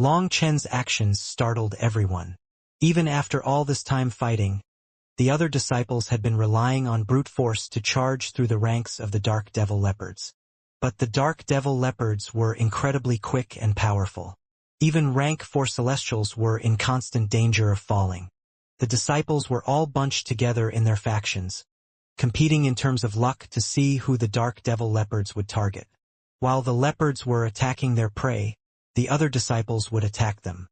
Long Chen's actions startled everyone. Even after all this time fighting, the other disciples had been relying on brute force to charge through the ranks of the Dark Devil Leopards. But the Dark Devil Leopards were incredibly quick and powerful. Even rank 4 Celestials were in constant danger of falling. The disciples were all bunched together in their factions, competing in terms of luck to see who the Dark Devil Leopards would target. While the leopards were attacking their prey, the other disciples would attack them.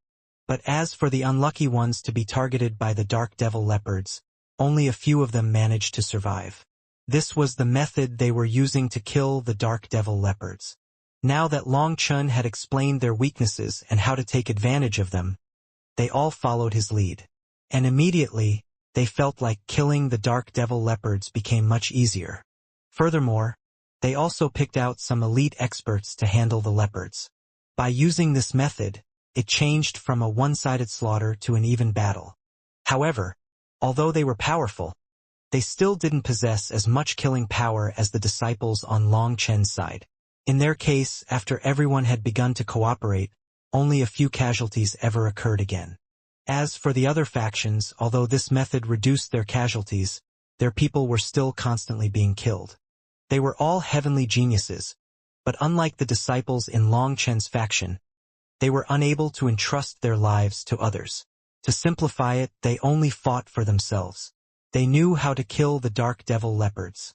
But as for the unlucky ones to be targeted by the Dark Devil Leopards, only a few of them managed to survive. This was the method they were using to kill the Dark Devil Leopards. Now that Long Chen had explained their weaknesses and how to take advantage of them, they all followed his lead. And immediately, they felt like killing the Dark Devil Leopards became much easier. Furthermore, they also picked out some elite experts to handle the leopards. By using this method, it changed from a one-sided slaughter to an even battle. However, although they were powerful, they still didn't possess as much killing power as the disciples on Long Chen's side. In their case, after everyone had begun to cooperate, only a few casualties ever occurred again. As for the other factions, although this method reduced their casualties, their people were still constantly being killed. They were all heavenly geniuses, but unlike the disciples in Long Chen's faction, they were unable to entrust their lives to others. To simplify it, they only fought for themselves. They knew how to kill the Dark Devil Leopards.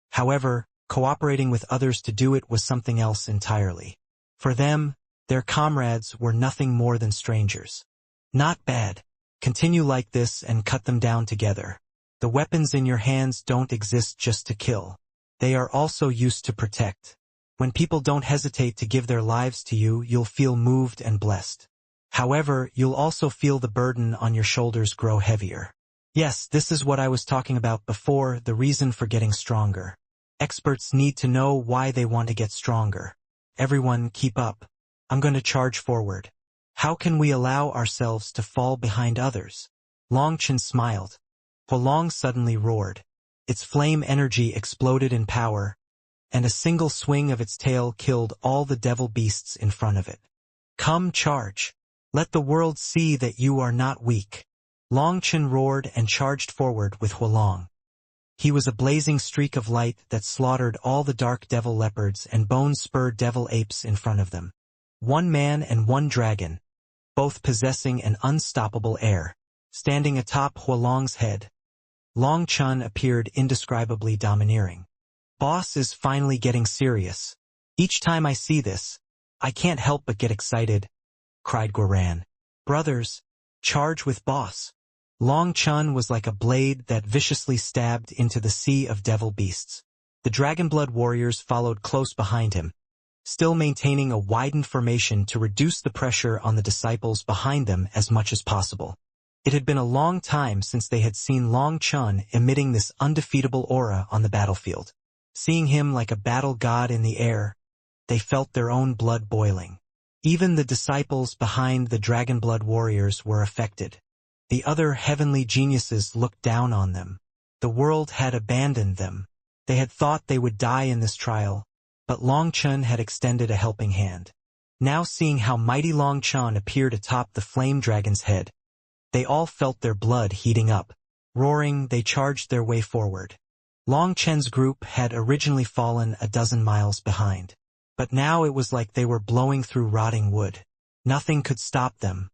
However, cooperating with others to do it was something else entirely. For them, their comrades were nothing more than strangers. Not bad. Continue like this and cut them down together. The weapons in your hands don't exist just to kill. They are also used to protect. When people don't hesitate to give their lives to you, you'll feel moved and blessed. However, you'll also feel the burden on your shoulders grow heavier. Yes, this is what I was talking about before, the reason for getting stronger. Experts need to know why they want to get stronger. Everyone, keep up. I'm going to charge forward. How can we allow ourselves to fall behind others? Long Chen smiled. Huolong suddenly roared. Its flame energy exploded in power, and a single swing of its tail killed all the devil beasts in front of it. Come charge. Let the world see that you are not weak. Long Chen roared and charged forward with Huolong. He was a blazing streak of light that slaughtered all the Dark Devil Leopards and bone-spur devil apes in front of them. One man and one dragon, both possessing an unstoppable air, standing atop Huolong's head. Long Chen appeared indescribably domineering. Boss is finally getting serious. Each time I see this, I can't help but get excited, cried Guoran. Brothers, charge with boss. Long Chen was like a blade that viciously stabbed into the sea of devil beasts. The Dragonblood warriors followed close behind him, still maintaining a widened formation to reduce the pressure on the disciples behind them as much as possible. It had been a long time since they had seen Long Chen emitting this undefeatable aura on the battlefield. Seeing him like a battle god in the air, they felt their own blood boiling. Even the disciples behind the Dragonblood warriors were affected. The other heavenly geniuses looked down on them. The world had abandoned them. They had thought they would die in this trial, but Long Chen had extended a helping hand. Now seeing how mighty Long Chen appeared atop the flame dragon's head, they all felt their blood heating up. Roaring, they charged their way forward. Long Chen's group had originally fallen a dozen miles behind, but now it was like they were blowing through rotting wood. Nothing could stop them.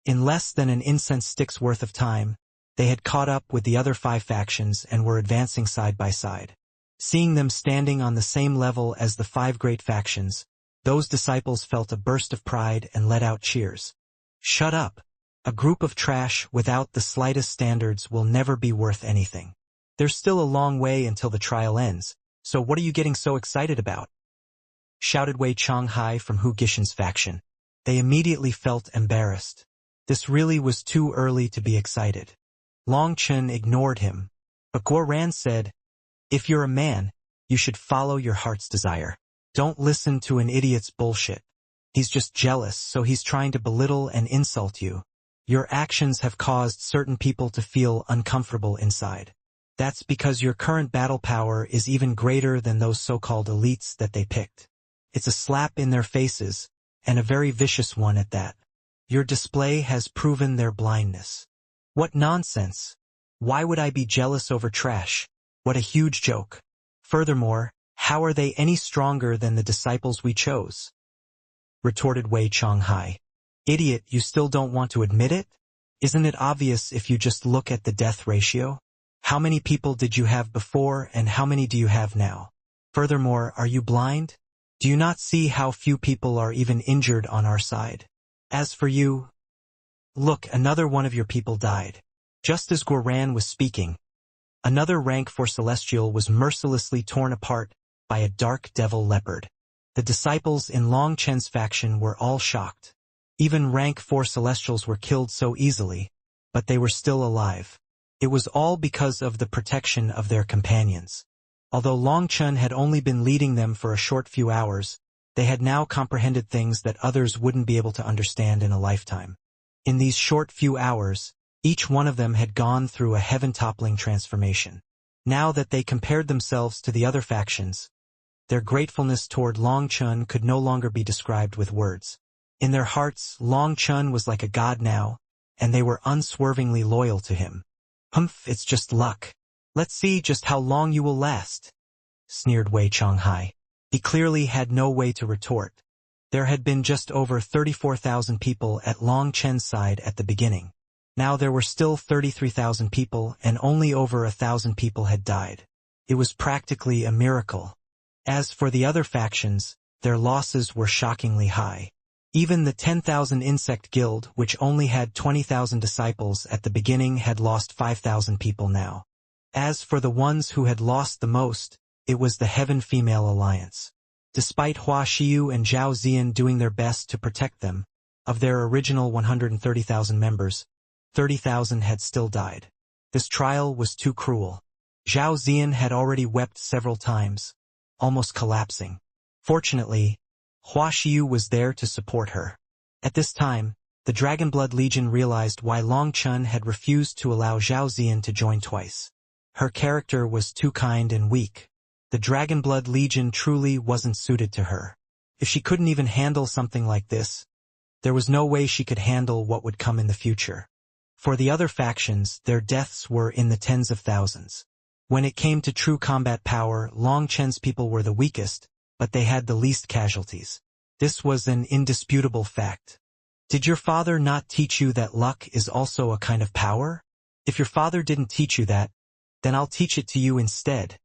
In less than an incense stick's worth of time, they had caught up with the other 5 factions and were advancing side by side. Seeing them standing on the same level as the 5 great factions, those disciples felt a burst of pride and let out cheers. Shut up! A group of trash without the slightest standards will never be worth anything. There's still a long way until the trial ends, so what are you getting so excited about? Shouted Wei Chonghai from Hu Gishin's faction. They immediately felt embarrassed. This really was too early to be excited. Long Chen ignored him, but Guoran said, if you're a man, you should follow your heart's desire. Don't listen to an idiot's bullshit. He's just jealous, so he's trying to belittle and insult you. Your actions have caused certain people to feel uncomfortable inside. That's because your current battle power is even greater than those so-called elites that they picked. It's a slap in their faces, and a very vicious one at that. Your display has proven their blindness. What nonsense! Why would I be jealous over trash? What a huge joke. Furthermore, how are they any stronger than the disciples we chose? Retorted Wei Chonghai. Idiot, you still don't want to admit it? Isn't it obvious if you just look at the death ratio? How many people did you have before and how many do you have now? Furthermore, are you blind? Do you not see how few people are even injured on our side? As for you, look, another one of your people died. Just as Guoran was speaking, another rank 4 celestial was mercilessly torn apart by a dark devil leopard. The disciples in Long Chen's faction were all shocked. Even rank 4 celestials were killed so easily, but they were still alive. It was all because of the protection of their companions. Although Long Chen had only been leading them for a short few hours, they had now comprehended things that others wouldn't be able to understand in a lifetime. In these short few hours, each one of them had gone through a heaven-toppling transformation. Now that they compared themselves to the other factions, their gratefulness toward Long Chen could no longer be described with words. In their hearts, Long Chen was like a god now, and they were unswervingly loyal to him. Humph, it's just luck. Let's see just how long you will last, sneered Wei Chonghai. He clearly had no way to retort. There had been just over 34,000 people at Long Chen's side at the beginning. Now there were still 33,000 people and only over 1,000 people had died. It was practically a miracle. As for the other factions, their losses were shockingly high. Even the 10,000 Insect Guild, which only had 20,000 disciples at the beginning, had lost 5,000 people now. As for the ones who had lost the most, it was the Heaven Female Alliance. Despite Hua Xiu and Zhao Ziyan doing their best to protect them, of their original 130,000 members, 30,000 had still died. This trial was too cruel. Zhao Ziyan had already wept several times, almost collapsing. Fortunately, Hua Xiu was there to support her. At this time, the Dragonblood Legion realized why Long Chen had refused to allow Zhao Ziyan to join twice. Her character was too kind and weak. The Dragonblood Legion truly wasn't suited to her. If she couldn't even handle something like this, there was no way she could handle what would come in the future. For the other factions, their deaths were in the tens of thousands. When it came to true combat power, Long Chen's people were the weakest, but they had the least casualties. This was an indisputable fact. Did your father not teach you that luck is also a kind of power? If your father didn't teach you that, then I'll teach it to you instead,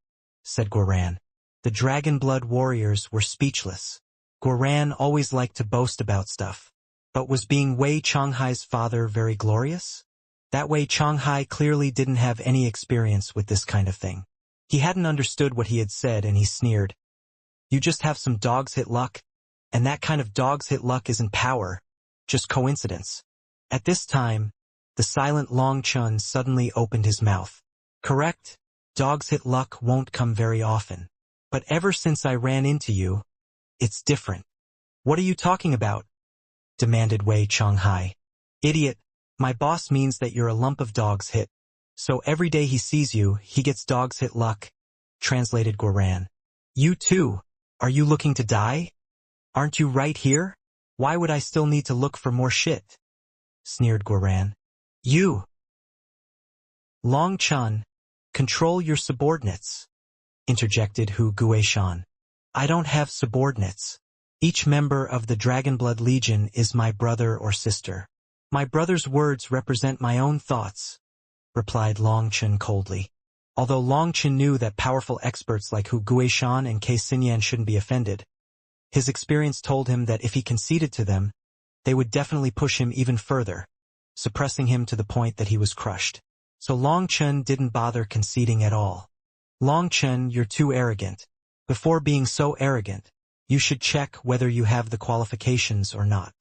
said Guoran. The Dragonblood warriors were speechless. Guoran always liked to boast about stuff. But was being Wei Chonghai's father very glorious? That Wei Chonghai clearly didn't have any experience with this kind of thing. He hadn't understood what he had said and he sneered. You just have some dogs hit luck, and that kind of dogs hit luck isn't power, just coincidence. At this time, the silent Long Chen suddenly opened his mouth. Correct, dogs hit luck won't come very often. But ever since I ran into you, it's different. What are you talking about? Demanded Wei Chonghai. Idiot, my boss means that you're a lump of dogs hit. So every day he sees you, he gets dogs hit luck, translated Guoran. You too. Are you looking to die? Aren't you right here? Why would I still need to look for more shit? Sneered Guoran. You! Long Chen, control your subordinates, interjected Hu Guishan. I don't have subordinates. Each member of the Dragonblood Legion is my brother or sister. My brother's words represent my own thoughts, replied Long Chen coldly. Although Long Chen knew that powerful experts like Hu Guishan and Kei Xinyan shouldn't be offended, his experience told him that if he conceded to them, they would definitely push him even further, suppressing him to the point that he was crushed. So Long Chen didn't bother conceding at all. Long Chen, you're too arrogant. Before being so arrogant, you should check whether you have the qualifications or not.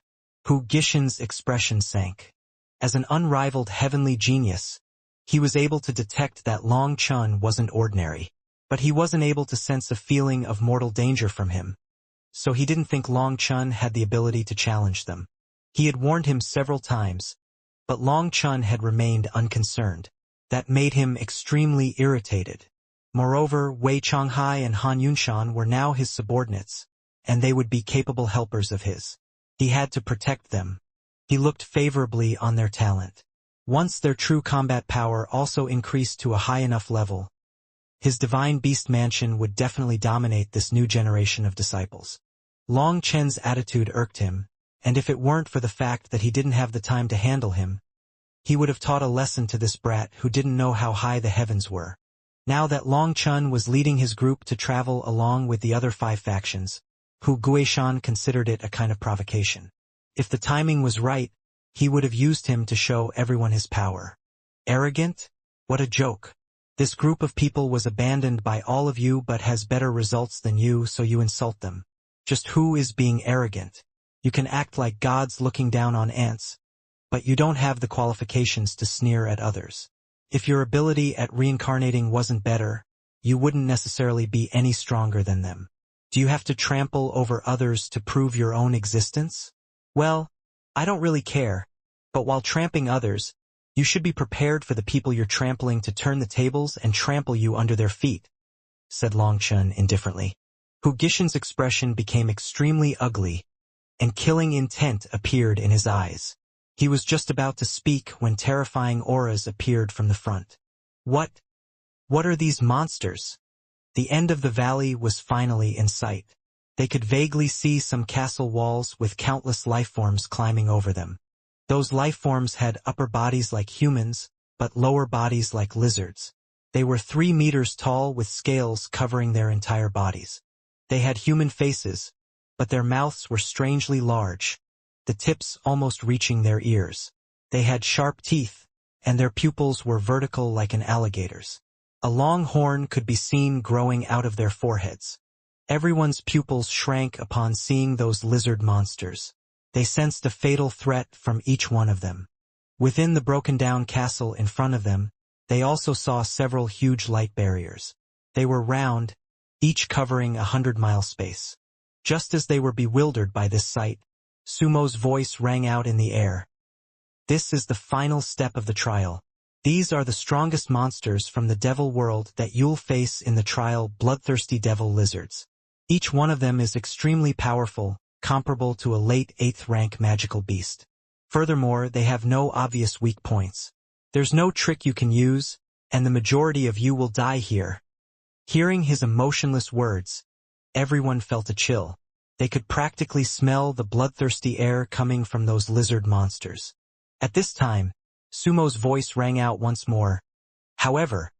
Hu Guishan's expression sank. As an unrivaled heavenly genius, he was able to detect that Long Chen wasn't ordinary, but he wasn't able to sense a feeling of mortal danger from him. So he didn't think Long Chen had the ability to challenge them. He had warned him several times, but Long Chen had remained unconcerned. That made him extremely irritated. Moreover, Wei Chonghai and Han Yunshan were now his subordinates, and they would be capable helpers of his. He had to protect them. He looked favorably on their talent. Once their true combat power also increased to a high enough level, his divine beast mansion would definitely dominate this new generation of disciples. Long Chen's attitude irked him, and if it weren't for the fact that he didn't have the time to handle him, he would have taught a lesson to this brat who didn't know how high the heavens were. Now that Long Chen was leading his group to travel along with the other 5 factions, Hu Guishan considered it a kind of provocation. If the timing was right, he would have used him to show everyone his power. Arrogant? What a joke. This group of people was abandoned by all of you but has better results than you, so you insult them. Just who is being arrogant? You can act like gods looking down on ants, but you don't have the qualifications to sneer at others. If your ability at reincarnating wasn't better, you wouldn't necessarily be any stronger than them. Do you have to trample over others to prove your own existence? Well, I don't really care, but while trampling others, you should be prepared for the people you're trampling to turn the tables and trample you under their feet, said Long Chen indifferently. Hu Guishan's expression became extremely ugly, and killing intent appeared in his eyes. He was just about to speak when terrifying auras appeared from the front. What are these monsters? The end of the valley was finally in sight. They could vaguely see some castle walls with countless lifeforms climbing over them. Those lifeforms had upper bodies like humans, but lower bodies like lizards. They were 3 meters tall with scales covering their entire bodies. They had human faces, but their mouths were strangely large, the tips almost reaching their ears. They had sharp teeth, and their pupils were vertical like an alligator's. A long horn could be seen growing out of their foreheads. Everyone's pupils shrank upon seeing those lizard monsters. They sensed a fatal threat from each one of them. Within the broken-down castle in front of them, they also saw several huge light barriers. They were round, each covering 100-mile space. Just as they were bewildered by this sight, Sumo's voice rang out in the air. This is the final step of the trial. These are the strongest monsters from the devil world that you'll face in the trial, bloodthirsty devil lizards. Each one of them is extremely powerful, comparable to a late 8th rank magical beast. Furthermore, they have no obvious weak points. There's no trick you can use, and the majority of you will die here. Hearing his emotionless words, everyone felt a chill. They could practically smell the bloodthirsty air coming from those lizard monsters. At this time, Sumo's voice rang out once more. However,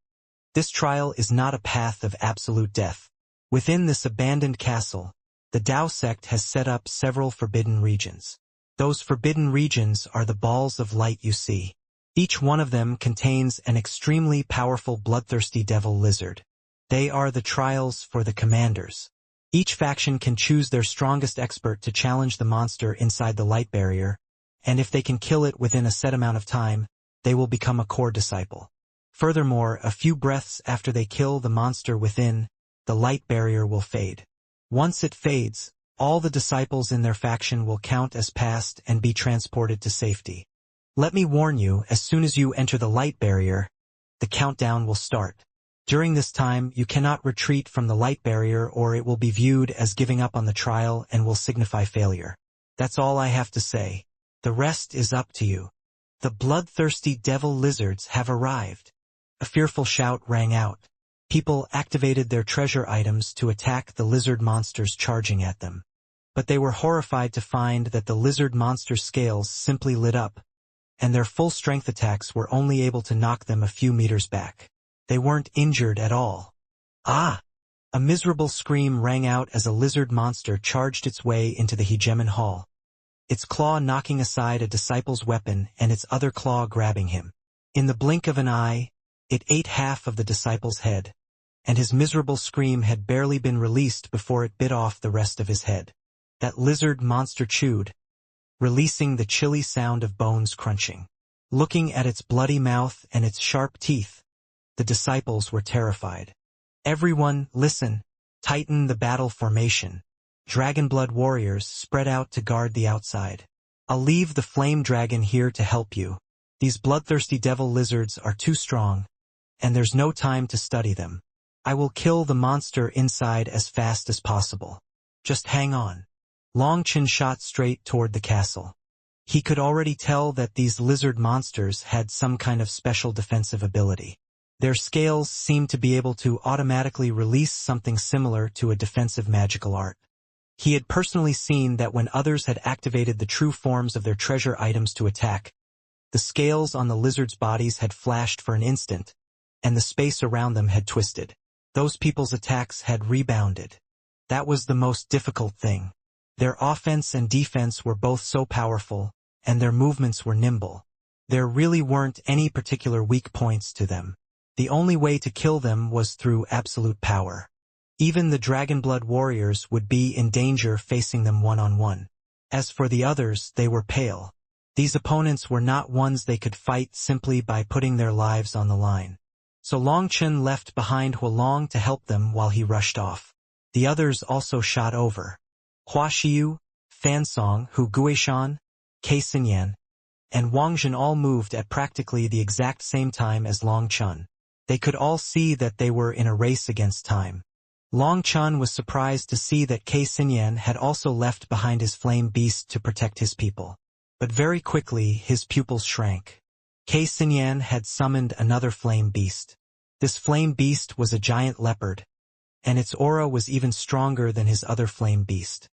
this trial is not a path of absolute death. Within this abandoned castle, the Tao sect has set up several forbidden regions. Those forbidden regions are the balls of light you see. Each one of them contains an extremely powerful bloodthirsty devil lizard. They are the trials for the commanders. Each faction can choose their strongest expert to challenge the monster inside the light barrier, and if they can kill it within a set amount of time, they will become a core disciple. Furthermore, a few breaths after they kill the monster within, the light barrier will fade. Once it fades, all the disciples in their faction will count as passed and be transported to safety. Let me warn you, as soon as you enter the light barrier, the countdown will start. During this time, you cannot retreat from the light barrier or it will be viewed as giving up on the trial and will signify failure. That's all I have to say. The rest is up to you. The bloodthirsty devil lizards have arrived. A fearful shout rang out. People activated their treasure items to attack the lizard monsters charging at them. But they were horrified to find that the lizard monster's scales simply lit up, and their full-strength attacks were only able to knock them a few meters back. They weren't injured at all. Ah! A miserable scream rang out as a lizard monster charged its way into the hegemon hall, its claw knocking aside a disciple's weapon and its other claw grabbing him. In the blink of an eye, it ate half of the disciple's head, and his miserable scream had barely been released before it bit off the rest of his head. That lizard monster chewed, releasing the chilly sound of bones crunching. Looking at its bloody mouth and its sharp teeth, the disciples were terrified. Everyone, listen, tighten the battle formation. Dragonblood warriors spread out to guard the outside. I'll leave the flame dragon here to help you. These bloodthirsty devil lizards are too strong, and there's no time to study them. I will kill the monster inside as fast as possible. Just hang on. Long Chen shot straight toward the castle. He could already tell that these lizard monsters had some kind of special defensive ability. Their scales seemed to be able to automatically release something similar to a defensive magical art. He had personally seen that when others had activated the true forms of their treasure items to attack, the scales on the lizards' bodies had flashed for an instant, and the space around them had twisted. Those people's attacks had rebounded. That was the most difficult thing. Their offense and defense were both so powerful, and their movements were nimble. There really weren't any particular weak points to them. The only way to kill them was through absolute power. Even the Dragonblood warriors would be in danger facing them one-on-one. As for the others, they were pale. These opponents were not ones they could fight simply by putting their lives on the line. So Long Chen left behind Huolong to help them while he rushed off. The others also shot over. Hua Xiu, Fan Song, Hu Guishan, Kei Xinyan, and Wang Jin all moved at practically the exact same time as Long Chen. They could all see that they were in a race against time. Long Chen was surprised to see that Kei Xinyan had also left behind his flame beast to protect his people. But very quickly his pupils shrank. Kei Xinyan had summoned another flame beast. This flame beast was a giant leopard, and its aura was even stronger than his other flame beast.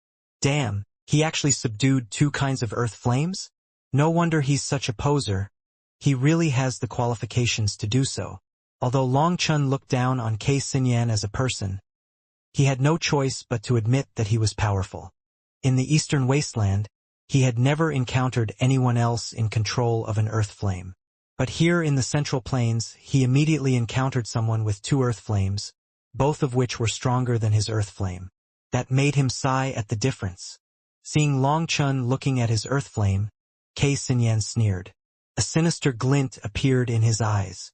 Damn, he actually subdued 2 kinds of earth flames? No wonder he's such a poser. He really has the qualifications to do so. Although Long Chen looked down on Kei Xinyan as a person, he had no choice but to admit that he was powerful. In the Eastern Wasteland, he had never encountered anyone else in control of an earth flame. But here in the Central Plains, he immediately encountered someone with 2 earth flames, both of which were stronger than his earth flame. That made him sigh at the difference. Seeing Long Chen looking at his earth flame, Kei Xinyan sneered. A sinister glint appeared in his eyes.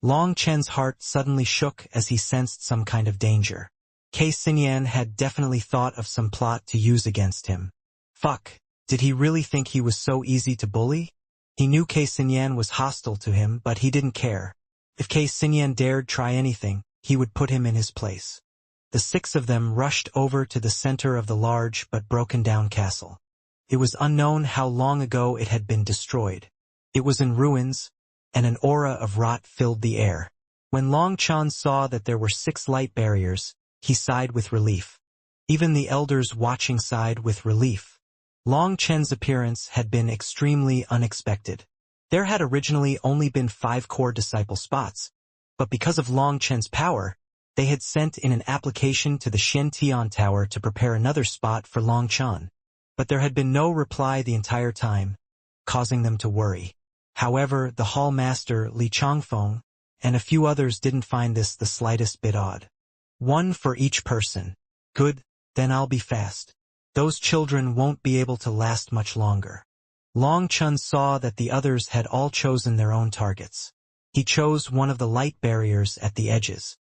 Long Chen's heart suddenly shook as he sensed some kind of danger. Kei Xinyan had definitely thought of some plot to use against him. Fuck, did he really think he was so easy to bully? He knew Kei Xinyan was hostile to him, but he didn't care. If Kei Xinyan dared try anything, he would put him in his place. The 6 of them rushed over to the center of the large but broken-down castle. It was unknown how long ago it had been destroyed. It was in ruins, and an aura of rot filled the air. When Long Chen saw that there were 6 light barriers, he sighed with relief. Even the elders watching sighed with relief. Long Chen's appearance had been extremely unexpected. There had originally only been 5 core disciple spots, but because of Long Chen's power, they had sent in an application to the Shen Tian Tower to prepare another spot for Long Chen. But there had been no reply the entire time, causing them to worry. However, the hall master Li Changfeng and a few others didn't find this the slightest bit odd. 1 for each person. Good, then I'll be fast. Those children won't be able to last much longer. Long Chen saw that the others had all chosen their own targets. He chose one of the light barriers at the edges.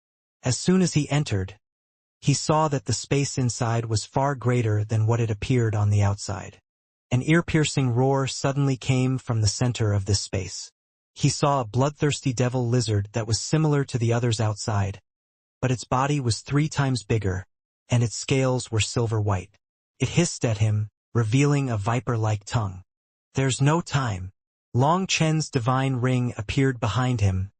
As soon as he entered, he saw that the space inside was far greater than what it appeared on the outside. An ear-piercing roar suddenly came from the center of this space. He saw a bloodthirsty devil lizard that was similar to the others outside, but its body was 3 times bigger, and its scales were silver white. It hissed at him, revealing a viper-like tongue. There's no time. Long Chen's divine ring appeared behind him,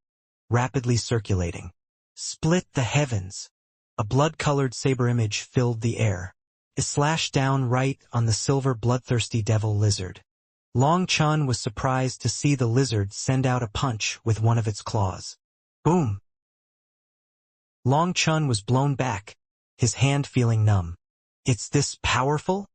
rapidly circulating. Split the heavens. A blood-colored saber image filled the air. It slashed down right on the silver bloodthirsty devil lizard. Long Chen was surprised to see the lizard send out a punch with one of its claws. Boom! Long Chen was blown back, his hand feeling numb. It's this powerful?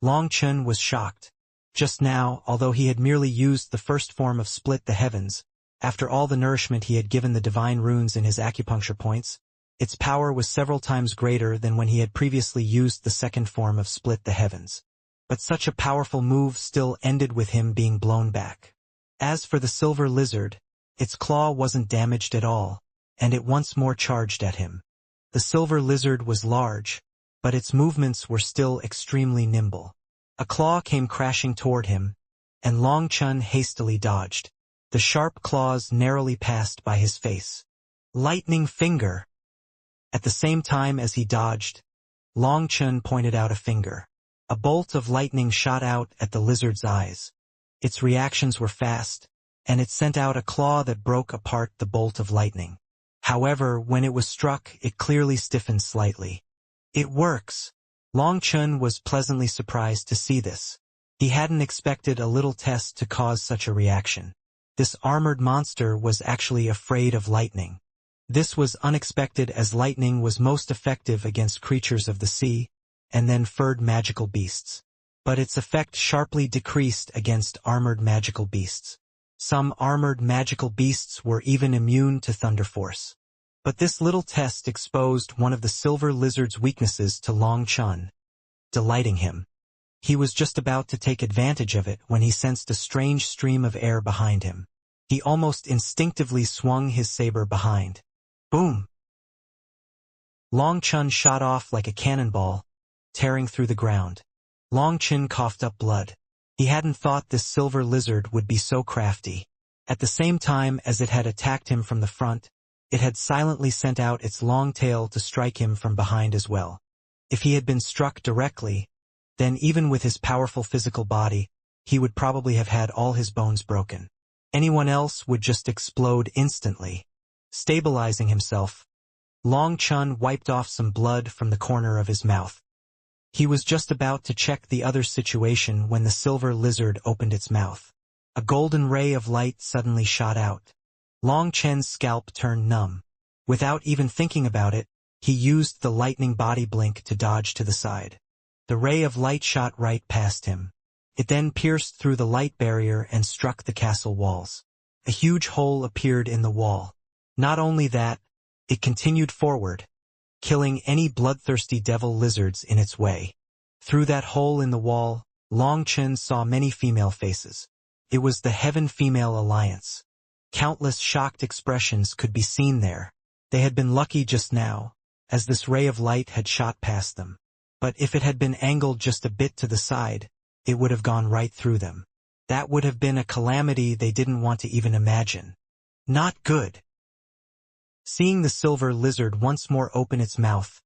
Long Chen was shocked. Just now, although he had merely used the first form of Split the Heavens, after all the nourishment he had given the divine runes in his acupuncture points, its power was several times greater than when he had previously used the second form of Split the Heavens. But such a powerful move still ended with him being blown back. As for the silver lizard, its claw wasn't damaged at all, and it once more charged at him. The silver lizard was large, but its movements were still extremely nimble. A claw came crashing toward him, and Long Chen hastily dodged. The sharp claws narrowly passed by his face. Lightning finger! At the same time as he dodged, Long Chen pointed out a finger. A bolt of lightning shot out at the lizard's eyes. Its reactions were fast, and it sent out a claw that broke apart the bolt of lightning. However, when it was struck, it clearly stiffened slightly. It works! Long Chun was pleasantly surprised to see this. He hadn't expected a little test to cause such a reaction. This armored monster was actually afraid of lightning. This was unexpected, as lightning was most effective against creatures of the sea, and then furred magical beasts. But its effect sharply decreased against armored magical beasts. Some armored magical beasts were even immune to thunder force. But this little test exposed one of the silver lizard's weaknesses to Long Chun, delighting him. He was just about to take advantage of it when he sensed a strange stream of air behind him. He almost instinctively swung his saber behind. Boom! Long Chun shot off like a cannonball, tearing through the ground. Long Chun coughed up blood. He hadn't thought this silver lizard would be so crafty. At the same time as it had attacked him from the front, it had silently sent out its long tail to strike him from behind as well. If he had been struck directly, then even with his powerful physical body, he would probably have had all his bones broken. Anyone else would just explode instantly. Stabilizing himself, Long Chun wiped off some blood from the corner of his mouth. He was just about to check the other situation when the silver lizard opened its mouth. A golden ray of light suddenly shot out. Long Chun's scalp turned numb. Without even thinking about it, he used the lightning body blink to dodge to the side. The ray of light shot right past him. It then pierced through the light barrier and struck the castle walls. A huge hole appeared in the wall. Not only that, it continued forward, killing any bloodthirsty devil lizards in its way. Through that hole in the wall, Long Chun saw many female faces. It was the Heaven Female Alliance. Countless shocked expressions could be seen there. They had been lucky just now, as this ray of light had shot past them. But if it had been angled just a bit to the side, it would have gone right through them. That would have been a calamity they didn't want to even imagine. Not good. Seeing the silver lizard once more open its mouth,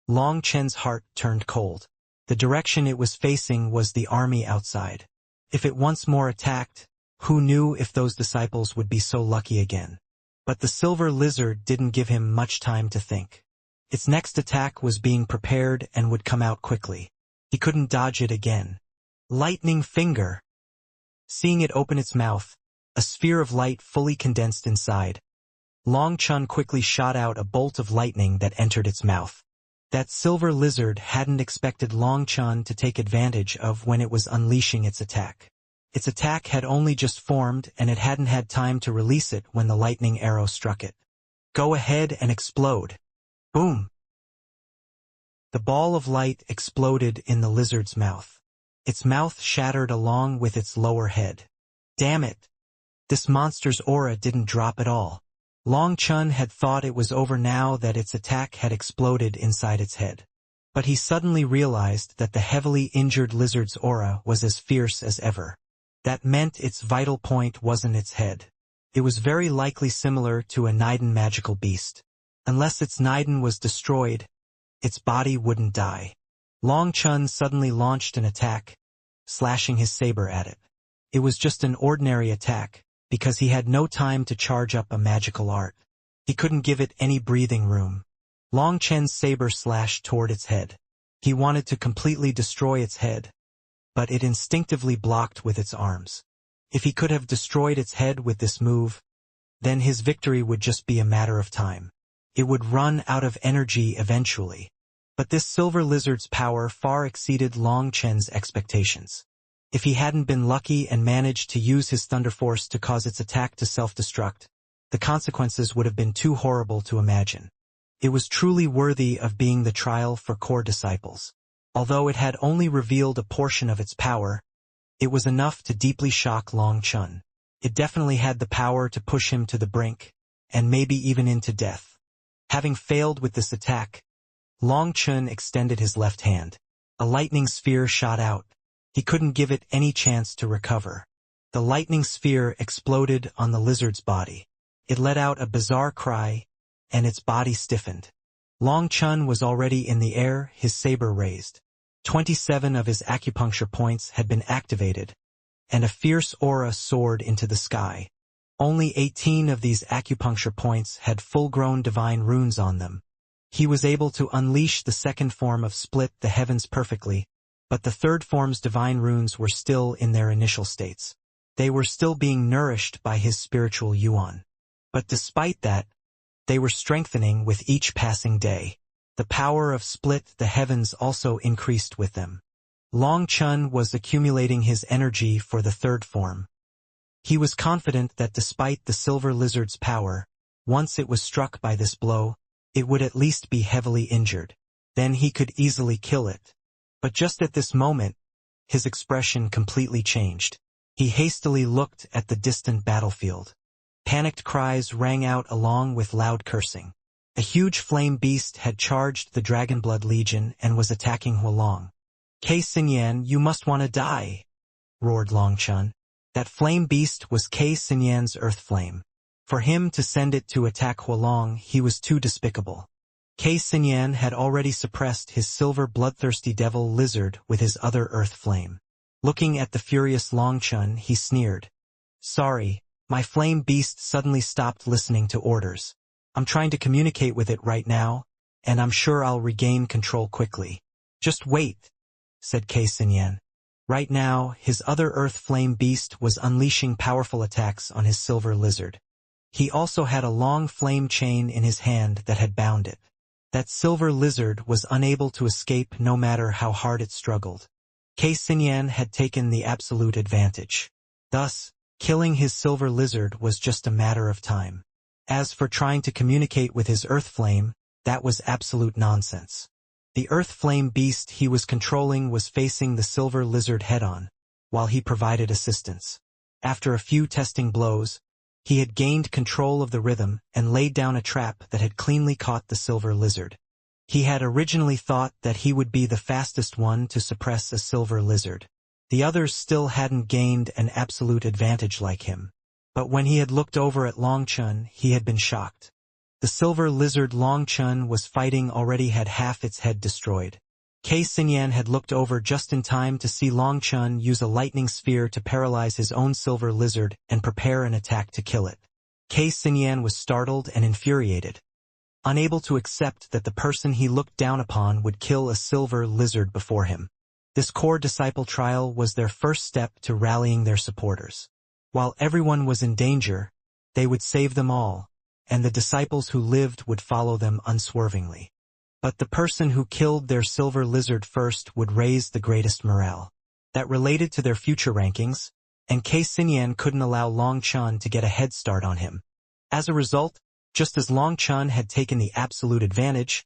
Long Chun's heart turned cold. The direction it was facing was the army outside. If it once more attacked, who knew if those disciples would be so lucky again? But the silver lizard didn't give him much time to think. Its next attack was being prepared and would come out quickly. He couldn't dodge it again. Lightning finger! Seeing it open its mouth, a sphere of light fully condensed inside, Long Chun quickly shot out a bolt of lightning that entered its mouth. That silver lizard hadn't expected Long Chun to take advantage of when it was unleashing its attack. Its attack had only just formed, and it hadn't had time to release it when the lightning arrow struck it. Go ahead and explode. Boom! The ball of light exploded in the lizard's mouth. Its mouth shattered along with its lower head. Damn it! This monster's aura didn't drop at all. Long Chun had thought it was over now that its attack had exploded inside its head. But he suddenly realized that the heavily injured lizard's aura was as fierce as ever. That meant its vital point wasn't its head. It was very likely similar to a Niden magical beast. Unless its Niden was destroyed, its body wouldn't die. Long Chun suddenly launched an attack, slashing his saber at it. It was just an ordinary attack, because he had no time to charge up a magical art. He couldn't give it any breathing room. Long Chun's saber slashed toward its head. He wanted to completely destroy its head, but it instinctively blocked with its arms. If he could have destroyed its head with this move, then his victory would just be a matter of time. It would run out of energy eventually. But this silver lizard's power far exceeded Long Chun's expectations. If he hadn't been lucky and managed to use his thunder force to cause its attack to self-destruct, the consequences would have been too horrible to imagine. It was truly worthy of being the trial for core disciples. Although it had only revealed a portion of its power, it was enough to deeply shock Long Chun. It definitely had the power to push him to the brink, and maybe even into death. Having failed with this attack, Long Chun extended his left hand. A lightning sphere shot out. He couldn't give it any chance to recover. The lightning sphere exploded on the lizard's body. It let out a bizarre cry, and its body stiffened. Long Chun was already in the air, his saber raised. 27 of his acupuncture points had been activated, and a fierce aura soared into the sky. Only 18 of these acupuncture points had full-grown divine runes on them. He was able to unleash the second form of split the heavens perfectly, but the third form's divine runes were still in their initial states. They were still being nourished by his spiritual yuan. But despite that, they were strengthening with each passing day. The power of split the heavens also increased with them. Long Chun was accumulating his energy for the third form. He was confident that despite the silver lizard's power, once it was struck by this blow, it would at least be heavily injured. Then he could easily kill it. But just at this moment, his expression completely changed. He hastily looked at the distant battlefield. Panicked cries rang out along with loud cursing. A huge flame beast had charged the Dragonblood Legion and was attacking Huolong. "Kei Xinyan, you must want to die," roared Long Chun. That flame beast was Kei Xinyan's earth flame. For him to send it to attack Huolong, he was too despicable. Kei Xinyan had already suppressed his silver bloodthirsty devil lizard with his other earth flame. Looking at the furious Long Chun, he sneered. "Sorry, my flame beast suddenly stopped listening to orders. I'm trying to communicate with it right now, and I'm sure I'll regain control quickly." "Just wait," said Kei Xinyan. Right now, his other earth flame beast was unleashing powerful attacks on his silver lizard. He also had a long flame chain in his hand that had bound it. That silver lizard was unable to escape no matter how hard it struggled. Kei Xinyan had taken the absolute advantage. Thus, killing his silver lizard was just a matter of time. As for trying to communicate with his earth flame, that was absolute nonsense. The earth flame beast he was controlling was facing the silver lizard head-on, while he provided assistance. After a few testing blows, he had gained control of the rhythm and laid down a trap that had cleanly caught the silver lizard. He had originally thought that he would be the fastest one to suppress a silver lizard. The others still hadn't gained an absolute advantage like him. But when he had looked over at Long Chun, he had been shocked. The silver lizard Long Chun was fighting already had half its head destroyed. Kei Xinyan had looked over just in time to see Long Chun use a lightning sphere to paralyze his own silver lizard and prepare an attack to kill it. Kei Xinyan was startled and infuriated, unable to accept that the person he looked down upon would kill a silver lizard before him. This core disciple trial was their first step to rallying their supporters. While everyone was in danger, they would save them all, and the disciples who lived would follow them unswervingly. But the person who killed their silver lizard first would raise the greatest morale. That related to their future rankings, and Kei Xinyan couldn't allow Long Chun to get a head start on him. As a result, just as Long Chun had taken the absolute advantage,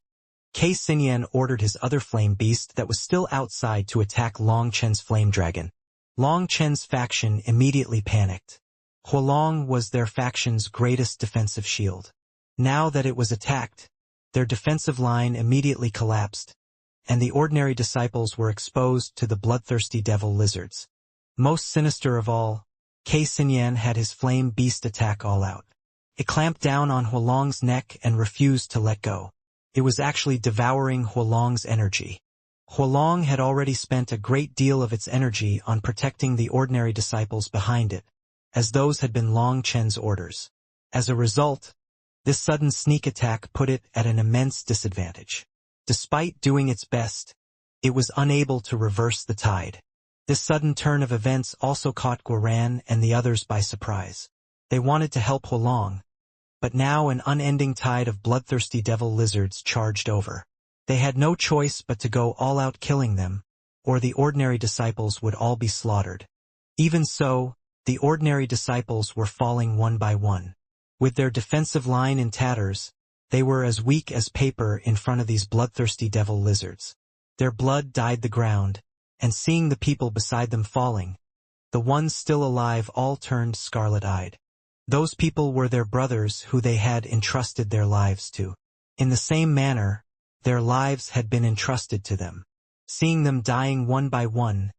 Kei Xinyan ordered his other flame beast that was still outside to attack Long Chen's flame dragon. Long Chen's faction immediately panicked. Huolong was their faction's greatest defensive shield. Now that it was attacked, their defensive line immediately collapsed, and the ordinary disciples were exposed to the bloodthirsty devil lizards. Most sinister of all, Kei Xinyan had his flame beast attack all out. It clamped down on Huolong's neck and refused to let go. It was actually devouring Huolong's energy. Huolong had already spent a great deal of its energy on protecting the ordinary disciples behind it, as those had been Long Chen's orders. As a result, this sudden sneak attack put it at an immense disadvantage. Despite doing its best, it was unable to reverse the tide. This sudden turn of events also caught Guoran and the others by surprise. They wanted to help Huolong, but now an unending tide of bloodthirsty devil lizards charged over. They had no choice but to go all out killing them, or the ordinary disciples would all be slaughtered. Even so, the ordinary disciples were falling one by one. With their defensive line in tatters, they were as weak as paper in front of these bloodthirsty devil lizards. Their blood dyed the ground, and seeing the people beside them falling, the ones still alive all turned scarlet-eyed. Those people were their brothers who they had entrusted their lives to. In the same manner, their lives had been entrusted to them. Seeing them dying one by one,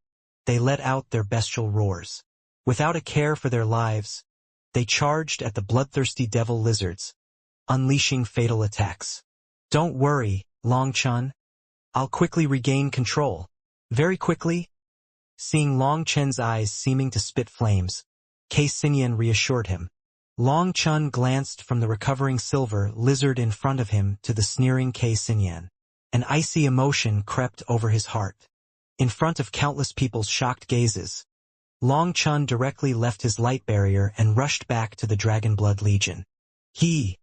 they let out their bestial roars. Without a care for their lives, they charged at the bloodthirsty devil lizards, unleashing fatal attacks. "Don't worry, Long Chun. I'll quickly regain control. Very quickly," Seeing Long Chen's eyes seeming to spit flames, Kei Xinyan reassured him. Long Chen glanced from the recovering silver lizard in front of him to the sneering Kei Xinyan. An icy emotion crept over his heart. In front of countless people's shocked gazes, Long Chen directly left his light barrier and rushed back to the Dragon Blood Legion. He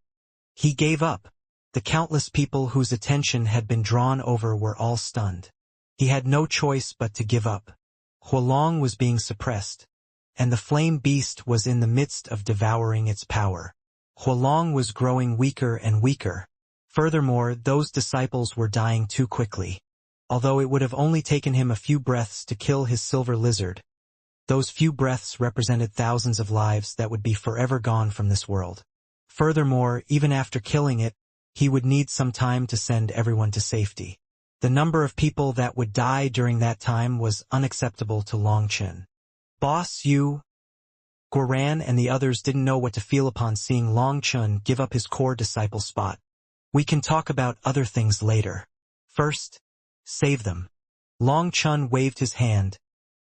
gave up. The countless people whose attention had been drawn over were all stunned. He had no choice but to give up. Huolong was being suppressed, and the flame beast was in the midst of devouring its power. Huolong was growing weaker and weaker. Furthermore, those disciples were dying too quickly. Although it would have only taken him a few breaths to kill his silver lizard, those few breaths represented thousands of lives that would be forever gone from this world. Furthermore, even after killing it, he would need some time to send everyone to safety. The number of people that would die during that time was unacceptable to Long Chen. Boss Yu, Guoran and the others didn't know what to feel upon seeing Long Chen give up his core disciple spot. We can talk about other things later. First, save them. Long Chen waved his hand,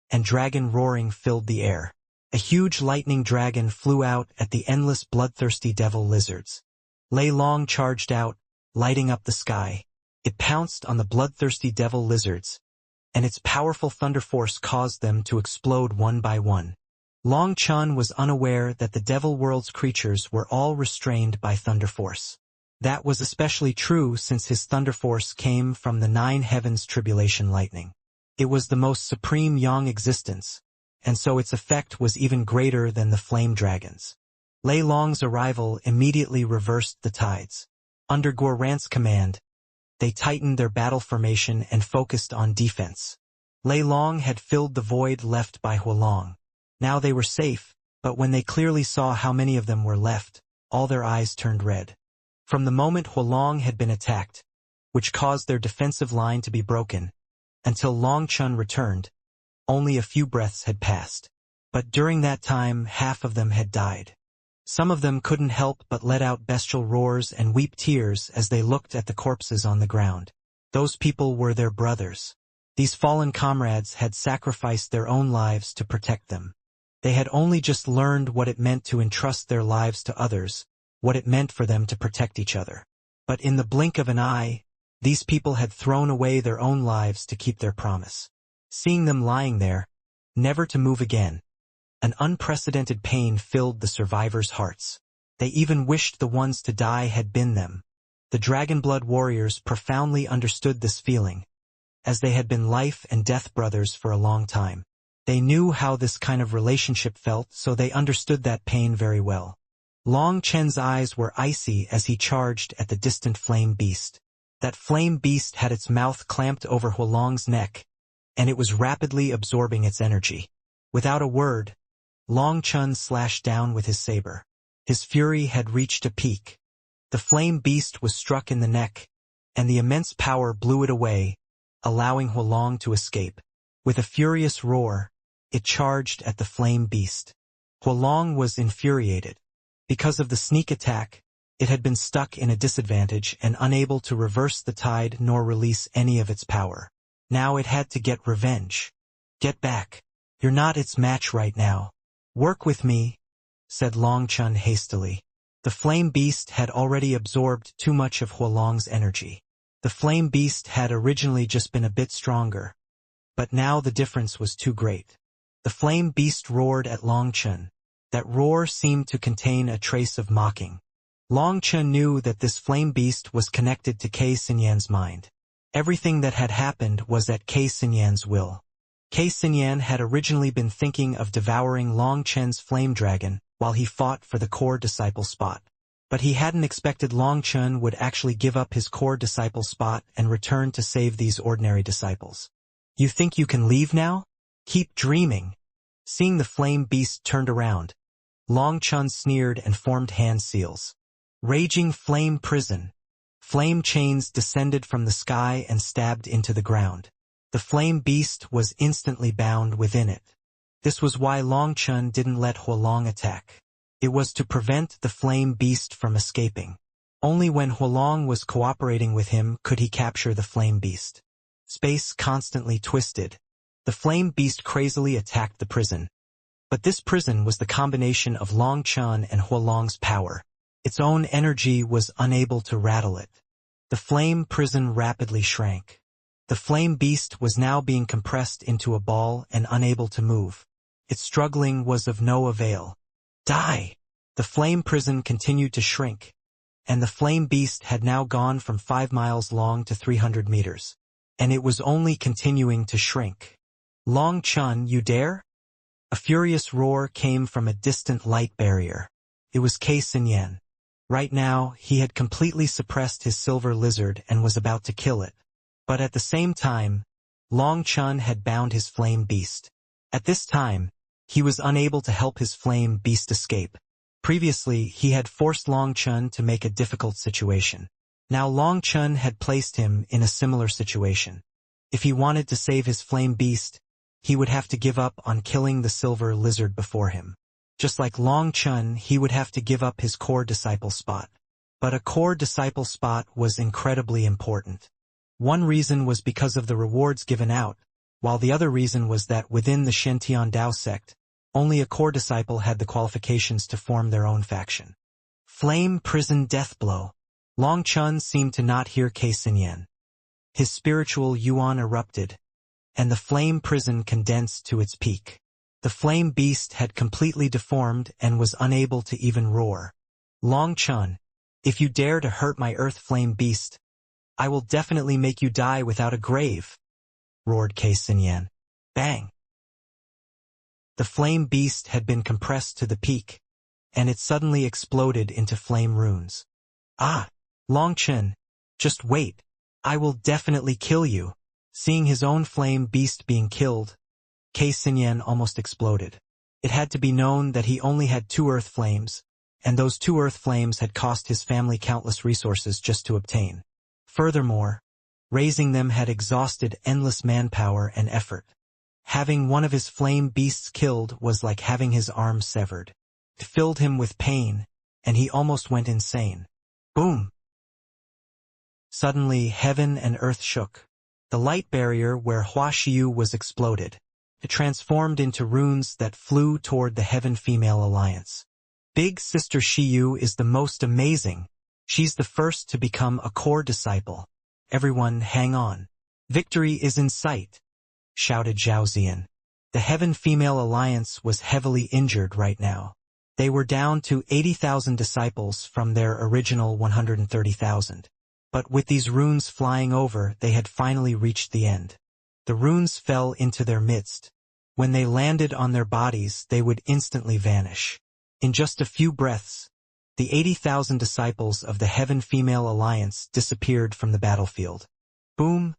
and dragon roaring filled the air. A huge lightning dragon flew out at the endless bloodthirsty devil lizards. Lei Long charged out, lighting up the sky. It pounced on the bloodthirsty devil lizards, and its powerful thunder force caused them to explode one by one. Long Chen was unaware that the devil world's creatures were all restrained by thunder force. That was especially true since his thunder force came from the 9 heavens tribulation lightning. It was the most supreme yang existence, and so its effect was even greater than the flame dragons. Lei Long's arrival immediately reversed the tides. Under Guoran's command, they tightened their battle formation and focused on defense. Lei Long had filled the void left by Huolong. Now they were safe, but when they clearly saw how many of them were left, all their eyes turned red. From the moment Huolong had been attacked, which caused their defensive line to be broken, until Long Chen returned, only a few breaths had passed. But during that time, half of them had died. Some of them couldn't help but let out bestial roars and weep tears as they looked at the corpses on the ground. Those people were their brothers. These fallen comrades had sacrificed their own lives to protect them. They had only just learned what it meant to entrust their lives to others, what it meant for them to protect each other. But in the blink of an eye, these people had thrown away their own lives to keep their promise. Seeing them lying there, never to move again, an unprecedented pain filled the survivors' hearts. They even wished the ones to die had been them. The Dragonblood warriors profoundly understood this feeling, as they had been life and death brothers for a long time. They knew how this kind of relationship felt, so they understood that pain very well. Long Chen's eyes were icy as he charged at the distant flame beast. That flame beast had its mouth clamped over Huolong's neck, and it was rapidly absorbing its energy. Without a word, Long Chen slashed down with his saber. His fury had reached a peak. The flame beast was struck in the neck, and the immense power blew it away, allowing Huolong to escape. With a furious roar, it charged at the flame beast. Huolong was infuriated. Because of the sneak attack, it had been stuck in a disadvantage and unable to reverse the tide nor release any of its power. Now it had to get revenge. Get back. You're not its match right now. Work with me, said Long Chen hastily. The flame beast had already absorbed too much of Huolong's energy. The flame beast had originally just been a bit stronger, but now the difference was too great. The flame beast roared at Long Chen. That roar seemed to contain a trace of mocking. Long Chen knew that this flame beast was connected to Kei Xinyan's mind. Everything that had happened was at Kei Xinyan's will. Kei Xinyan had originally been thinking of devouring Long Chen's flame dragon while he fought for the core disciple spot. But he hadn't expected Long Chen would actually give up his core disciple spot and return to save these ordinary disciples. You think you can leave now? Keep dreaming. Seeing the flame beast turned around, Long Chen sneered and formed hand seals. Raging flame prison. Flame chains descended from the sky and stabbed into the ground. The flame beast was instantly bound within it. This was why Long Chen didn't let Huolong attack. It was to prevent the flame beast from escaping. Only when Huolong was cooperating with him could he capture the flame beast. Space constantly twisted, The flame beast crazily attacked the prison. But this prison was the combination of Long Chun and Huolong's power. Its own energy was unable to rattle it. The flame prison rapidly shrank. The flame beast was now being compressed into a ball and unable to move. Its struggling was of no avail. Die! The flame prison continued to shrink, and the flame beast had now gone from 5 miles long to 300 meters. And it was only continuing to shrink. Long Chun, you dare? A furious roar came from a distant light barrier. It was Kei Sinyan. Right now, he had completely suppressed his silver lizard and was about to kill it. But at the same time, Long Chun had bound his flame beast. At this time, he was unable to help his flame beast escape. Previously, he had forced Long Chun to make a difficult situation. Now Long Chun had placed him in a similar situation. If he wanted to save his flame beast, he would have to give up on killing the silver lizard before him. Just like Long Chun, he would have to give up his core disciple spot. But a core disciple spot was incredibly important. One reason was because of the rewards given out, while the other reason was that within the Shentian Dao sect, only a core disciple had the qualifications to form their own faction. Flame prison death blow. Long Chun seemed to not hear Kei Sinyan. His spiritual yuan erupted, and the flame prison condensed to its peak. The flame beast had completely deformed and was unable to even roar. Long Chun, if you dare to hurt my earth flame beast, I will definitely make you die without a grave, roared Kei Sinyan. Bang! The flame beast had been compressed to the peak, and it suddenly exploded into flame runes. Ah! Long Chun, just wait. I will definitely kill you. Seeing his own flame beast being killed, Kei Sinyan almost exploded. It had to be known that he only had 2 earth flames, and those 2 earth flames had cost his family countless resources just to obtain. Furthermore, raising them had exhausted endless manpower and effort. Having one of his flame beasts killed was like having his arm severed. It filled him with pain, and he almost went insane. Boom! Suddenly, heaven and earth shook. The light barrier where Hua Xiu was exploded. It transformed into runes that flew toward the Heaven Female Alliance. Big Sister Xiu is the most amazing. She's the first to become a core disciple. Everyone hang on. Victory is in sight, shouted Zhao Ziyan. The Heaven Female Alliance was heavily injured right now. They were down to 80,000 disciples from their original 130,000. But with these runes flying over, they had finally reached the end. The runes fell into their midst. When they landed on their bodies, they would instantly vanish. In just a few breaths, the 80,000 disciples of the Heaven Female Alliance disappeared from the battlefield. Boom,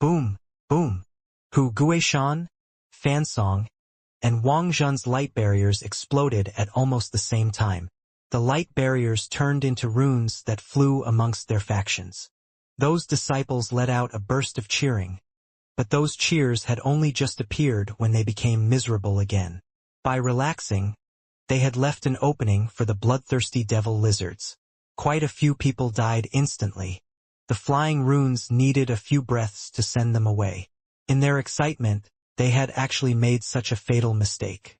boom, boom. Hu Guishan, Fansong, and Wang Zhen's light barriers exploded at almost the same time. The light barriers turned into runes that flew amongst their factions. Those disciples let out a burst of cheering, but those cheers had only just appeared when they became miserable again. By relaxing, they had left an opening for the bloodthirsty devil lizards. Quite a few people died instantly. The flying runes needed a few breaths to send them away. In their excitement, they had actually made such a fatal mistake.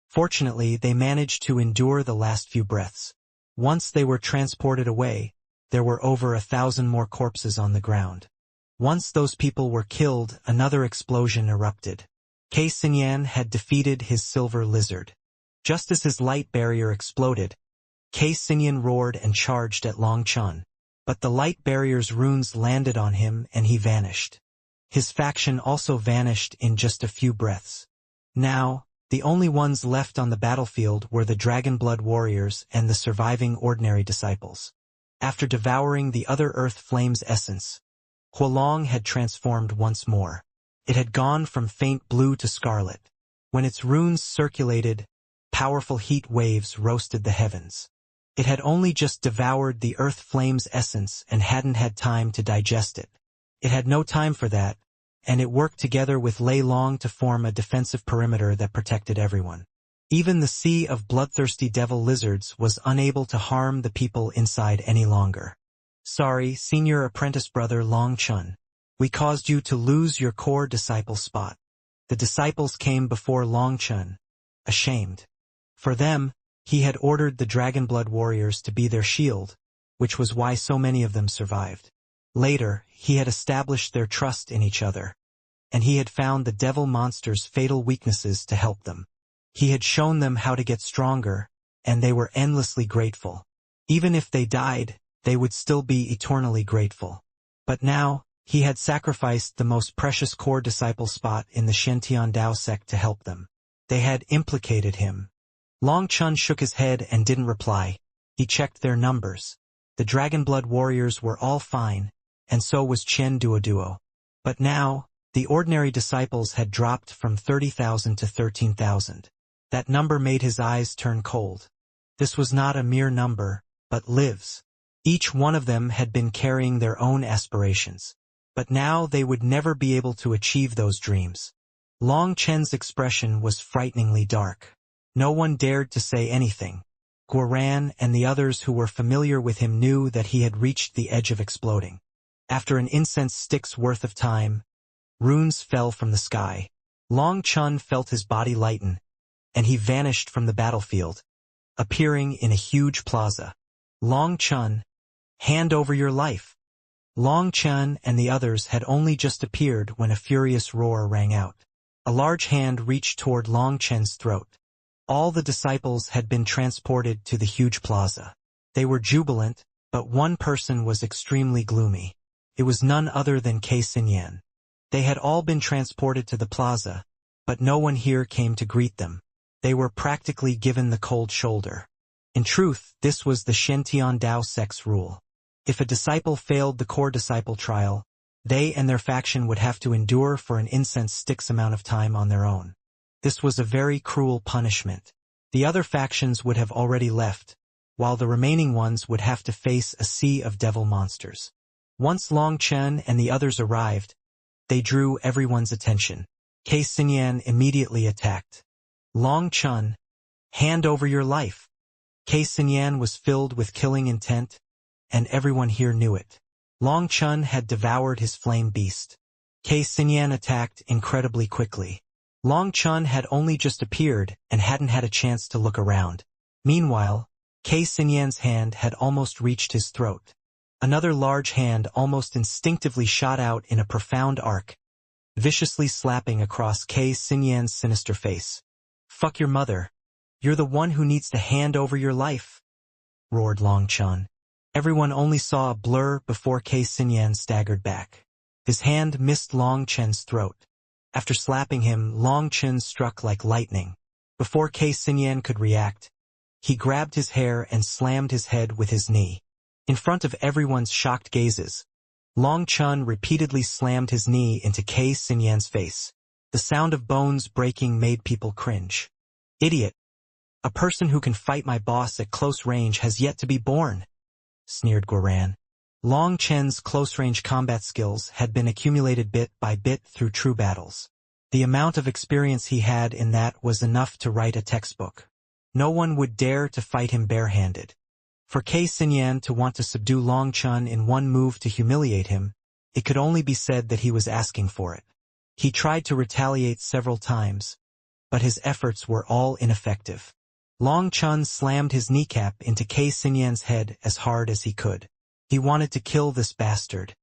Fortunately, they managed to endure the last few breaths. Once they were transported away, there were over 1,000 more corpses on the ground. Once those people were killed, another explosion erupted. Kei Sinyan had defeated his silver lizard. Just as his light barrier exploded, Kei Sinyan roared and charged at Long Chun. But the light barrier's runes landed on him and he vanished. His faction also vanished in just a few breaths. Now, the only ones left on the battlefield were the Dragonblood warriors and the surviving ordinary disciples. After devouring the other Earth Flame's essence, Huolong had transformed once more. It had gone from faint blue to scarlet. When its runes circulated, powerful heat waves roasted the heavens. It had only just devoured the Earth Flame's essence and hadn't had time to digest it. It had no time for that, and it worked together with Lei Long to form a defensive perimeter that protected everyone. Even the sea of bloodthirsty devil lizards was unable to harm the people inside any longer. Sorry, senior apprentice brother Long Chun. We caused you to lose your core disciple spot. The disciples came before Longchen, ashamed. For them, he had ordered the Dragonblood warriors to be their shield, which was why so many of them survived. Later, he had established their trust in each other, and he had found the devil monster's fatal weaknesses to help them. He had shown them how to get stronger, and they were endlessly grateful. Even if they died, they would still be eternally grateful. But now, he had sacrificed the most precious core disciple spot in the Shentian Dao sect to help them. They had implicated him. Longchen shook his head and didn't reply. He checked their numbers. The Dragonblood warriors were all fine, and so was Chen Duoduo. But now, the ordinary disciples had dropped from 30,000 to 13,000. That number made his eyes turn cold. This was not a mere number, but lives. Each one of them had been carrying their own aspirations. But now they would never be able to achieve those dreams. Long Chen's expression was frighteningly dark. No one dared to say anything. Guoran and the others who were familiar with him knew that he had reached the edge of exploding. After an incense stick's worth of time, runes fell from the sky. Long Chen felt his body lighten, and he vanished from the battlefield, appearing in a huge plaza. Long Chen, hand over your life. Long Chen and the others had only just appeared when a furious roar rang out. A large hand reached toward Long Chen's throat. All the disciples had been transported to the huge plaza. They were jubilant, but one person was extremely gloomy. It was none other than Kei Xinyan. They had all been transported to the plaza, but no one here came to greet them. They were practically given the cold shoulder. In truth, this was the Shentian Dao sect's rule. If a disciple failed the core disciple trial, they and their faction would have to endure for an incense stick's amount of time on their own. This was a very cruel punishment. The other factions would have already left, while the remaining ones would have to face a sea of devil monsters. Once Long Chen and the others arrived, they drew everyone's attention. Kei Xinyan immediately attacked. Long Chen, hand over your life. Kei Xinyan was filled with killing intent, and everyone here knew it. Long Chen had devoured his flame beast. Kei Xinyan attacked incredibly quickly. Long Chen had only just appeared and hadn't had a chance to look around. Meanwhile, Kei Xinyan's hand had almost reached his throat. Another large hand almost instinctively shot out in a profound arc, viciously slapping across Kei Xinyan's sinister face. Fuck your mother. You're the one who needs to hand over your life, roared Long Chen. Everyone only saw a blur before Kei Xinyan staggered back. His hand missed Long Chen's throat. After slapping him, Long Chen struck like lightning. Before Kei Xinyan could react, he grabbed his hair and slammed his head with his knee. In front of everyone's shocked gazes, Long Chen repeatedly slammed his knee into Kei Xinyan's face. The sound of bones breaking made people cringe. Idiot! A person who can fight my boss at close range has yet to be born, sneered Guoran. Long Chen's close-range combat skills had been accumulated bit by bit through true battles. The amount of experience he had in that was enough to write a textbook. No one would dare to fight him barehanded. For Kei Xinyan to want to subdue Long Chen in one move to humiliate him, it could only be said that he was asking for it. He tried to retaliate several times, but his efforts were all ineffective. Long Chen slammed his kneecap into Kei Xinyan's head as hard as he could. He wanted to kill this bastard.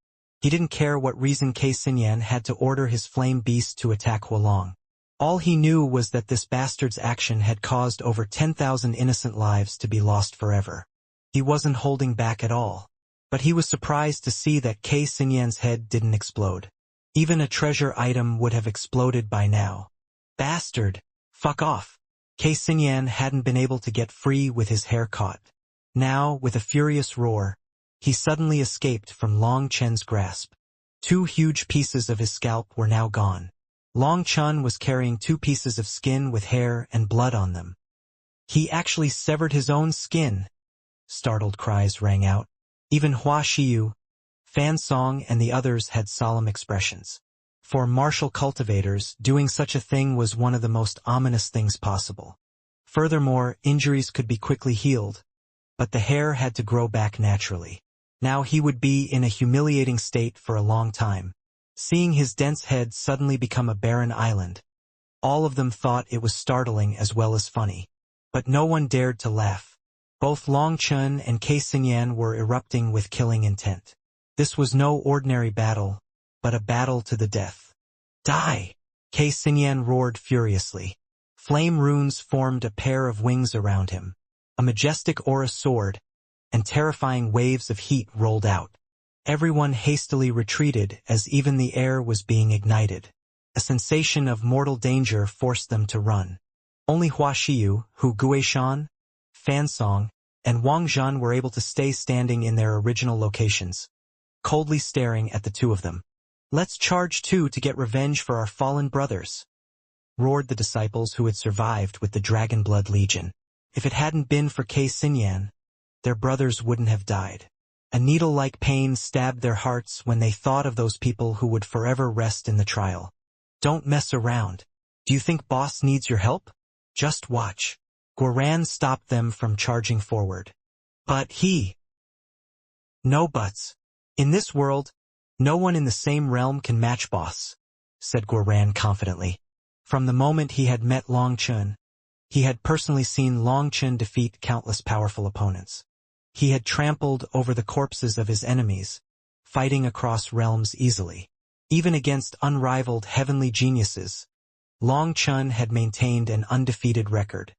He didn't care what reason Kei Xinyan had to order his flame beast to attack Huolong. All he knew was that this bastard's action had caused over 10,000 innocent lives to be lost forever. He wasn't holding back at all. But he was surprised to see that Kei Xinyan's head didn't explode. Even a treasure item would have exploded by now. Bastard! Fuck off! Kei Xinyan hadn't been able to get free with his hair caught. Now, with a furious roar, he suddenly escaped from Long Chen's grasp. 2 huge pieces of his scalp were now gone. Long Chen was carrying 2 pieces of skin with hair and blood on them. He actually severed his own skin! Startled cries rang out. Even Hua Xiyu, Fan Song and the others had solemn expressions. For martial cultivators, doing such a thing was one of the most ominous things possible. Furthermore, injuries could be quickly healed, but the hair had to grow back naturally. Now he would be in a humiliating state for a long time. Seeing his dense head suddenly become a barren island, All of them thought it was startling as well as funny. But no one dared to laugh. Both Long Chun and Kei Xinyan were erupting with killing intent. This was no ordinary battle, but a battle to the death. Die! Kei Xinyan roared furiously. Flame runes formed a pair of wings around him. A majestic aura soared, and terrifying waves of heat rolled out. Everyone hastily retreated as even the air was being ignited. A sensation of mortal danger forced them to run. Only Hua Xiyu, Hu Guishan, Fan Song, and Wang Zhan were able to stay standing in their original locations, coldly staring at the two of them. "Let's charge too to get revenge for our fallen brothers," roared the disciples who had survived with the Dragon Blood Legion. If it hadn't been for Kei Xinyan, their brothers wouldn't have died. A needle-like pain stabbed their hearts when they thought of those people who would forever rest in the trial. "Don't mess around. Do you think boss needs your help? Just watch." Guoran stopped them from charging forward. "But he..." "No buts. In this world, no one in the same realm can match boss," said Guoran confidently. From the moment he had met Long Chun, he had personally seen Long Chun defeat countless powerful opponents. He had trampled over the corpses of his enemies, fighting across realms easily. Even against unrivaled heavenly geniuses, Long Chun had maintained an undefeated record.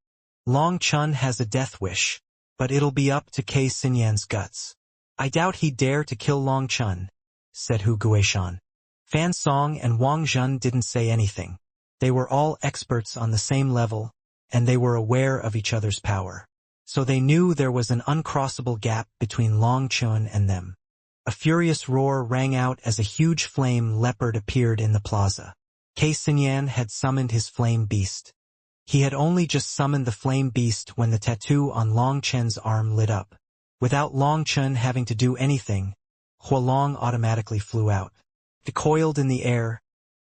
Long Chun has a death wish, but it'll be up to Kei Xinyan's guts. "I doubt he'd dare to kill Long Chun," said Hu Guishan. Fan Song and Wang Zhan didn't say anything. They were all experts on the same level, and they were aware of each other's power. So they knew there was an uncrossable gap between Long Chun and them. A furious roar rang out as a huge flame leopard appeared in the plaza. Kei Xinyan had summoned his flame beast. He had only just summoned the flame beast when the tattoo on Long Chun's arm lit up. Without Long Chun having to do anything, Huolong automatically flew out. It coiled in the air,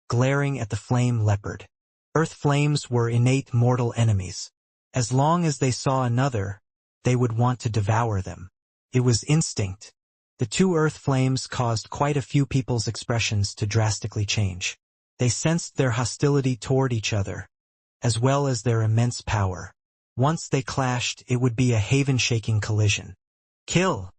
glaring at the flame leopard. Earth flames were innate mortal enemies. As long as they saw another, they would want to devour them. It was instinct. The two earth flames caused quite a few people's expressions to drastically change. They sensed their hostility toward each other, as well as their immense power. Once they clashed, it would be a haven-shaking collision. "Kill!"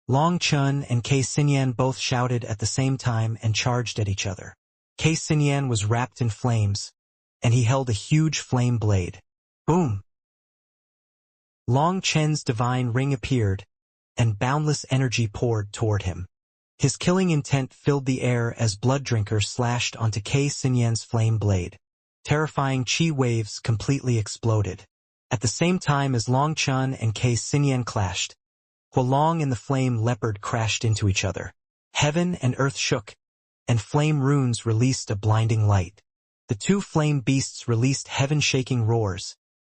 Long Chun and Kei Xinyan both shouted at the same time and charged at each other. Kei Xinyan was wrapped in flames, and he held a huge flame blade. Boom! Long Chen's divine ring appeared, and boundless energy poured toward him. His killing intent filled the air as Blood Drinker slashed onto Kei Xinyan's flame blade. Terrifying chi waves completely exploded. At the same time as Long Chun and Kei Xinyan clashed, Huolong and the flame leopard crashed into each other. Heaven and earth shook, and flame runes released a blinding light. The two flame beasts released heaven-shaking roars,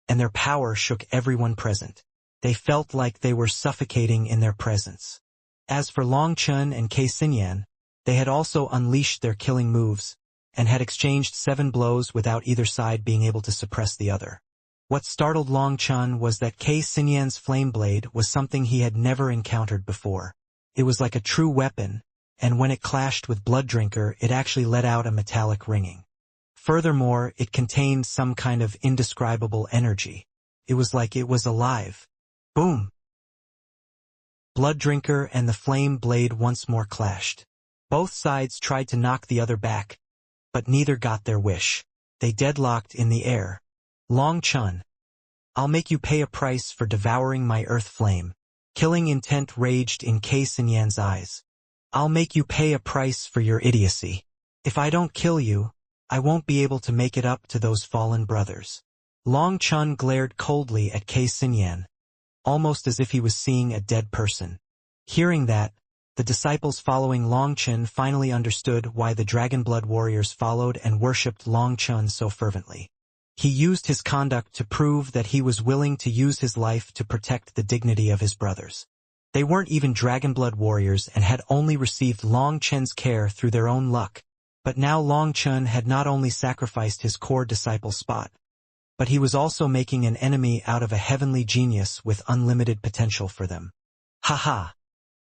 and their power shook everyone present. They felt like they were suffocating in their presence. As for Long Chun and Kei Xinyan, they had also unleashed their killing moves, and had exchanged 7 blows without either side being able to suppress the other. What startled Long Chun was that Kei Xinyan's flame blade was something he had never encountered before. It was like a true weapon, and when it clashed with Blood Drinker, it actually let out a metallic ringing. Furthermore, it contained some kind of indescribable energy. It was like it was alive. Boom! Blood Drinker and the flame blade once more clashed. Both sides tried to knock the other back, but neither got their wish. They deadlocked in the air. Long Chun, "I'll make you pay a price for devouring my earth flame." Killing intent raged in Kei Xinyan's eyes. "I'll make you pay a price for your idiocy. If I don't kill you, I won't be able to make it up to those fallen brothers." Long Chun glared coldly at Kei Xinyan, almost as if he was seeing a dead person. Hearing that, the disciples following Long Chun finally understood why the Dragonblood warriors followed and worshipped Long Chun so fervently. He used his conduct to prove that he was willing to use his life to protect the dignity of his brothers. They weren't even Dragonblood warriors and had only received Long Chun's care through their own luck. But now Long Chun had not only sacrificed his core disciple spot, but he was also making an enemy out of a heavenly genius with unlimited potential for them. Haha!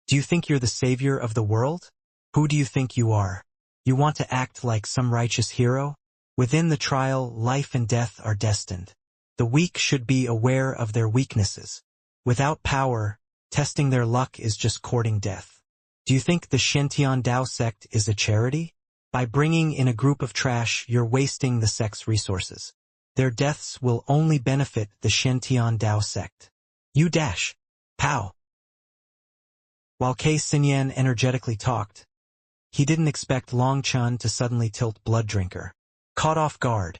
Do you think you're the savior of the world? Who do you think you are? You want to act like some righteous hero? Within the trial, life and death are destined. The weak should be aware of their weaknesses. Without power, testing their luck is just courting death. Do you think the Shentian Dao sect is a charity? By bringing in a group of trash, you're wasting the sect's resources. Their deaths will only benefit the Shentian Dao sect. You dash. Pow. While K. Sinyan energetically talked, he didn't expect Long Chun to suddenly tilt Blood Drinker. Caught off guard,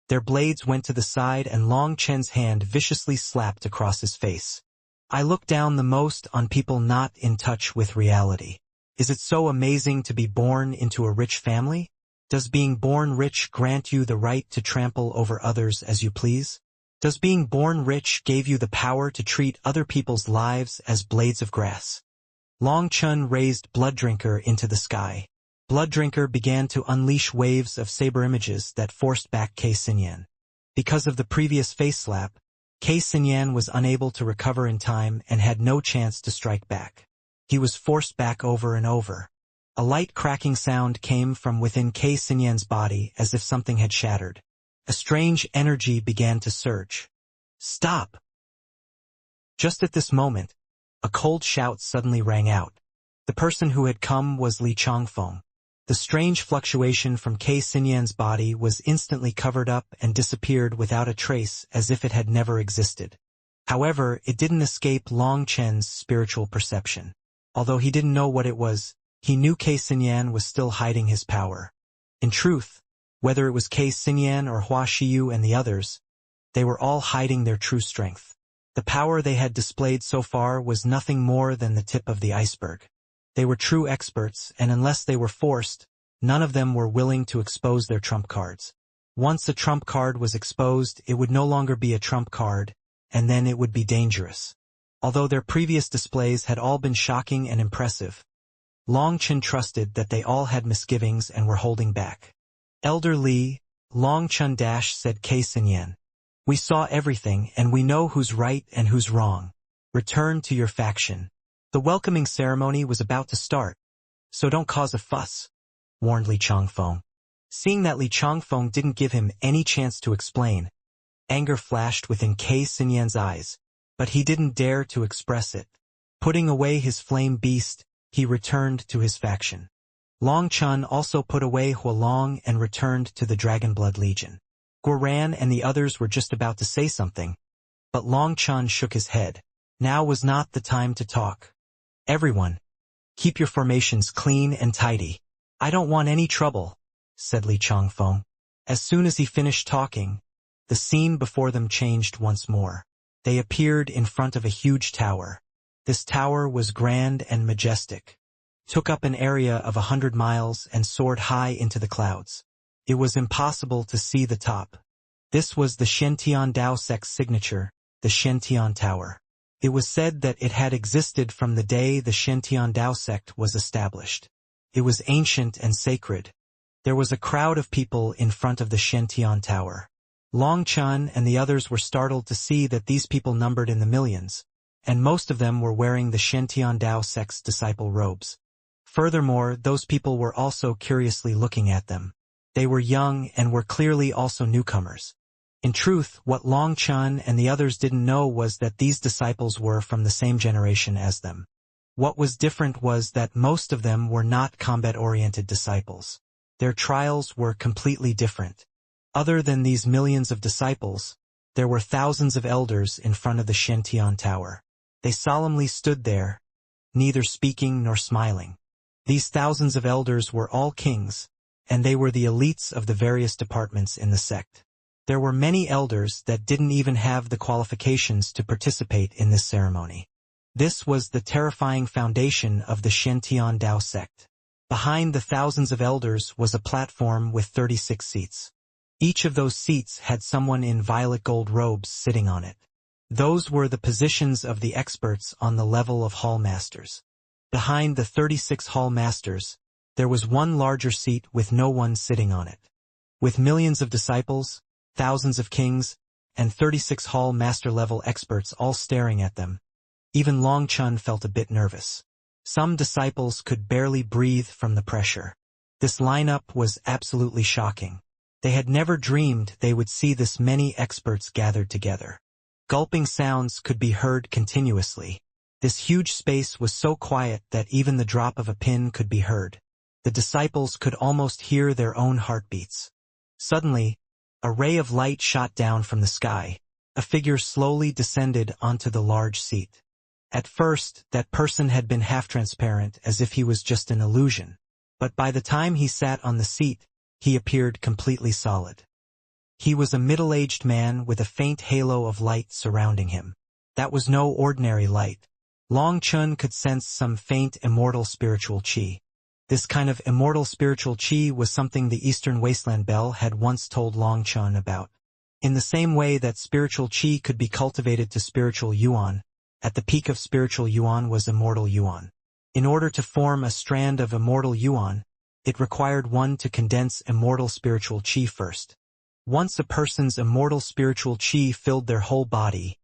their blades went to the side and Long Chen's hand viciously slapped across his face. I look down the most on people not in touch with reality. Is it so amazing to be born into a rich family? Does being born rich grant you the right to trample over others as you please? Does being born rich give you the power to treat other people's lives as blades of grass? Long Chun raised Blood Drinker into the sky. Blood Drinker began to unleash waves of saber images that forced back K. Sinyan. Because of the previous face slap, K. Sinyan was unable to recover in time and had no chance to strike back. He was forced back over and over. A light cracking sound came from within K. Sinyan's body as if something had shattered. A strange energy began to surge. Stop! Just at this moment, a cold shout suddenly rang out. The person who had come was Li Chongfeng. The strange fluctuation from K. Sinyan's body was instantly covered up and disappeared without a trace as if it had never existed. However, it didn't escape Long Chen's spiritual perception. Although he didn't know what it was, he knew K. Sinyan was still hiding his power. In truth, whether it was K. Sinyan or Hua Shiyu and the others, they were all hiding their true strength. The power they had displayed so far was nothing more than the tip of the iceberg. They were true experts, and unless they were forced, none of them were willing to expose their trump cards. Once a trump card was exposed, it would no longer be a trump card, and then it would be dangerous. Although their previous displays had all been shocking and impressive, Long Chun trusted that they all had misgivings and were holding back. Elder Li, Long Chun said K. Sinyan. We saw everything, and we know who's right and who's wrong. Return to your faction. The welcoming ceremony was about to start, so don't cause a fuss, warned Li Chongfeng. Seeing that Li Chongfeng didn't give him any chance to explain, anger flashed within K. Sinyan's eyes, but he didn't dare to express it. Putting away his flame beast, he returned to his faction. Long Chun also put away Huolong and returned to the Dragonblood Legion. Guoran and the others were just about to say something, but Long Chun shook his head. Now was not the time to talk. Everyone, keep your formations clean and tidy. I don't want any trouble, said Li Chongfeng. As soon as he finished talking, the scene before them changed once more. They appeared in front of a huge tower. This tower was grand and majestic, took up an area of 100 miles and soared high into the clouds. It was impossible to see the top. This was the Shentian Dao sect's signature, the Shentian Tower. It was said that it had existed from the day the Shentian Dao sect was established. It was ancient and sacred. There was a crowd of people in front of the Shentian Tower. Long Chun and the others were startled to see that these people numbered in the millions, and most of them were wearing the Shentian Dao sect's disciple robes. Furthermore, those people were also curiously looking at them. They were young and were clearly also newcomers. In truth, what Long Chun and the others didn't know was that these disciples were from the same generation as them. What was different was that most of them were not combat-oriented disciples. Their trials were completely different. Other than these millions of disciples, there were thousands of elders in front of the Shentian Tower. They solemnly stood there, neither speaking nor smiling. These thousands of elders were all kings, and they were the elites of the various departments in the sect. There were many elders that didn't even have the qualifications to participate in this ceremony. This was the terrifying foundation of the Shentian Dao sect. Behind the thousands of elders was a platform with 36 seats. Each of those seats had someone in violet gold robes sitting on it. Those were the positions of the experts on the level of hall masters. Behind the 36 hall masters, there was one larger seat with no one sitting on it. With millions of disciples, thousands of kings, and 36 hall master-level experts all staring at them, even Long Chun felt a bit nervous. Some disciples could barely breathe from the pressure. This lineup was absolutely shocking. They had never dreamed they would see this many experts gathered together. Gulping sounds could be heard continuously. This huge space was so quiet that even the drop of a pin could be heard. The disciples could almost hear their own heartbeats. Suddenly, a ray of light shot down from the sky. A figure slowly descended onto the large seat. At first, that person had been half-transparent, as if he was just an illusion. But by the time he sat on the seat, he appeared completely solid. He was a middle-aged man with a faint halo of light surrounding him. That was no ordinary light. Long Chun could sense some faint immortal spiritual qi. This kind of immortal spiritual qi was something the Eastern Wasteland Bell had once told Long Chun about. In the same way that spiritual qi could be cultivated to spiritual yuan, at the peak of spiritual yuan was immortal yuan. In order to form a strand of immortal yuan, it required one to condense immortal spiritual qi first. Once a person's immortal spiritual qi filled their whole body,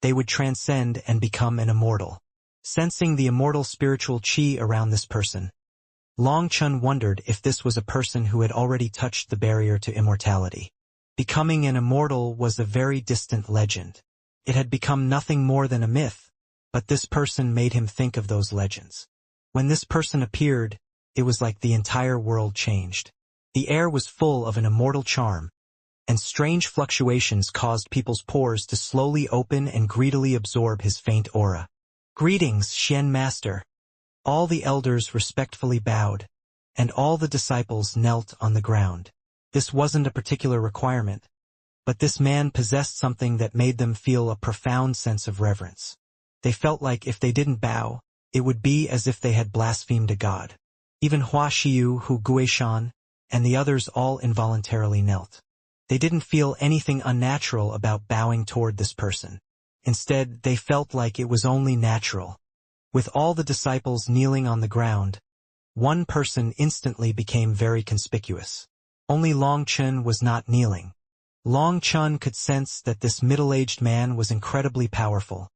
they would transcend and become an immortal. Sensing the immortal spiritual qi around this person, Long Chun wondered if this was a person who had already touched the barrier to immortality. Becoming an immortal was a very distant legend. It had become nothing more than a myth, but this person made him think of those legends. When this person appeared, it was like the entire world changed. The air was full of an immortal charm, and strange fluctuations caused people's pores to slowly open and greedily absorb his faint aura. "Greetings, Shen Master." All the elders respectfully bowed, and all the disciples knelt on the ground. This wasn't a particular requirement, but this man possessed something that made them feel a profound sense of reverence. They felt like if they didn't bow, it would be as if they had blasphemed a god. Even Hua Xiu, Hu Guishan, and the others all involuntarily knelt. They didn't feel anything unnatural about bowing toward this person. Instead, they felt like it was only natural. With all the disciples kneeling on the ground, one person instantly became very conspicuous. Only Long Chun was not kneeling. Long Chun could sense that this middle-aged man was incredibly powerful,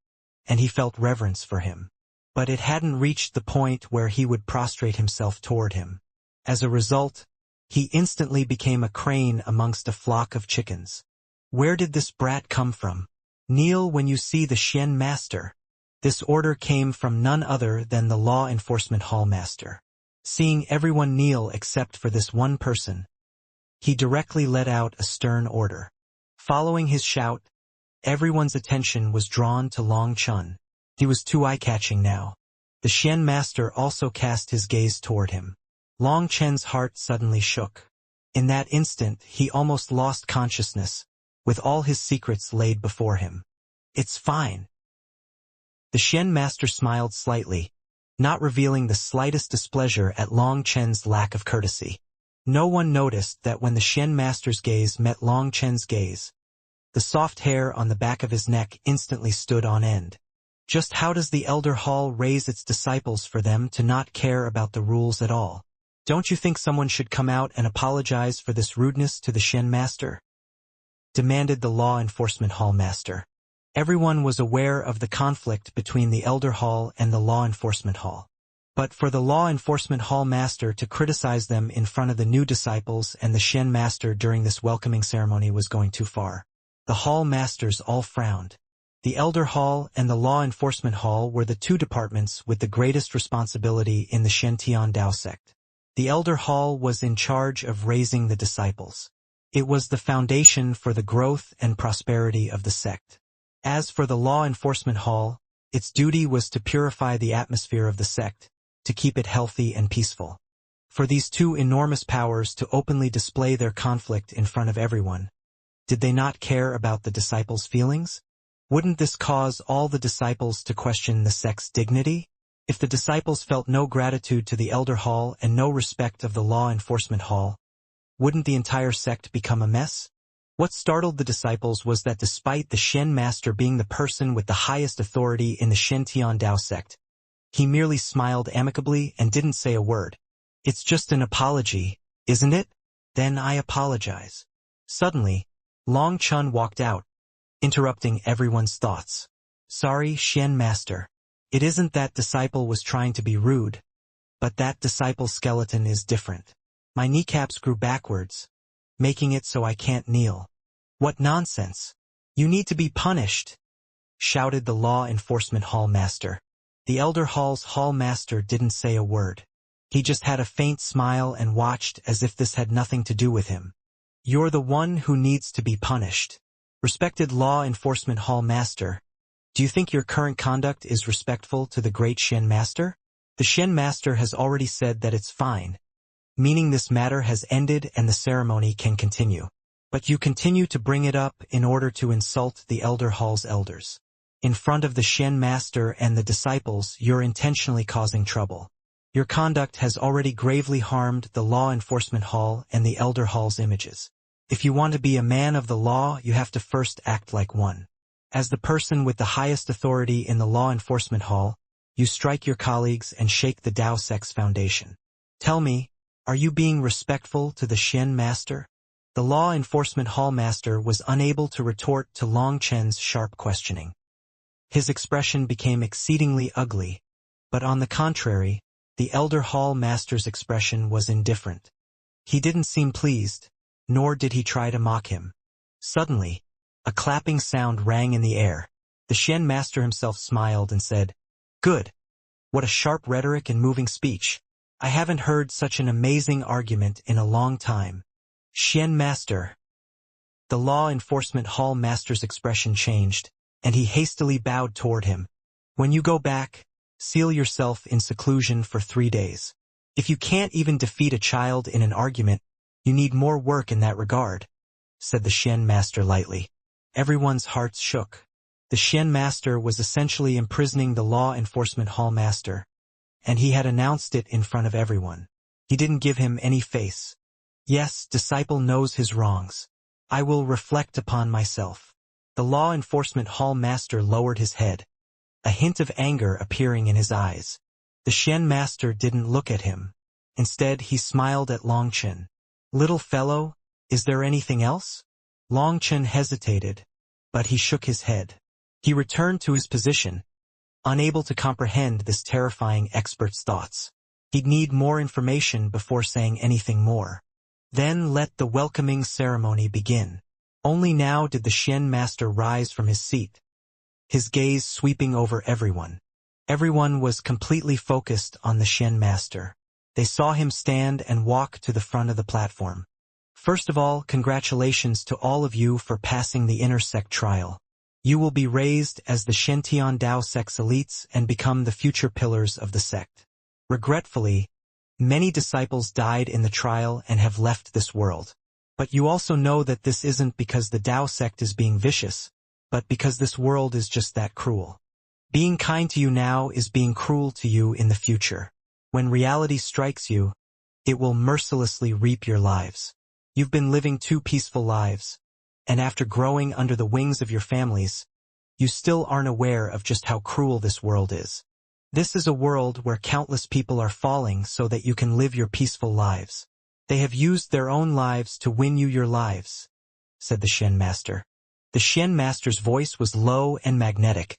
and he felt reverence for him. But it hadn't reached the point where he would prostrate himself toward him. As a result, he instantly became a crane amongst a flock of chickens. Where did this brat come from? Kneel when you see the Shen Master. This order came from none other than the Law Enforcement Hall Master. Seeing everyone kneel except for this one person, he directly let out a stern order. Following his shout, everyone's attention was drawn to Long Chun. He was too eye-catching now. The Shen Master also cast his gaze toward him. Long Chun's heart suddenly shook. In that instant, he almost lost consciousness, with all his secrets laid before him. "It's fine." The Shen Master smiled slightly, not revealing the slightest displeasure at Long Chun's lack of courtesy. No one noticed that when the Shen Master's gaze met Long Chun's gaze, the soft hair on the back of his neck instantly stood on end. Just how does the Elder Hall raise its disciples for them to not care about the rules at all? Don't you think someone should come out and apologize for this rudeness to the Shen Master? Demanded the Law Enforcement Hall Master. Everyone was aware of the conflict between the Elder Hall and the Law Enforcement Hall. But for the Law Enforcement Hall Master to criticize them in front of the new disciples and the Shen Master during this welcoming ceremony was going too far. The Hall Masters all frowned. The Elder Hall and the Law Enforcement Hall were the two departments with the greatest responsibility in the Shen Tian Dao sect. The Elder Hall was in charge of raising the disciples. It was the foundation for the growth and prosperity of the sect. As for the Law Enforcement Hall, its duty was to purify the atmosphere of the sect, to keep it healthy and peaceful. For these two enormous powers to openly display their conflict in front of everyone, did they not care about the disciples' feelings? Wouldn't this cause all the disciples to question the sect's dignity? If the disciples felt no gratitude to the Elder Hall and no respect of the Law Enforcement Hall, wouldn't the entire sect become a mess? What startled the disciples was that despite the Shen Master being the person with the highest authority in the Shen Tian Dao sect, he merely smiled amicably and didn't say a word. "It's just an apology, isn't it? Then I apologize." Suddenly, Long Chun walked out, interrupting everyone's thoughts. "Sorry, Shen Master. It isn't that disciple was trying to be rude, but that disciple's skeleton is different." My kneecaps grew backwards, making it so I can't kneel. What nonsense! You need to be punished, shouted the law enforcement hall master. The elder hall's hall master didn't say a word. He just had a faint smile and watched as if this had nothing to do with him. You're the one who needs to be punished. Respected law enforcement hall master, do you think your current conduct is respectful to the great Shen master? The Shen master has already said that it's fine, meaning this matter has ended and the ceremony can continue. But you continue to bring it up in order to insult the elder hall's elders. In front of the Shen master and the disciples, you're intentionally causing trouble. Your conduct has already gravely harmed the law enforcement hall and the elder hall's images. If you want to be a man of the law, you have to first act like one. As the person with the highest authority in the law enforcement hall, you strike your colleagues and shake the Dao Sect's foundation. Tell me, are you being respectful to the Shen master? The law enforcement hall master was unable to retort to Long Chen's sharp questioning. His expression became exceedingly ugly, but on the contrary, the elder hall master's expression was indifferent. He didn't seem pleased, nor did he try to mock him. Suddenly, a clapping sound rang in the air. The Shen master himself smiled and said, "Good. What a sharp rhetoric and moving speech. I haven't heard such an amazing argument in a long time. Shen master." The law enforcement hall master's expression changed, and he hastily bowed toward him. "When you go back, seal yourself in seclusion for 3 days. If you can't even defeat a child in an argument, you need more work in that regard," said the Shen master lightly. Everyone's hearts shook. The Shen master was essentially imprisoning the law enforcement hall master, and he had announced it in front of everyone. He didn't give him any face. "Yes, disciple knows his wrongs. I will reflect upon myself." The law enforcement hall master lowered his head, a hint of anger appearing in his eyes. The Shen master didn't look at him. Instead, he smiled at Long Chen. "Little fellow, is there anything else?" Long Chen hesitated, but he shook his head. He returned to his position, unable to comprehend this terrifying expert's thoughts. He'd need more information before saying anything more. Then let the welcoming ceremony begin. Only now did the Shen master rise from his seat, his gaze sweeping over everyone. Everyone was completely focused on the Shen master. They saw him stand and walk to the front of the platform. "First of all, congratulations to all of you for passing the inner sect trial. You will be raised as the Shentian Dao sect's elites and become the future pillars of the sect. Regretfully, many disciples died in the trial and have left this world. But you also know that this isn't because the Dao sect is being vicious, but because this world is just that cruel. Being kind to you now is being cruel to you in the future. When reality strikes you, it will mercilessly reap your lives. You've been living 2 peaceful lives, and after growing under the wings of your families, you still aren't aware of just how cruel this world is. This is a world where countless people are falling so that you can live your peaceful lives. They have used their own lives to win you your lives," said the Shen master. The Shen master's voice was low and magnetic,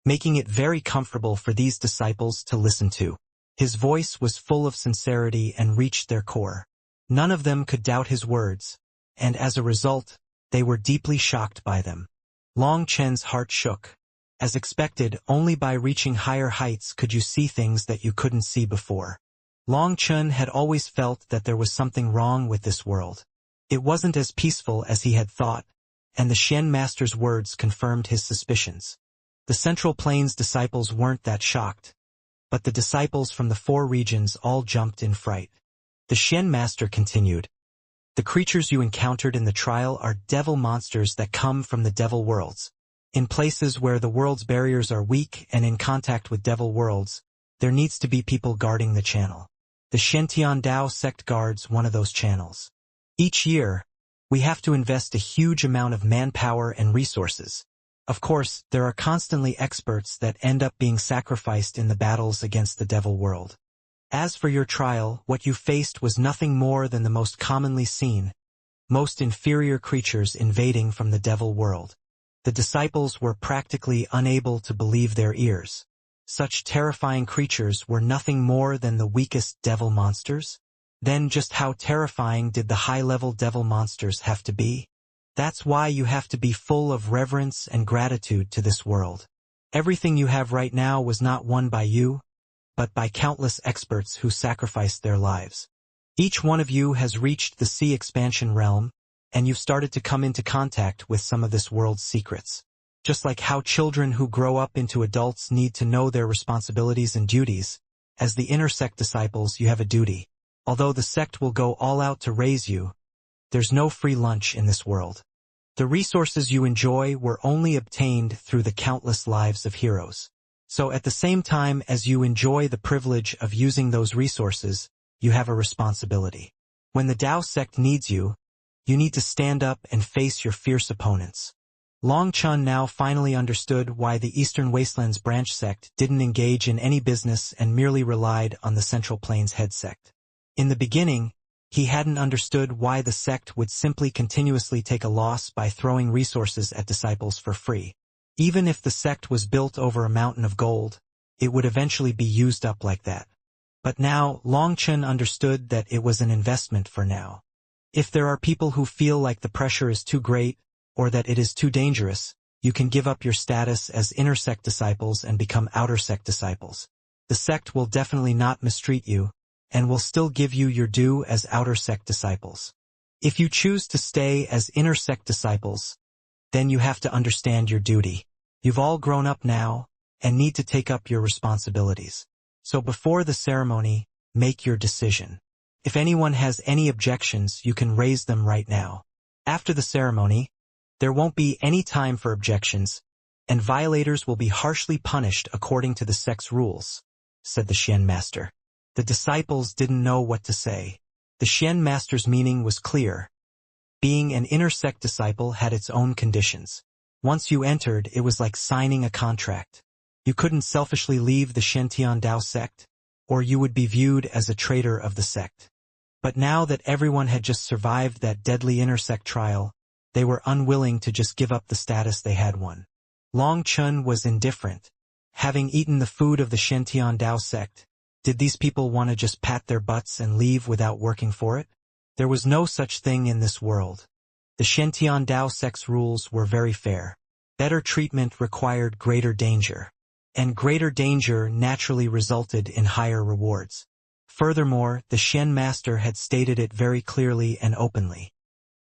making it very comfortable for these disciples to listen to. His voice was full of sincerity and reached their core. None of them could doubt his words, and as a result, they were deeply shocked by them. Long Chen's heart shook. As expected, only by reaching higher heights could you see things that you couldn't see before. Long Chen had always felt that there was something wrong with this world. It wasn't as peaceful as he had thought, and the Shen master's words confirmed his suspicions. The Central Plains disciples weren't that shocked, but the disciples from the 4 regions all jumped in fright. The Shen master continued, "The creatures you encountered in the trial are devil monsters that come from the devil worlds. In places where the world's barriers are weak and in contact with devil worlds, there needs to be people guarding the channel. The Shentian Dao sect guards one of those channels. Each year, we have to invest a huge amount of manpower and resources. Of course, there are constantly experts that end up being sacrificed in the battles against the devil world. As for your trial, what you faced was nothing more than the most commonly seen, most inferior creatures invading from the devil world. The disciples were practically unable to believe their ears. Such terrifying creatures were nothing more than the weakest devil monsters? then just how terrifying did the high-level devil monsters have to be? That's why you have to be full of reverence and gratitude to this world. Everything you have right now was not won by you, but by countless experts who sacrificed their lives. Each one of you has reached the sea expansion realm, and you've started to come into contact with some of this world's secrets. Just like how children who grow up into adults need to know their responsibilities and duties, as the inner sect disciples you have a duty. Although the sect will go all out to raise you, there's no free lunch in this world. The resources you enjoy were only obtained through the countless lives of heroes. So at the same time as you enjoy the privilege of using those resources, you have a responsibility. When the Tao sect needs you, you need to stand up and face your fierce opponents. Long Chun now finally understood why the Eastern Wastelands branch sect didn't engage in any business and merely relied on the Central Plains head sect. In the beginning, he hadn't understood why the sect would simply continuously take a loss by throwing resources at disciples for free. Even if the sect was built over a mountain of gold, it would eventually be used up like that. But now, Long Chun understood that it was an investment for now. If there are people who feel like the pressure is too great, or that it is too dangerous, you can give up your status as inner sect disciples and become outer sect disciples. The sect will definitely not mistreat you, and will still give you your due as outer sect disciples. If you choose to stay as inner sect disciples, then you have to understand your duty. You've all grown up now, and need to take up your responsibilities. So before the ceremony, make your decision. If anyone has any objections, you can raise them right now. After the ceremony, there won't be any time for objections, and violators will be harshly punished according to the sect's rules, said the Shen Master. The disciples didn't know what to say. The Shen Master's meaning was clear. Being an inner sect disciple had its own conditions. Once you entered, it was like signing a contract. You couldn't selfishly leave the Shantian Dao sect, or you would be viewed as a traitor of the sect. But now that everyone had just survived that deadly inner sect trial, they were unwilling to just give up the status they had won. Long Chun was indifferent. Having eaten the food of the Shantian Dao sect, did these people want to just pat their butts and leave without working for it? There was no such thing in this world. The Shantian Dao sect's rules were very fair. Better treatment required greater danger, and greater danger naturally resulted in higher rewards. Furthermore, the Shen Master had stated it very clearly and openly.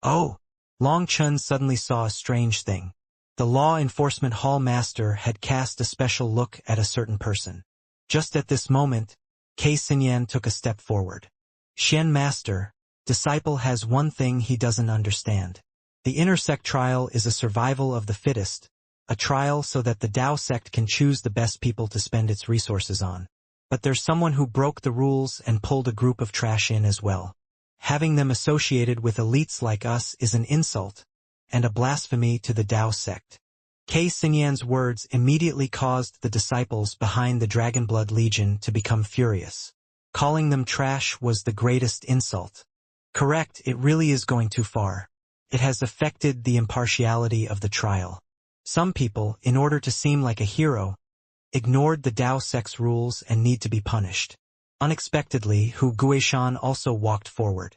Oh! Long Chun suddenly saw a strange thing. The Law Enforcement Hall Master had cast a special look at a certain person. Just at this moment, Kei Xinyan took a step forward. Shen Master, disciple has one thing he doesn't understand. The inner sect trial is a survival of the fittest, a trial so that the Dao sect can choose the best people to spend its resources on. But there's someone who broke the rules and pulled a group of trash in as well. Having them associated with elites like us is an insult, and a blasphemy to the Dao sect. Kei Xinyan's words immediately caused the disciples behind the Dragonblood Legion to become furious. Calling them trash was the greatest insult. Correct, it really is going too far. It has affected the impartiality of the trial. Some people, in order to seem like a hero, ignored the Dao sect's rules and need to be punished. Unexpectedly, Hu Guishan also walked forward.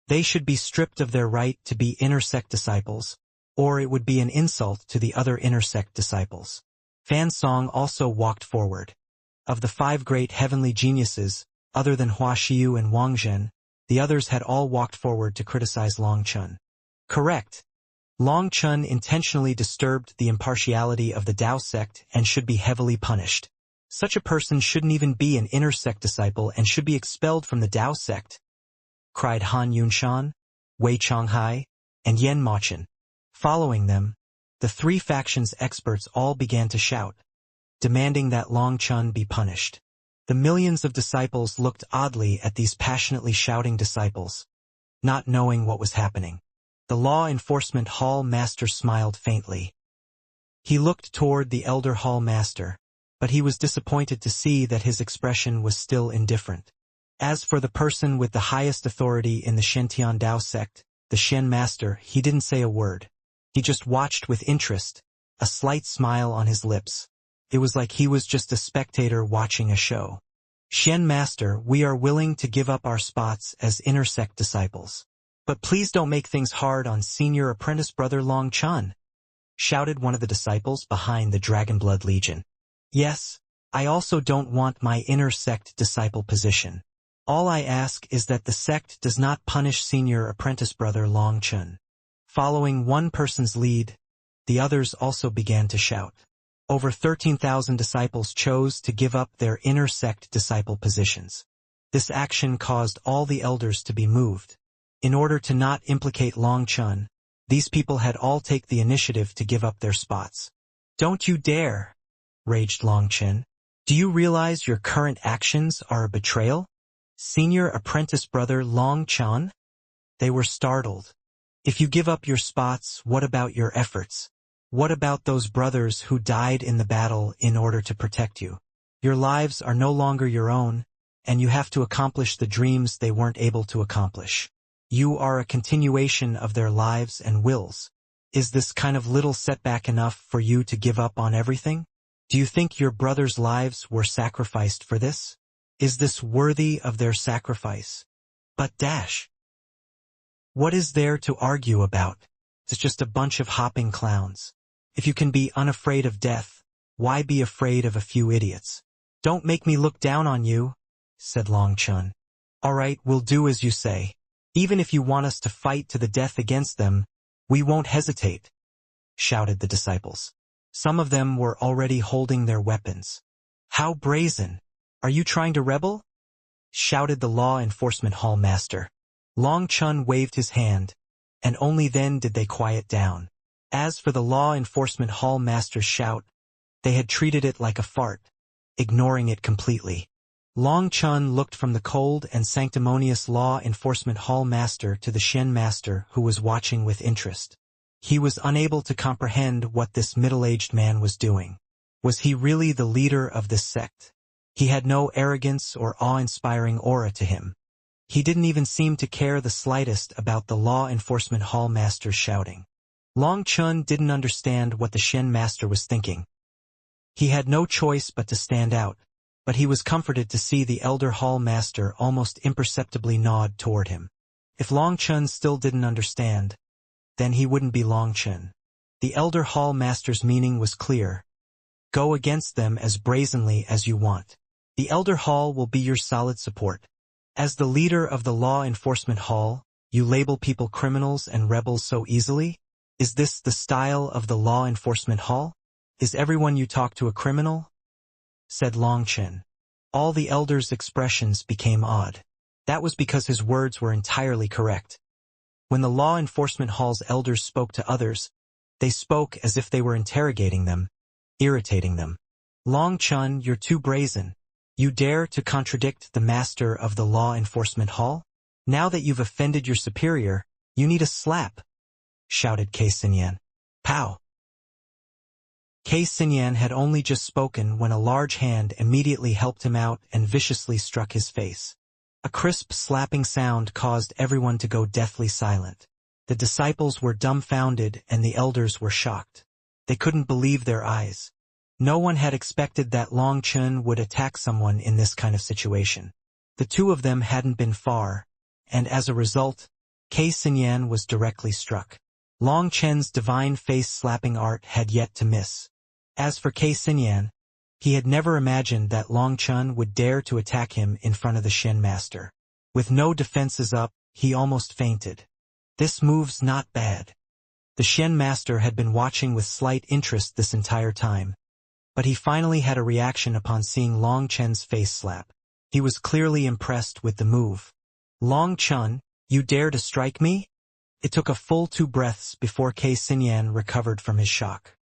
They should be stripped of their right to be inner sect disciples, or it would be an insult to the other inner sect disciples. Fan Song also walked forward. Of the 5 great heavenly geniuses, other than Hua Xiu and Wang Zhen, the others had all walked forward to criticize Long Chun. Correct. Long Chun intentionally disturbed the impartiality of the Dao sect and should be heavily punished. Such a person shouldn't even be an inner sect disciple and should be expelled from the Dao sect, cried Han Yunshan, Wei Chonghai, and Yen Machen. Following them, the 3 factions' experts all began to shout, demanding that Long Chun be punished. The millions of disciples looked oddly at these passionately shouting disciples, not knowing what was happening. The Law Enforcement Hall Master smiled faintly. He looked toward the Elder Hall Master, but he was disappointed to see that his expression was still indifferent. As for the person with the highest authority in the Shantian Dao sect, the Shen Master, he didn't say a word. He just watched with interest, a slight smile on his lips. It was like he was just a spectator watching a show. Shen Master, we are willing to give up our spots as inner sect disciples. But please don't make things hard on senior apprentice brother Long Chun, shouted one of the disciples behind the Dragonblood Legion. Yes, I also don't want my inner sect disciple position. All I ask is that the sect does not punish senior apprentice brother Long Chun. Following one person's lead, the others also began to shout. Over 13,000 disciples chose to give up their inner sect disciple positions. This action caused all the elders to be moved. In order to not implicate Long Chun, these people had all take the initiative to give up their spots. Don't you dare, raged Long Chun. Do you realize your current actions are a betrayal? Senior apprentice brother Long Chun? They were startled. If you give up your spots, what about your efforts? What about those brothers who died in the battle in order to protect you? Your lives are no longer your own, and you have to accomplish the dreams they weren't able to accomplish. You are a continuation of their lives and wills. Is this kind of little setback enough for you to give up on everything? Do you think your brothers' lives were sacrificed for this? Is this worthy of their sacrifice? But what is there to argue about? It's just a bunch of hopping clowns. If you can be unafraid of death, why be afraid of a few idiots? Don't make me look down on you, said Long Chun. All right, we'll do as you say. Even if you want us to fight to the death against them, we won't hesitate, shouted the disciples. Some of them were already holding their weapons. How brazen! Are you trying to rebel? Shouted the law enforcement hall master. Long Chun waved his hand, and only then did they quiet down. As for the law enforcement hall master's shout, they had treated it like a fart, ignoring it completely. Long Chun looked from the cold and sanctimonious law enforcement hall master to the Shen master who was watching with interest. He was unable to comprehend what this middle-aged man was doing. Was he really the leader of this sect? He had no arrogance or awe-inspiring aura to him. He didn't even seem to care the slightest about the law enforcement hall master's shouting. Long Chun didn't understand what the Shen master was thinking. He had no choice but to stand out, but he was comforted to see the elder hall master almost imperceptibly nod toward him. If Long Chun still didn't understand, then he wouldn't be Long Chun. The elder hall master's meaning was clear. Go against them as brazenly as you want. The elder hall will be your solid support. As the leader of the law enforcement hall, you label people criminals and rebels so easily? Is this the style of the law enforcement hall? Is everyone you talk to a criminal? Said Long Chun. All the elders' expressions became odd. That was because his words were entirely correct. When the law enforcement hall's elders spoke to others, they spoke as if they were interrogating them, irritating them. Long Chun, you're too brazen. You dare to contradict the master of the law enforcement hall? Now that you've offended your superior, you need a slap, shouted K. Sinyan. Pow! K. Sinyan had only just spoken when a large hand immediately helped him out and viciously struck his face. A crisp slapping sound caused everyone to go deathly silent. The disciples were dumbfounded and the elders were shocked. They couldn't believe their eyes. No one had expected that Long Chun would attack someone in this kind of situation. The two of them hadn't been far, and as a result, K. Sinyan was directly struck. Long Chun's divine face-slapping art had yet to miss. As for K. Sinyan, he had never imagined that Long Chun would dare to attack him in front of the Shen master. With no defenses up, he almost fainted. This move's not bad. The Shen master had been watching with slight interest this entire time, but he finally had a reaction upon seeing Long Chun's face slap. He was clearly impressed with the move. Long Chun, you dare to strike me? It took a full 2 breaths before K. Sinyan recovered from his shock.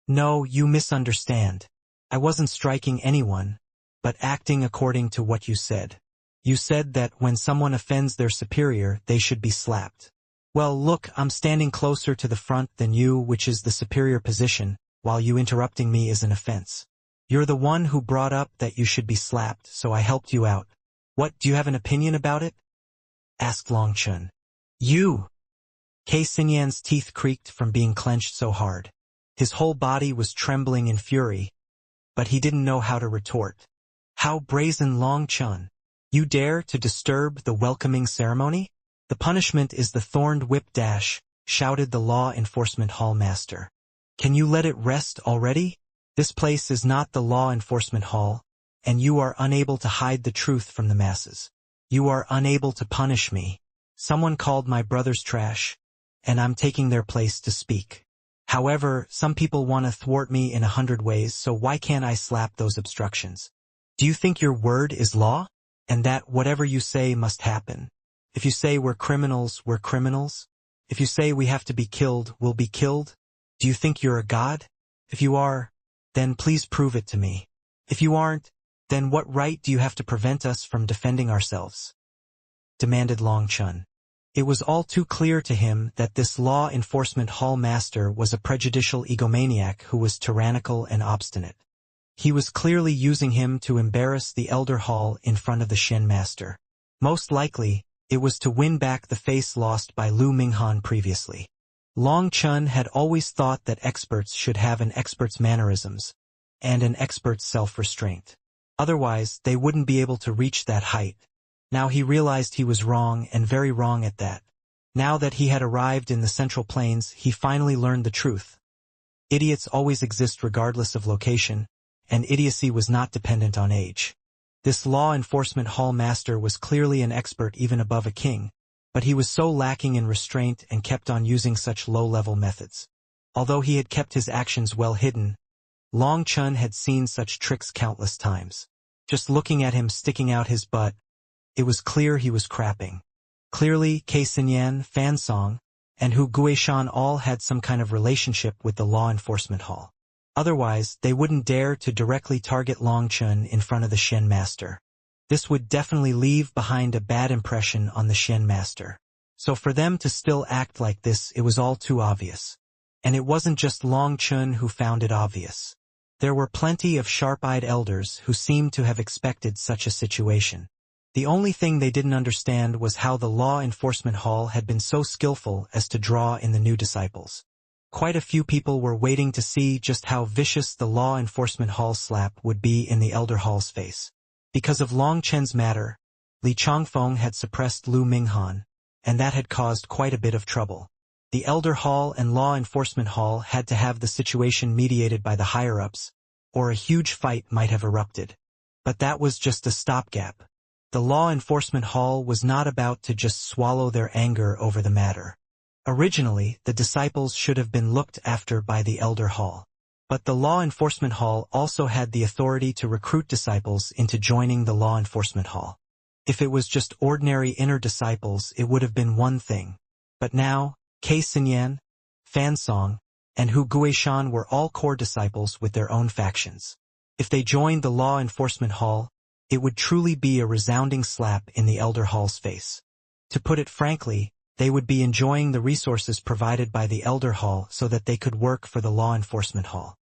No, you misunderstand. I wasn't striking anyone, but acting according to what you said. You said that when someone offends their superior, they should be slapped. Well, look, I'm standing closer to the front than you, which is the superior position, while you interrupting me is an offense. You're the one who brought up that you should be slapped, so I helped you out. What, do you have an opinion about it? Asked Long Chun. You! K. Sinyan's teeth creaked from being clenched so hard. His whole body was trembling in fury, but he didn't know how to retort. How brazen, Long Chun! You dare to disturb the welcoming ceremony? The punishment is the thorned whip dash, shouted the law enforcement hall master. Can you let it rest already? This place is not the law enforcement hall, and you are unable to hide the truth from the masses. You are unable to punish me. Someone called my brothers trash, and I'm taking their place to speak. However, some people want to thwart me in 100 ways, so why can't I slap those obstructions? Do you think your word is law? And that whatever you say must happen? If you say we're criminals, we're criminals? If you say we have to be killed, we'll be killed? Do you think you're a god? If you are, then please prove it to me. If you aren't, then what right do you have to prevent us from defending ourselves? Demanded Long Chun. It was all too clear to him that this law enforcement hall master was a prejudicial egomaniac who was tyrannical and obstinate. He was clearly using him to embarrass the elder hall in front of the Shen master. Most likely, it was to win back the face lost by Lu Minghan previously. Long Chun had always thought that experts should have an expert's mannerisms and an expert's self-restraint. Otherwise, they wouldn't be able to reach that height. Now he realized he was wrong, and very wrong at that. Now that he had arrived in the Central Plains, he finally learned the truth. Idiots always exist regardless of location, and idiocy was not dependent on age. This law enforcement hall master was clearly an expert even above a king, but he was so lacking in restraint and kept on using such low-level methods. Although he had kept his actions well hidden, Long Chun had seen such tricks countless times. Just looking at him sticking out his butt, it was clear he was crapping. Clearly, Kei Xinyan, Fan Song, and Hu Guishan all had some kind of relationship with the law enforcement hall. Otherwise, they wouldn't dare to directly target Long Chun in front of the Shen master. This would definitely leave behind a bad impression on the Shen master. So for them to still act like this, it was all too obvious. And it wasn't just Long Chun who found it obvious. There were plenty of sharp-eyed elders who seemed to have expected such a situation. The only thing they didn't understand was how the law enforcement hall had been so skillful as to draw in the new disciples. Quite a few people were waiting to see just how vicious the law enforcement hall slap would be in the elder hall's face. Because of Long Chen's matter, Li Chongfeng had suppressed Lu Minghan, and that had caused quite a bit of trouble. The elder hall and law enforcement hall had to have the situation mediated by the higher-ups, or a huge fight might have erupted. But that was just a stopgap. The law enforcement hall was not about to just swallow their anger over the matter. Originally, the disciples should have been looked after by the elder hall. But the law enforcement hall also had the authority to recruit disciples into joining the law enforcement hall. If it was just ordinary inner disciples, it would have been one thing. But now, Kei Xinyan, Fan Song, and Hu Guishan were all core disciples with their own factions. If they joined the law enforcement hall, it would truly be a resounding slap in the elder hall's face. To put it frankly, they would be enjoying the resources provided by the elder hall so that they could work for the law enforcement hall.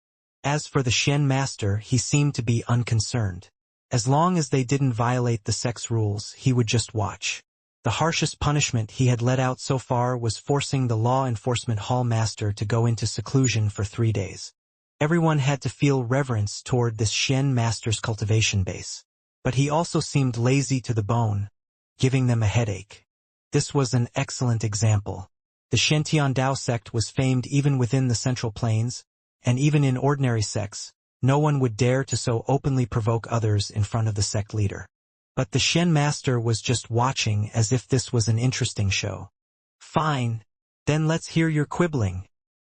As for the Shen master, he seemed to be unconcerned. As long as they didn't violate the sex rules, he would just watch. The harshest punishment he had let out so far was forcing the law enforcement hall master to go into seclusion for 3 days. Everyone had to feel reverence toward this Shen master's cultivation base. But he also seemed lazy to the bone, giving them a headache. This was an excellent example. The Shen Dao sect was famed even within the Central Plains, and even in ordinary sects, no one would dare to so openly provoke others in front of the sect leader. But the Shen master was just watching as if this was an interesting show. "Fine, then let's hear your quibbling,"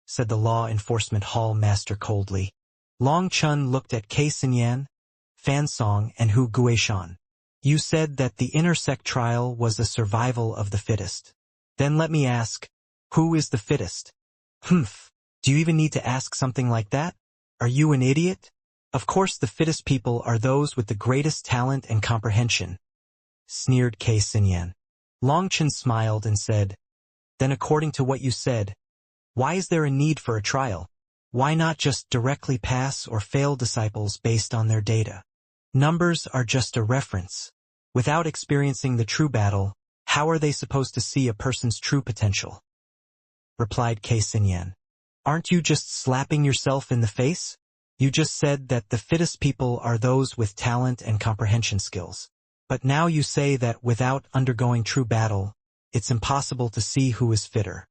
said the law enforcement hall master coldly. Long Chun looked at Kei Xinyan, Fan Song, and Hu Guishan. "You said that the intersect trial was the survival of the fittest. Then let me ask, who is the fittest?" "Humph, do you even need to ask something like that? Are you an idiot? Of course the fittest people are those with the greatest talent and comprehension," sneered Kei Xinyan. Long Chun smiled and said, "Then according to what you said, why is there a need for a trial? Why not just directly pass or fail disciples based on their data? Numbers are just a reference. Without experiencing the true battle, how are they supposed to see a person's true potential?" replied Kei Xinyan. "Aren't you just slapping yourself in the face? You just said that the fittest people are those with talent and comprehension skills. But now you say that without undergoing true battle, it's impossible to see who is fitter.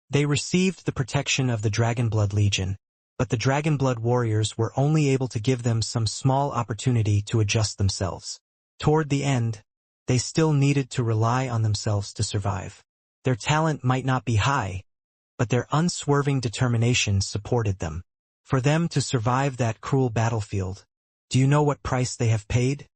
They received the protection of the Dragonblood Legion, but the Dragonblood warriors were only able to give them some small opportunity to adjust themselves. Toward the end, they still needed to rely on themselves to survive. Their talent might not be high, but their unswerving determination supported them. For them to survive that cruel battlefield, do you know what price they have paid?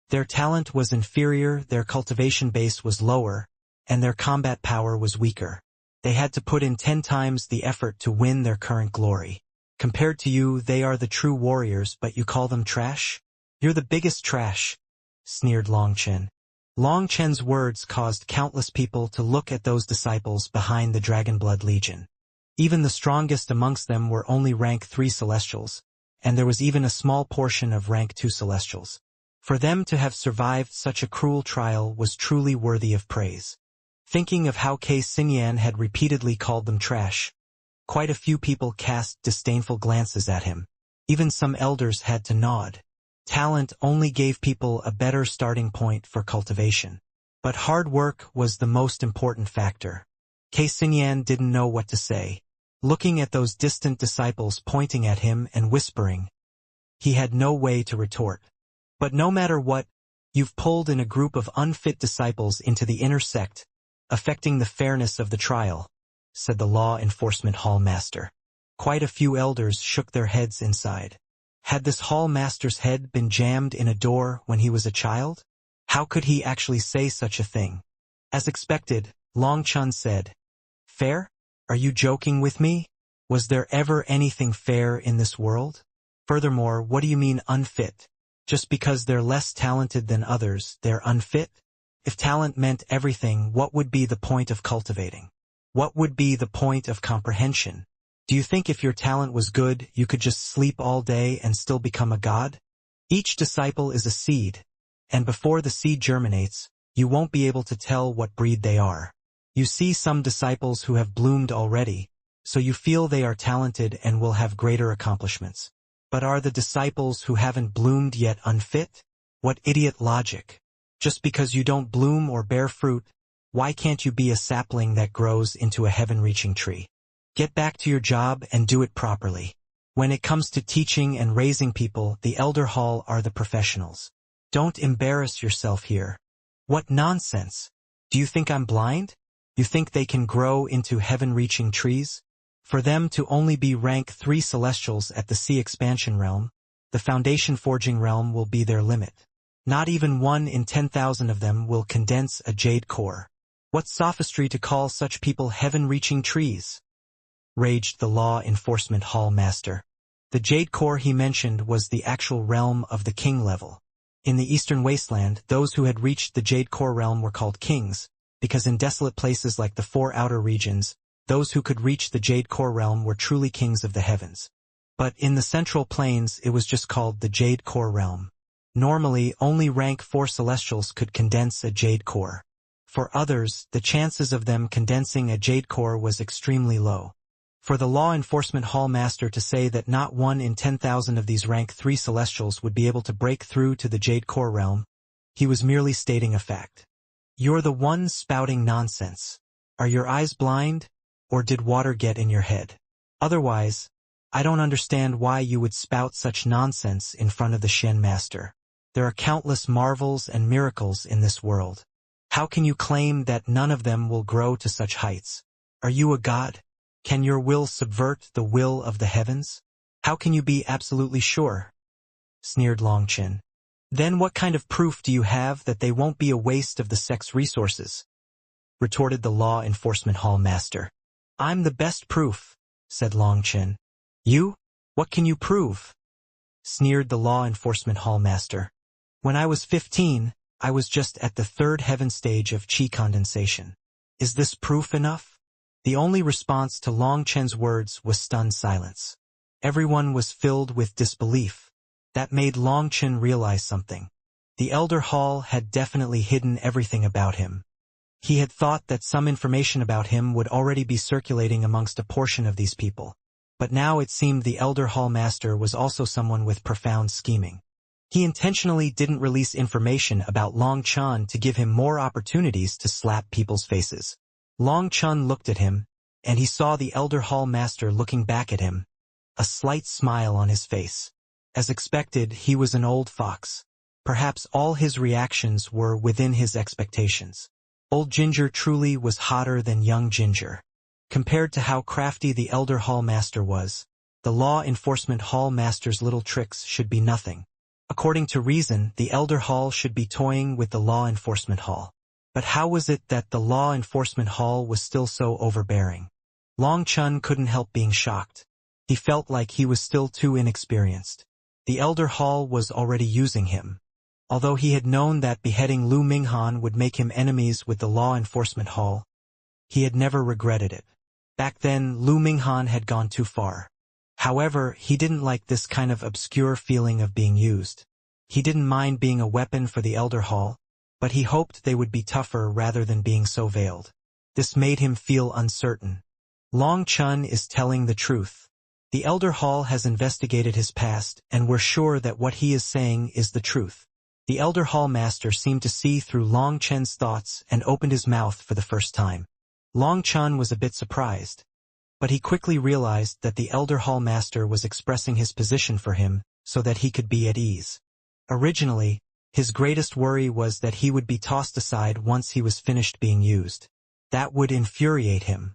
Their talent was inferior, their cultivation base was lower, and their combat power was weaker. They had to put in 10 times the effort to win their current glory. Compared to you, they are the true warriors, but you call them trash? You're the biggest trash, sneered Long Chen. Long Chen's words caused countless people to look at those disciples behind the Dragonblood Legion. Even the strongest amongst them were only rank 3 Celestials, and there was even a small portion of rank 2 Celestials. For them to have survived such a cruel trial was truly worthy of praise. Thinking of how Kei Xinyan had repeatedly called them trash, quite a few people cast disdainful glances at him. Even some elders had to nod. Talent only gave people a better starting point for cultivation. But hard work was the most important factor. Kei Xinyan didn't know what to say. Looking at those distant disciples pointing at him and whispering, he had no way to retort. But no matter what, you've pulled in a group of unfit disciples into the inner sect, affecting the fairness of the trial, said the law enforcement hall master. Quite a few elders shook their heads inside. Had this hall master's head been jammed in a door when he was a child? How could he actually say such a thing? As expected, Long Chen said, "Fair? Are you joking with me? Was there ever anything fair in this world? Furthermore, what do you mean unfit? Just because they're less talented than others, they're unfit? If talent meant everything, what would be the point of cultivating? What would be the point of comprehension? Do you think if your talent was good, you could just sleep all day and still become a god? Each disciple is a seed, and before the seed germinates, you won't be able to tell what breed they are. You see some disciples who have bloomed already, so you feel they are talented and will have greater accomplishments. But are the disciples who haven't bloomed yet unfit? What idiot logic! Just because you don't bloom or bear fruit, why can't you be a sapling that grows into a heaven-reaching tree? Get back to your job and do it properly. When it comes to teaching and raising people, the Elder Hall are the professionals. Don't embarrass yourself here. What nonsense! Do you think I'm blind? You think they can grow into heaven-reaching trees? For them to only be rank 3 Celestials at the Sea Expansion Realm, the Foundation Forging Realm will be their limit. Not even 1 in 10,000 of them will condense a jade core. What sophistry to call such people heaven-reaching trees! Raged the law enforcement hall master. The jade core he mentioned was the actual realm of the king level. In the Eastern Wasteland, those who had reached the jade core realm were called kings, because in desolate places like the 4 outer regions, those who could reach the jade core realm were truly kings of the heavens. But in the central plains, it was just called the jade core realm. Normally, only rank 4 Celestials could condense a jade core. For others, the chances of them condensing a jade core was extremely low. For the law enforcement hall master to say that not 1 in 10,000 of these rank 3 Celestials would be able to break through to the jade core realm, he was merely stating a fact. You're the one spouting nonsense. Are your eyes blind, or did water get in your head? Otherwise, I don't understand why you would spout such nonsense in front of the Shen master. There are countless marvels and miracles in this world. How can you claim that none of them will grow to such heights? Are you a god? Can your will subvert the will of the heavens? How can you be absolutely sure? Sneered Long Chen. Then what kind of proof do you have that they won't be a waste of the sect's resources? Retorted the law enforcement hall master. I'm the best proof, said Long Chen. You? What can you prove? Sneered the law enforcement hall master. When I was 15, I was just at the 3rd heaven stage of chi condensation. Is this proof enough? The only response to Long Chen's words was stunned silence. Everyone was filled with disbelief. That made Long Chen realize something. The Elder Hall had definitely hidden everything about him. He had thought that some information about him would already be circulating amongst a portion of these people. But now it seemed the Elder Hall Master was also someone with profound scheming. He intentionally didn't release information about Long Chun to give him more opportunities to slap people's faces. Long Chun looked at him, and he saw the Elder Hall Master looking back at him, a slight smile on his face. As expected, he was an old fox. Perhaps all his reactions were within his expectations. Old Ginger truly was hotter than young Ginger. Compared to how crafty the Elder Hall Master was, the Law Enforcement Hall Master's little tricks should be nothing. According to reason, the Elder Hall should be toying with the Law Enforcement Hall. But how was it that the Law Enforcement Hall was still so overbearing? Long Chun couldn't help being shocked. He felt like he was still too inexperienced. The Elder Hall was already using him. Although he had known that beheading Lu Minghan would make him enemies with the Law Enforcement Hall, he had never regretted it. Back then, Lu Minghan had gone too far. However, he didn't like this kind of obscure feeling of being used. He didn't mind being a weapon for the Elder Hall, but he hoped they would be tougher rather than being so veiled. This made him feel uncertain. Long Chun is telling the truth. The Elder Hall has investigated his past, and we're sure that what he is saying is the truth. The Elder Hall Master seemed to see through Long Chun's thoughts and opened his mouth for the first time. Long Chun was a bit surprised, but he quickly realized that the Elder Hall Master was expressing his position for him so that he could be at ease. Originally, his greatest worry was that he would be tossed aside once he was finished being used. That would infuriate him.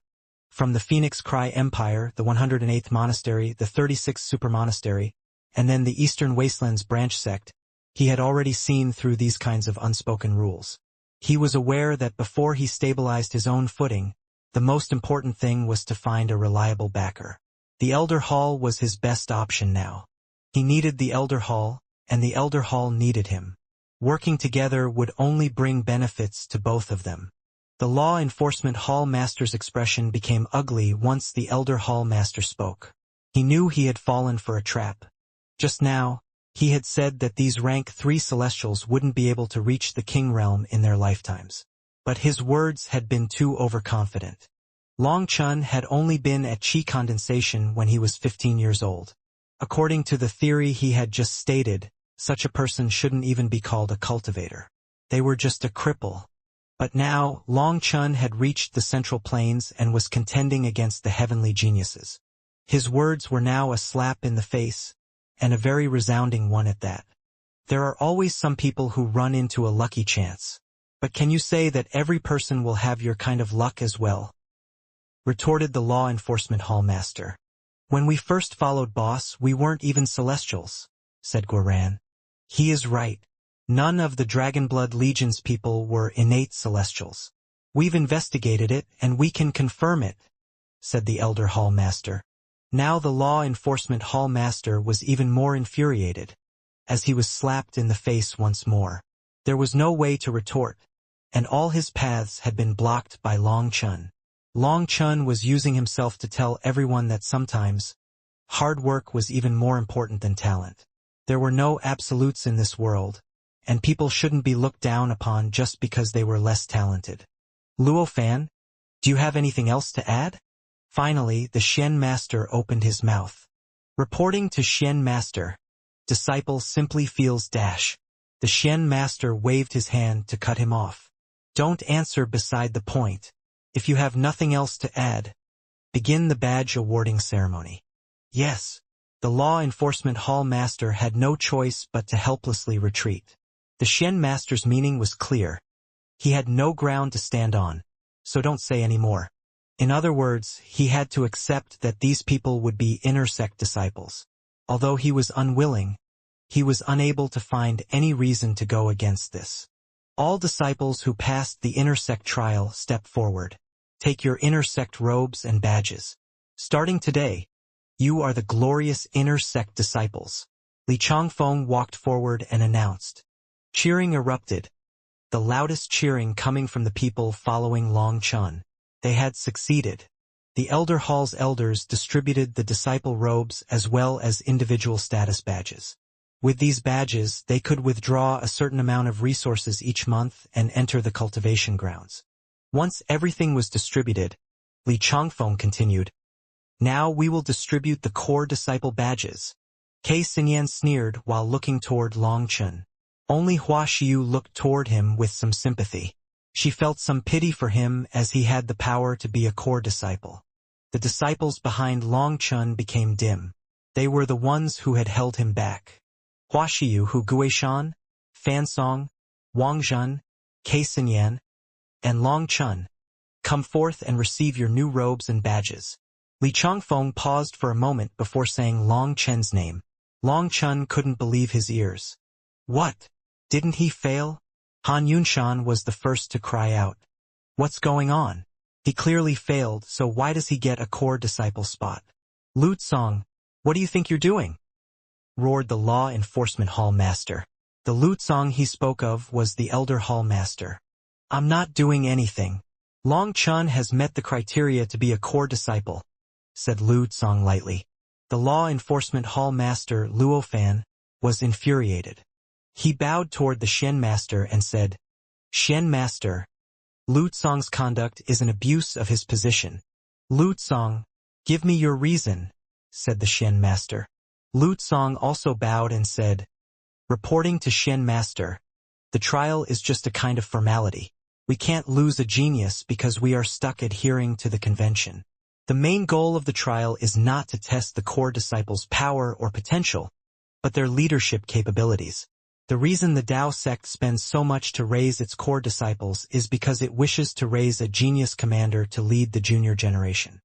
From the Phoenix Cry Empire, the 108th Monastery, the 36th Super Monastery, and then the Eastern Wastelands branch sect, he had already seen through these kinds of unspoken rules. He was aware that before he stabilized his own footing, the most important thing was to find a reliable backer. The Elder Hall was his best option now. He needed the Elder Hall, and the Elder Hall needed him. Working together would only bring benefits to both of them. The Law Enforcement Hall Master's expression became ugly once the Elder Hall Master spoke. He knew he had fallen for a trap. Just now, he had said that these rank 3 Celestials wouldn't be able to reach the King Realm in their lifetimes. But his words had been too overconfident. Long Chun had only been at Qi condensation when he was 15 years old. According to the theory he had just stated, such a person shouldn't even be called a cultivator. They were just a cripple. But now, Long Chun had reached the Central Plains and was contending against the heavenly geniuses. His words were now a slap in the face, and a very resounding one at that. There are always some people who run into a lucky chance. But can you say that every person will have your kind of luck as well? Retorted the Law Enforcement Hall Master. When we first followed Boss, we weren't even Celestials, said Guaran. He is right. None of the Dragonblood Legion's people were innate Celestials. We've investigated it, and we can confirm it, said the Elder Hall Master. Now the Law Enforcement Hall Master was even more infuriated, as he was slapped in the face once more. There was no way to retort, and all his paths had been blocked by Long Chun. Long Chun was using himself to tell everyone that sometimes, hard work was even more important than talent. There were no absolutes in this world, and people shouldn't be looked down upon just because they were less talented. Luo Fan, do you have anything else to add? Finally, the Xian Master opened his mouth. Reporting to Xian Master, disciple simply feels dash. The Xian Master waved his hand to cut him off. Don't answer beside the point. If you have nothing else to add, begin the badge awarding ceremony. Yes. The Law Enforcement Hall Master had no choice but to helplessly retreat. The Xian Master's meaning was clear. He had no ground to stand on, so don't say any more. In other words, he had to accept that these people would be inner sect disciples. Although he was unwilling, he was unable to find any reason to go against this. All disciples who passed the inner sect trial step forward. Take your inner sect robes and badges. Starting today, you are the glorious inner sect disciples. Li Changfeng walked forward and announced. Cheering erupted, the loudest cheering coming from the people following Long Chun. They had succeeded. The Elder Hall's elders distributed the disciple robes as well as individual status badges. With these badges, they could withdraw a certain amount of resources each month and enter the cultivation grounds. Once everything was distributed, Li Changfeng continued, Now we will distribute the core disciple badges. Kei Xinyan sneered while looking toward Long Chun. Only Hua Xiu looked toward him with some sympathy. She felt some pity for him as he had the power to be a core disciple. The disciples behind Long Chun became dim. They were the ones who had held him back. Hua Xiu, Hu Guishan, Fan Song, Wang Zhen, Kei Xinyan, and Long Chun, come forth and receive your new robes and badges. Li Changfeng paused for a moment before saying Long Chen's name. Long Chun couldn't believe his ears. What? Didn't he fail? Han Yunshan was the first to cry out. What's going on? He clearly failed, so why does he get a core disciple spot? Lu Tsong, what do you think you're doing? Roared the law enforcement hall master. The Lu Tsong he spoke of was the elder hall master. I'm not doing anything. Long Chun has met the criteria to be a core disciple, said Lu Tsong lightly. The law enforcement hall master, Luo Fan, was infuriated. He bowed toward the Shen master and said, Shen master, Lu Tsong's conduct is an abuse of his position. Lu Tsong, give me your reason, said the Shen master. Lu Tsong also bowed and said, reporting to Shen master, the trial is just a kind of formality. We can't lose a genius because we are stuck adhering to the convention. The main goal of the trial is not to test the core disciples' power or potential, but their leadership capabilities. The reason the Tao sect spends so much to raise its core disciples is because it wishes to raise a genius commander to lead the junior generation.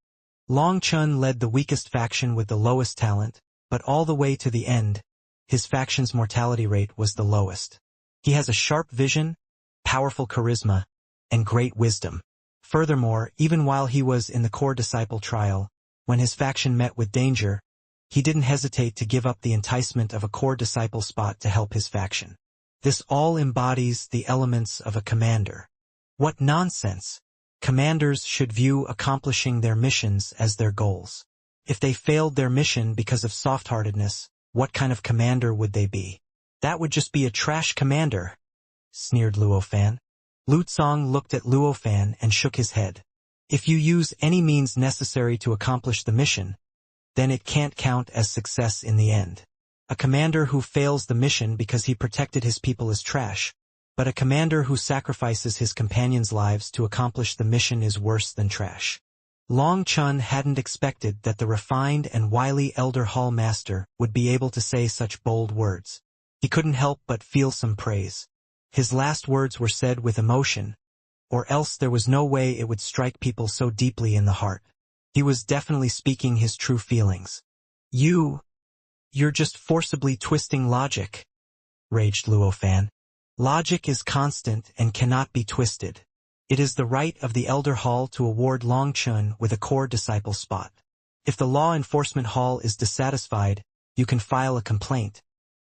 Long Chun led the weakest faction with the lowest talent, but all the way to the end, his faction's mortality rate was the lowest. He has a sharp vision, powerful charisma, and great wisdom. Furthermore, even while he was in the core disciple trial, when his faction met with danger, he didn't hesitate to give up the enticement of a core disciple spot to help his faction. This all embodies the elements of a commander. What nonsense! Commanders should view accomplishing their missions as their goals. If they failed their mission because of soft-heartedness, what kind of commander would they be? That would just be a trash commander, sneered Luo Fan. Lu Tsong looked at Luo Fan and shook his head. If you use any means necessary to accomplish the mission, then it can't count as success in the end. A commander who fails the mission because he protected his people is trash, but a commander who sacrifices his companions' lives to accomplish the mission is worse than trash. Long Chun hadn't expected that the refined and wily elder hall master would be able to say such bold words. He couldn't help but feel some praise. His last words were said with emotion, or else there was no way it would strike people so deeply in the heart. He was definitely speaking his true feelings. You're just forcibly twisting logic, raged Luo Fan. Logic is constant and cannot be twisted. It is the right of the Elder Hall to award Long Chun with a core disciple spot. If the Law Enforcement Hall is dissatisfied, you can file a complaint,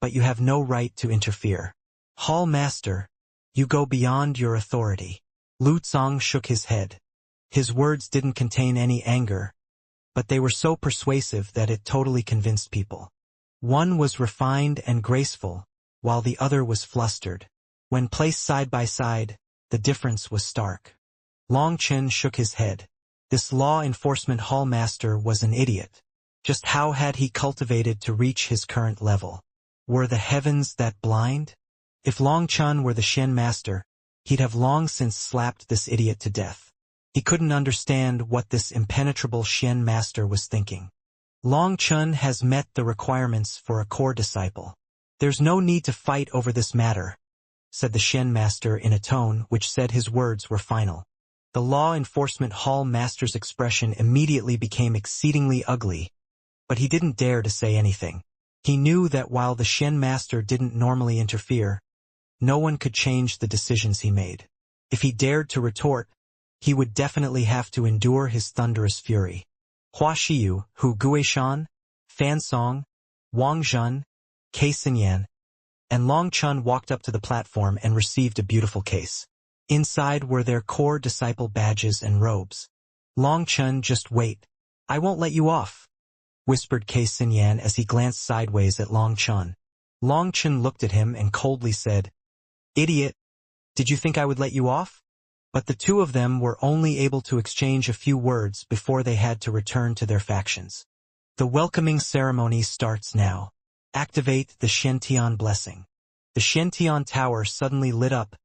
but you have no right to interfere. Hall Master, you go beyond your authority. Lu Tsong shook his head. His words didn't contain any anger, but they were so persuasive that it totally convinced people. One was refined and graceful, while the other was flustered. When placed side by side, the difference was stark. Long Chen shook his head. This law enforcement hall master was an idiot. Just how had he cultivated to reach his current level? Were the heavens that blind? If Long Chun were the Shen master, he'd have long since slapped this idiot to death. He couldn't understand what this impenetrable Shen master was thinking. Long Chun has met the requirements for a core disciple. There's no need to fight over this matter, said the Shen master in a tone which said his words were final. The law enforcement hall master's expression immediately became exceedingly ugly, but he didn't dare to say anything. He knew that while the Shen master didn't normally interfere, no one could change the decisions he made. If he dared to retort, he would definitely have to endure his thunderous fury. Hua Xiu, Hu Guishan, Fan Song, Wang Zhen, Kei Xinyan, and Long Chun walked up to the platform and received a beautiful case. Inside were their core disciple badges and robes. Long Chun, just wait. I won't let you off, whispered Kei Xinyan as he glanced sideways at Long Chun. Long Chun looked at him and coldly said, Idiot, did you think I would let you off? But the two of them were only able to exchange a few words before they had to return to their factions. The welcoming ceremony starts now. Activate the Shentian blessing. The Shentian tower suddenly lit up,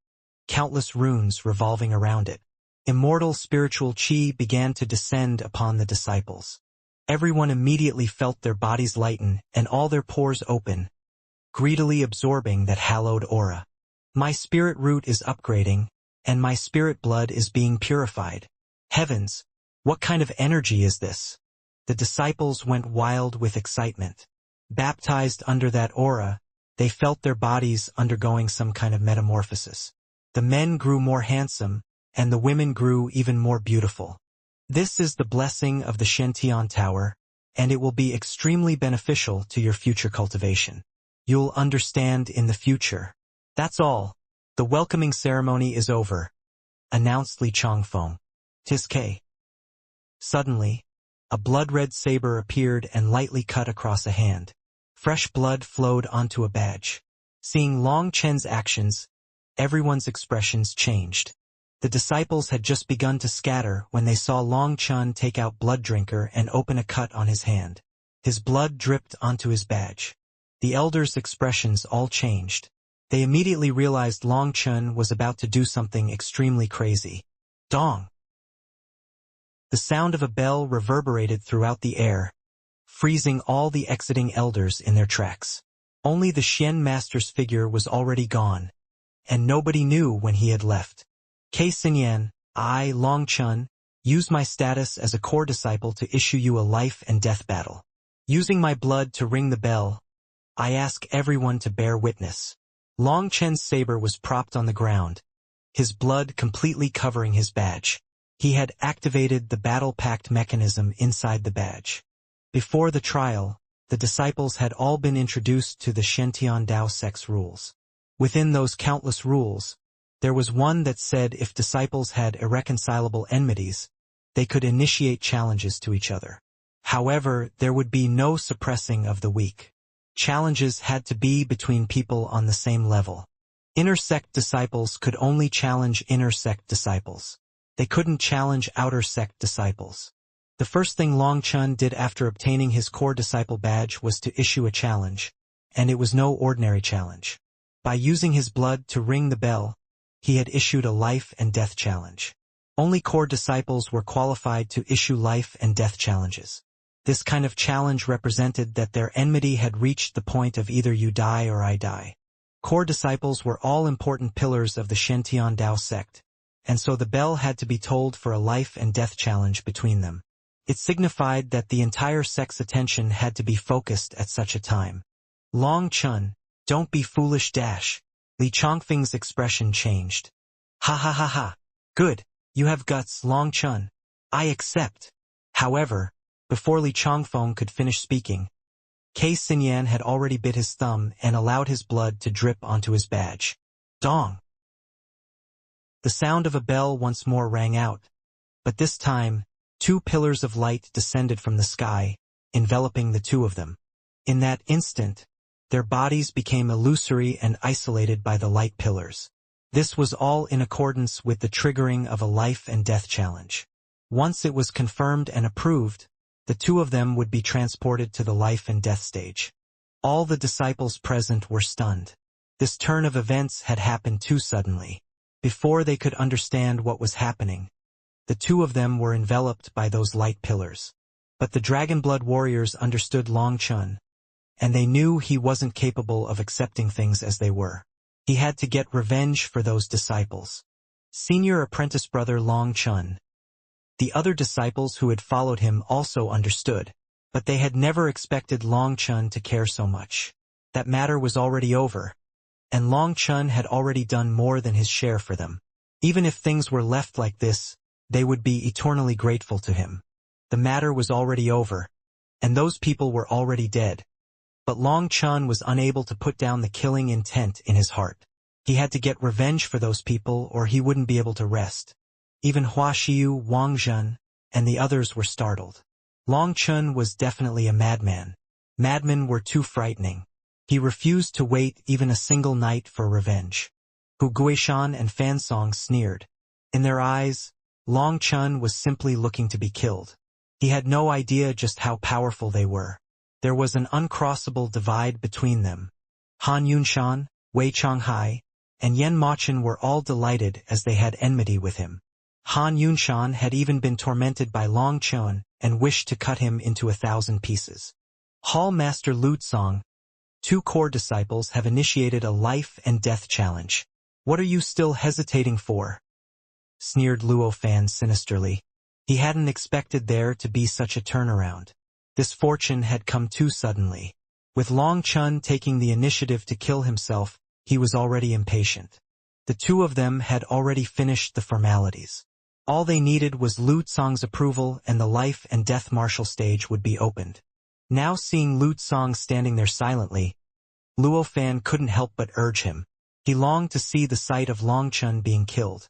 countless runes revolving around it. Immortal spiritual chi began to descend upon the disciples. Everyone immediately felt their bodies lighten and all their pores open, greedily absorbing that hallowed aura. My spirit root is upgrading, and my spirit blood is being purified. Heavens, what kind of energy is this? The disciples went wild with excitement. Baptized under that aura, they felt their bodies undergoing some kind of metamorphosis. The men grew more handsome, and the women grew even more beautiful. This is the blessing of the Shentian Tower, and it will be extremely beneficial to your future cultivation. You'll understand in the future. That's all. The welcoming ceremony is over, announced Li Chongfeng. Tiske. Suddenly, a blood-red saber appeared and lightly cut across a hand. Fresh blood flowed onto a badge. Seeing Long Chen's actions, everyone's expressions changed. The disciples had just begun to scatter when they saw Long Chen take out Blood Drinker and open a cut on his hand. His blood dripped onto his badge. The elders' expressions all changed. They immediately realized Long Chen was about to do something extremely crazy. Dong! The sound of a bell reverberated throughout the air, freezing all the exiting elders in their tracks. Only the Xian master's figure was already gone, and nobody knew when he had left. Kei Xinyan, I, Long Chen, use my status as a core disciple to issue you a life and death battle. Using my blood to ring the bell, I ask everyone to bear witness. Long Chen's saber was propped on the ground, his blood completely covering his badge. He had activated the battle pact mechanism inside the badge. Before the trial, the disciples had all been introduced to the Shentian Dao Sect's rules. Within those countless rules, there was one that said if disciples had irreconcilable enmities, they could initiate challenges to each other. However, there would be no suppressing of the weak. Challenges had to be between people on the same level. Inner sect disciples could only challenge inner sect disciples. They couldn't challenge outer sect disciples. The first thing Long Chen did after obtaining his core disciple badge was to issue a challenge, and it was no ordinary challenge. By using his blood to ring the bell, he had issued a life and death challenge. Only core disciples were qualified to issue life and death challenges. This kind of challenge represented that their enmity had reached the point of either you die or I die. Core disciples were all important pillars of the Shentian Dao sect, and so the bell had to be tolled for a life and death challenge between them. It signified that the entire sect's attention had to be focused at such a time. Long Chen, don't be foolish dash. Li Chongfeng's expression changed. Ha ha ha ha. Good, you have guts, Long Chen. I accept. However, before Li Chongfeng could finish speaking, Kei Xinyan had already bit his thumb and allowed his blood to drip onto his badge. Dong! The sound of a bell once more rang out, but this time, 2 pillars of light descended from the sky, enveloping the two of them. In that instant, their bodies became illusory and isolated by the light pillars. This was all in accordance with the triggering of a life and death challenge. Once it was confirmed and approved, the two of them would be transported to the life and death stage. All the disciples present were stunned. This turn of events had happened too suddenly. Before they could understand what was happening, the two of them were enveloped by those light pillars. But the Dragon Blood warriors understood Long Chen, and they knew he wasn't capable of accepting things as they were. He had to get revenge for those disciples. Senior apprentice brother Long Chen. The other disciples who had followed him also understood, but they had never expected Long Chen to care so much. That matter was already over, and Long Chen had already done more than his share for them. Even if things were left like this, they would be eternally grateful to him. The matter was already over, and those people were already dead. But Long Chen was unable to put down the killing intent in his heart. He had to get revenge for those people or he wouldn't be able to rest. Even Hua Xiu, Wang Zhen, and the others were startled. Long Chen was definitely a madman. Madmen were too frightening. He refused to wait even a single night for revenge. Hu Guishan and Fan Song sneered. In their eyes, Long Chun was simply looking to be killed. He had no idea just how powerful they were. There was an uncrossable divide between them. Han Yunshan, Wei Changhai, and Yen Machen were all delighted as they had enmity with him. Han Yunshan had even been tormented by Long Chun and wished to cut him into 1,000 pieces. Hall Master Lu Tsong, 2 core disciples have initiated a life and death challenge. What are you still hesitating for? Sneered Luo Fan sinisterly. He hadn't expected there to be such a turnaround. This fortune had come too suddenly. With Long Chun taking the initiative to kill himself, he was already impatient. The two of them had already finished the formalities. All they needed was Lu Tsong's approval and the life and death martial stage would be opened. Now seeing Lu Tsong standing there silently, Luo Fan couldn't help but urge him. He longed to see the sight of Long Chun being killed.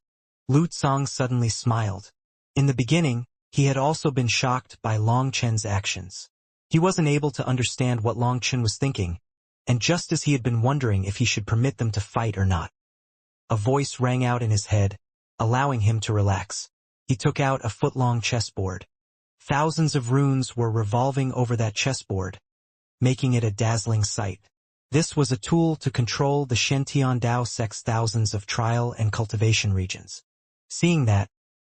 Lu Tsong suddenly smiled. In the beginning, he had also been shocked by Long Chun's actions. He wasn't able to understand what Long Chun was thinking, and just as he had been wondering if he should permit them to fight or not, a voice rang out in his head, allowing him to relax. He took out a foot-long chessboard. Thousands of runes were revolving over that chessboard, making it a dazzling sight. This was a tool to control the Shen Dao sect's thousands of trial and cultivation regions. Seeing that,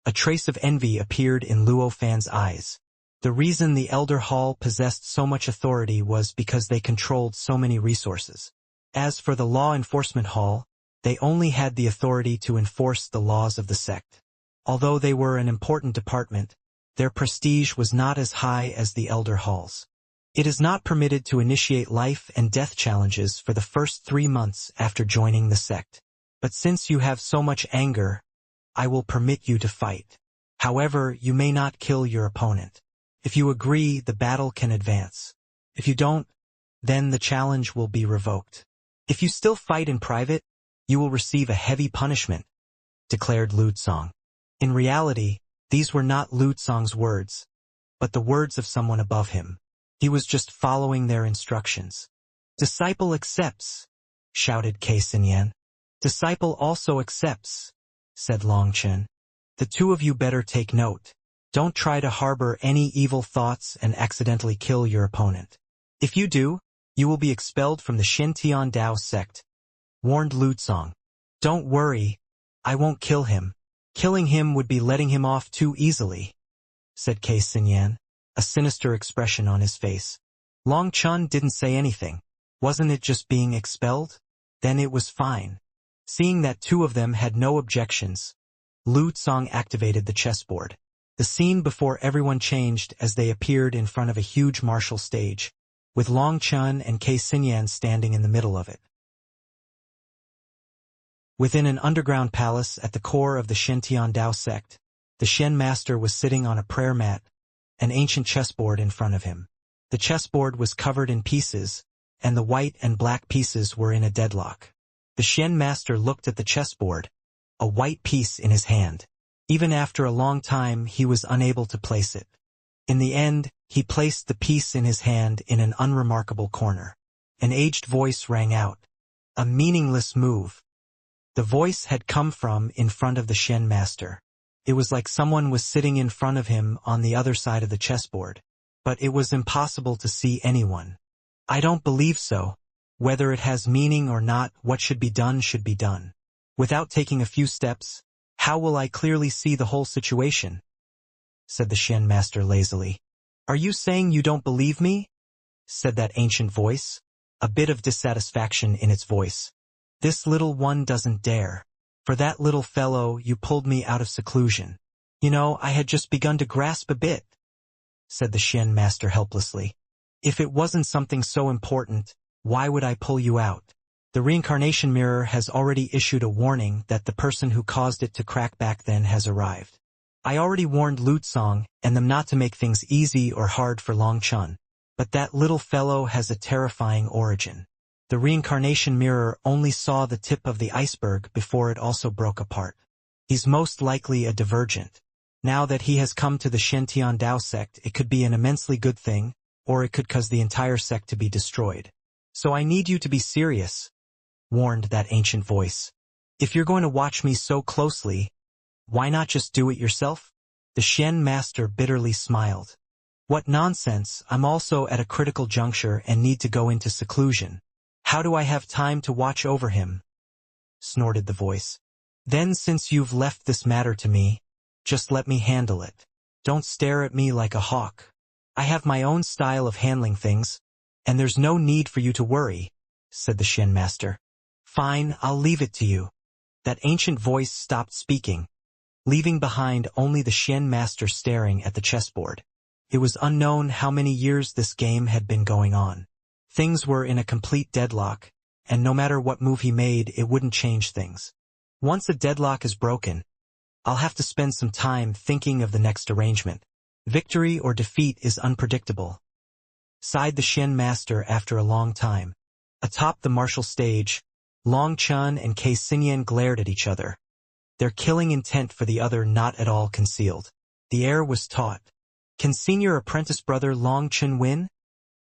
a trace of envy appeared in Luo Fan's eyes. The reason the Elder Hall possessed so much authority was because they controlled so many resources. As for the Law Enforcement Hall, they only had the authority to enforce the laws of the sect. Although they were an important department, their prestige was not as high as the Elder Hall's. It is not permitted to initiate life and death challenges for the first 3 months after joining the sect. But since you have so much anger, I will permit you to fight. However, you may not kill your opponent. If you agree, the battle can advance. If you don't, then the challenge will be revoked. If you still fight in private, you will receive a heavy punishment, declared Lu Tsong. In reality, these were not Lu Tsong's words, but the words of someone above him. He was just following their instructions. Disciple accepts, shouted Kei Xinyan. Disciple also accepts, said Long Chun. The two of you better take note. Don't try to harbor any evil thoughts and accidentally kill your opponent. If you do, you will be expelled from the Shen Dao sect, warned Lu Tsong. Don't worry, I won't kill him. Killing him would be letting him off too easily, said Kei Xinyan, a sinister expression on his face. Long Chun didn't say anything. Wasn't it just being expelled? Then it was fine. Seeing that 2 of them had no objections, Lu Tsong activated the chessboard. The scene before everyone changed as they appeared in front of a huge martial stage, with Long Chun and Kei Xinyan standing in the middle of it. Within an underground palace at the core of the Shen Dao sect, the Shen master was sitting on a prayer mat, an ancient chessboard in front of him. The chessboard was covered in pieces, and the white and black pieces were in a deadlock. The Shen master looked at the chessboard, a white piece in his hand. Even after a long time, he was unable to place it. In the end, he placed the piece in his hand in an unremarkable corner. An aged voice rang out. A meaningless move. The voice had come from in front of the Shen master. It was like someone was sitting in front of him on the other side of the chessboard. But it was impossible to see anyone. I don't believe so. Whether it has meaning or not, what should be done should be done. Without taking a few steps, how will I clearly see the whole situation? Said the Shen master lazily. Are you saying you don't believe me? Said that ancient voice, a bit of dissatisfaction in its voice. This little one doesn't dare. For that little fellow, you pulled me out of seclusion. You know, I had just begun to grasp a bit, said the Shen master helplessly. If it wasn't something so important, why would I pull you out? The reincarnation mirror has already issued a warning that the person who caused it to crack back then has arrived. I already warned Lu Tsong and them not to make things easy or hard for Long Chun, but that little fellow has a terrifying origin. The reincarnation mirror only saw the tip of the iceberg before it also broke apart. He's most likely a divergent. Now that he has come to the Shen Dao sect, it could be an immensely good thing, or it could cause the entire sect to be destroyed. So I need you to be serious, warned that ancient voice. If you're going to watch me so closely, Why not just do it yourself? The Shen master bitterly smiled. What nonsense, I'm also at a critical juncture and need to go into seclusion. How do I have time to watch over him? Snorted the voice. Then since you've left this matter to me, just let me handle it. Don't stare at me like a hawk. I have my own style of handling things, and there's no need for you to worry, said the Shen master. Fine, I'll leave it to you. That ancient voice stopped speaking, leaving behind only the Shen master staring at the chessboard. It was unknown how many years this game had been going on. Things were in a complete deadlock, and no matter what move he made, it wouldn't change things. Once a deadlock is broken, I'll have to spend some time thinking of the next arrangement. Victory or defeat is unpredictable, sighed the Shen master after a long time. Atop the martial stage, Long Chun and Kei Xinyan glared at each other, their killing intent for the other not at all concealed. The air was taut. Can senior apprentice brother Long Chun win?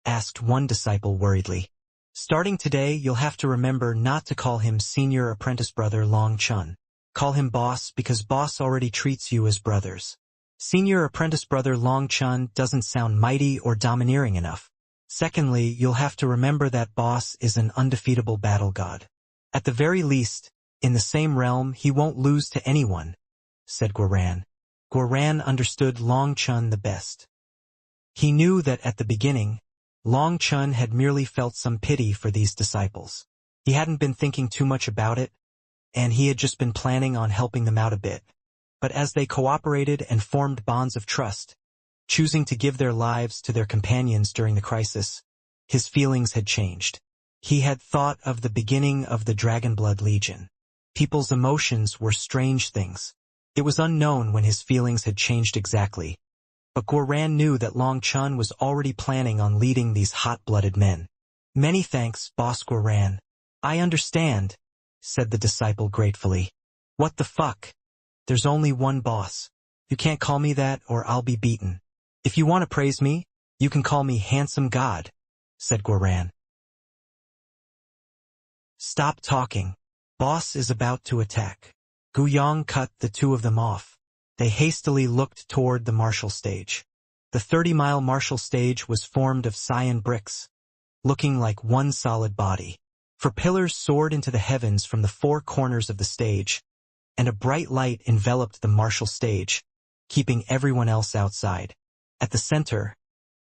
Asked one disciple worriedly. Starting today, you'll have to remember not to call him senior apprentice brother Long Chun. Call him boss because boss already treats you as brothers. Senior apprentice brother Long Chun doesn't sound mighty or domineering enough. Secondly, you'll have to remember that boss is an undefeatable battle god. At the very least, in the same realm, he won't lose to anyone, said Guoran. Guoran understood Long Chun the best. He knew that at the beginning, Long Chun had merely felt some pity for these disciples. He hadn't been thinking too much about it, and he had just been planning on helping them out a bit. But as they cooperated and formed bonds of trust, choosing to give their lives to their companions during the crisis, his feelings had changed. He had thought of the beginning of the Dragonblood Legion. People's emotions were strange things. It was unknown when his feelings had changed exactly, but Guoran knew that Long Chun was already planning on leading these hot-blooded men. Many thanks, Boss Guoran. I understand, said the disciple gratefully. What the fuck? There's only one boss. You can't call me that or I'll be beaten. If you want to praise me, you can call me Handsome God, said Guoran. Stop talking. Boss is about to attack. Guyong cut the two of them off. They hastily looked toward the martial stage. The 30-mile martial stage was formed of cyan bricks, looking like one solid body. For pillars soared into the heavens from the four corners of the stage, and a bright light enveloped the martial stage, keeping everyone else outside. At the center,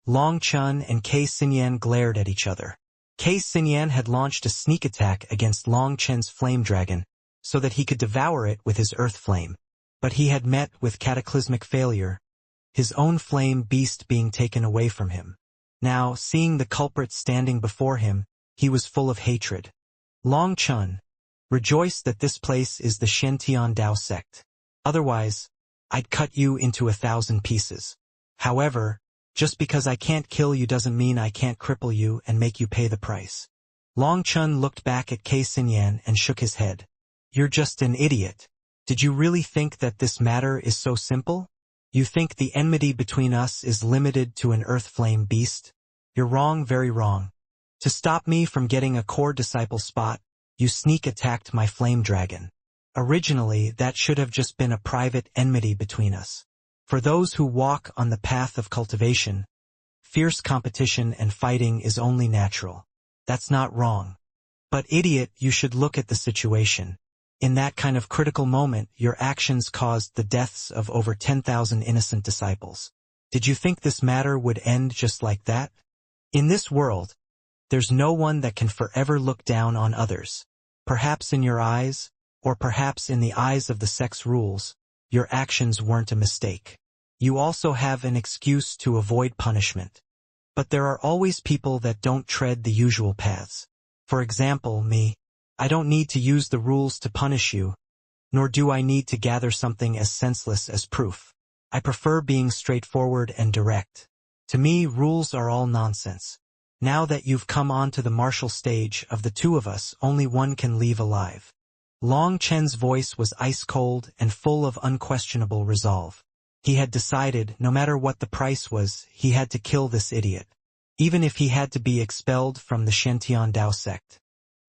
Long Chun and Kei Xinyan glared at each other. Kei Xinyan had launched a sneak attack against Long Chen's flame dragon, so that he could devour it with his earth flame. But he had met with cataclysmic failure, his own flame beast being taken away from him. Now, seeing the culprit standing before him, he was full of hatred. Long Chun, rejoice that this place is the Shen-Tian Dao sect. Otherwise, I'd cut you into 1,000 pieces. However, just because I can't kill you doesn't mean I can't cripple you and make you pay the price. Long Chun looked back at Kei Xinyan and shook his head. You're just an idiot. Did you really think that this matter is so simple? You think the enmity between us is limited to an earth flame beast? You're wrong, very wrong. To stop me from getting a core disciple spot, you sneak attacked my flame dragon. Originally, that should have just been a private enmity between us. For those who walk on the path of cultivation, fierce competition and fighting is only natural. That's not wrong. But idiot, you should look at the situation. In that kind of critical moment, your actions caused the deaths of over 10,000 innocent disciples. Did you think this matter would end just like that? In this world, there's no one that can forever look down on others. Perhaps in your eyes, or perhaps in the eyes of the sex rules, your actions weren't a mistake. You also have an excuse to avoid punishment. But there are always people that don't tread the usual paths. For example, me. I don't need to use the rules to punish you, nor do I need to gather something as senseless as proof. I prefer being straightforward and direct. To me, rules are all nonsense. Now that you've come onto the martial stage, of the two of us, only one can leave alive. Long Chen's voice was ice-cold and full of unquestionable resolve. He had decided, no matter what the price was, he had to kill this idiot, even if he had to be expelled from the Shen-Tian Dao sect.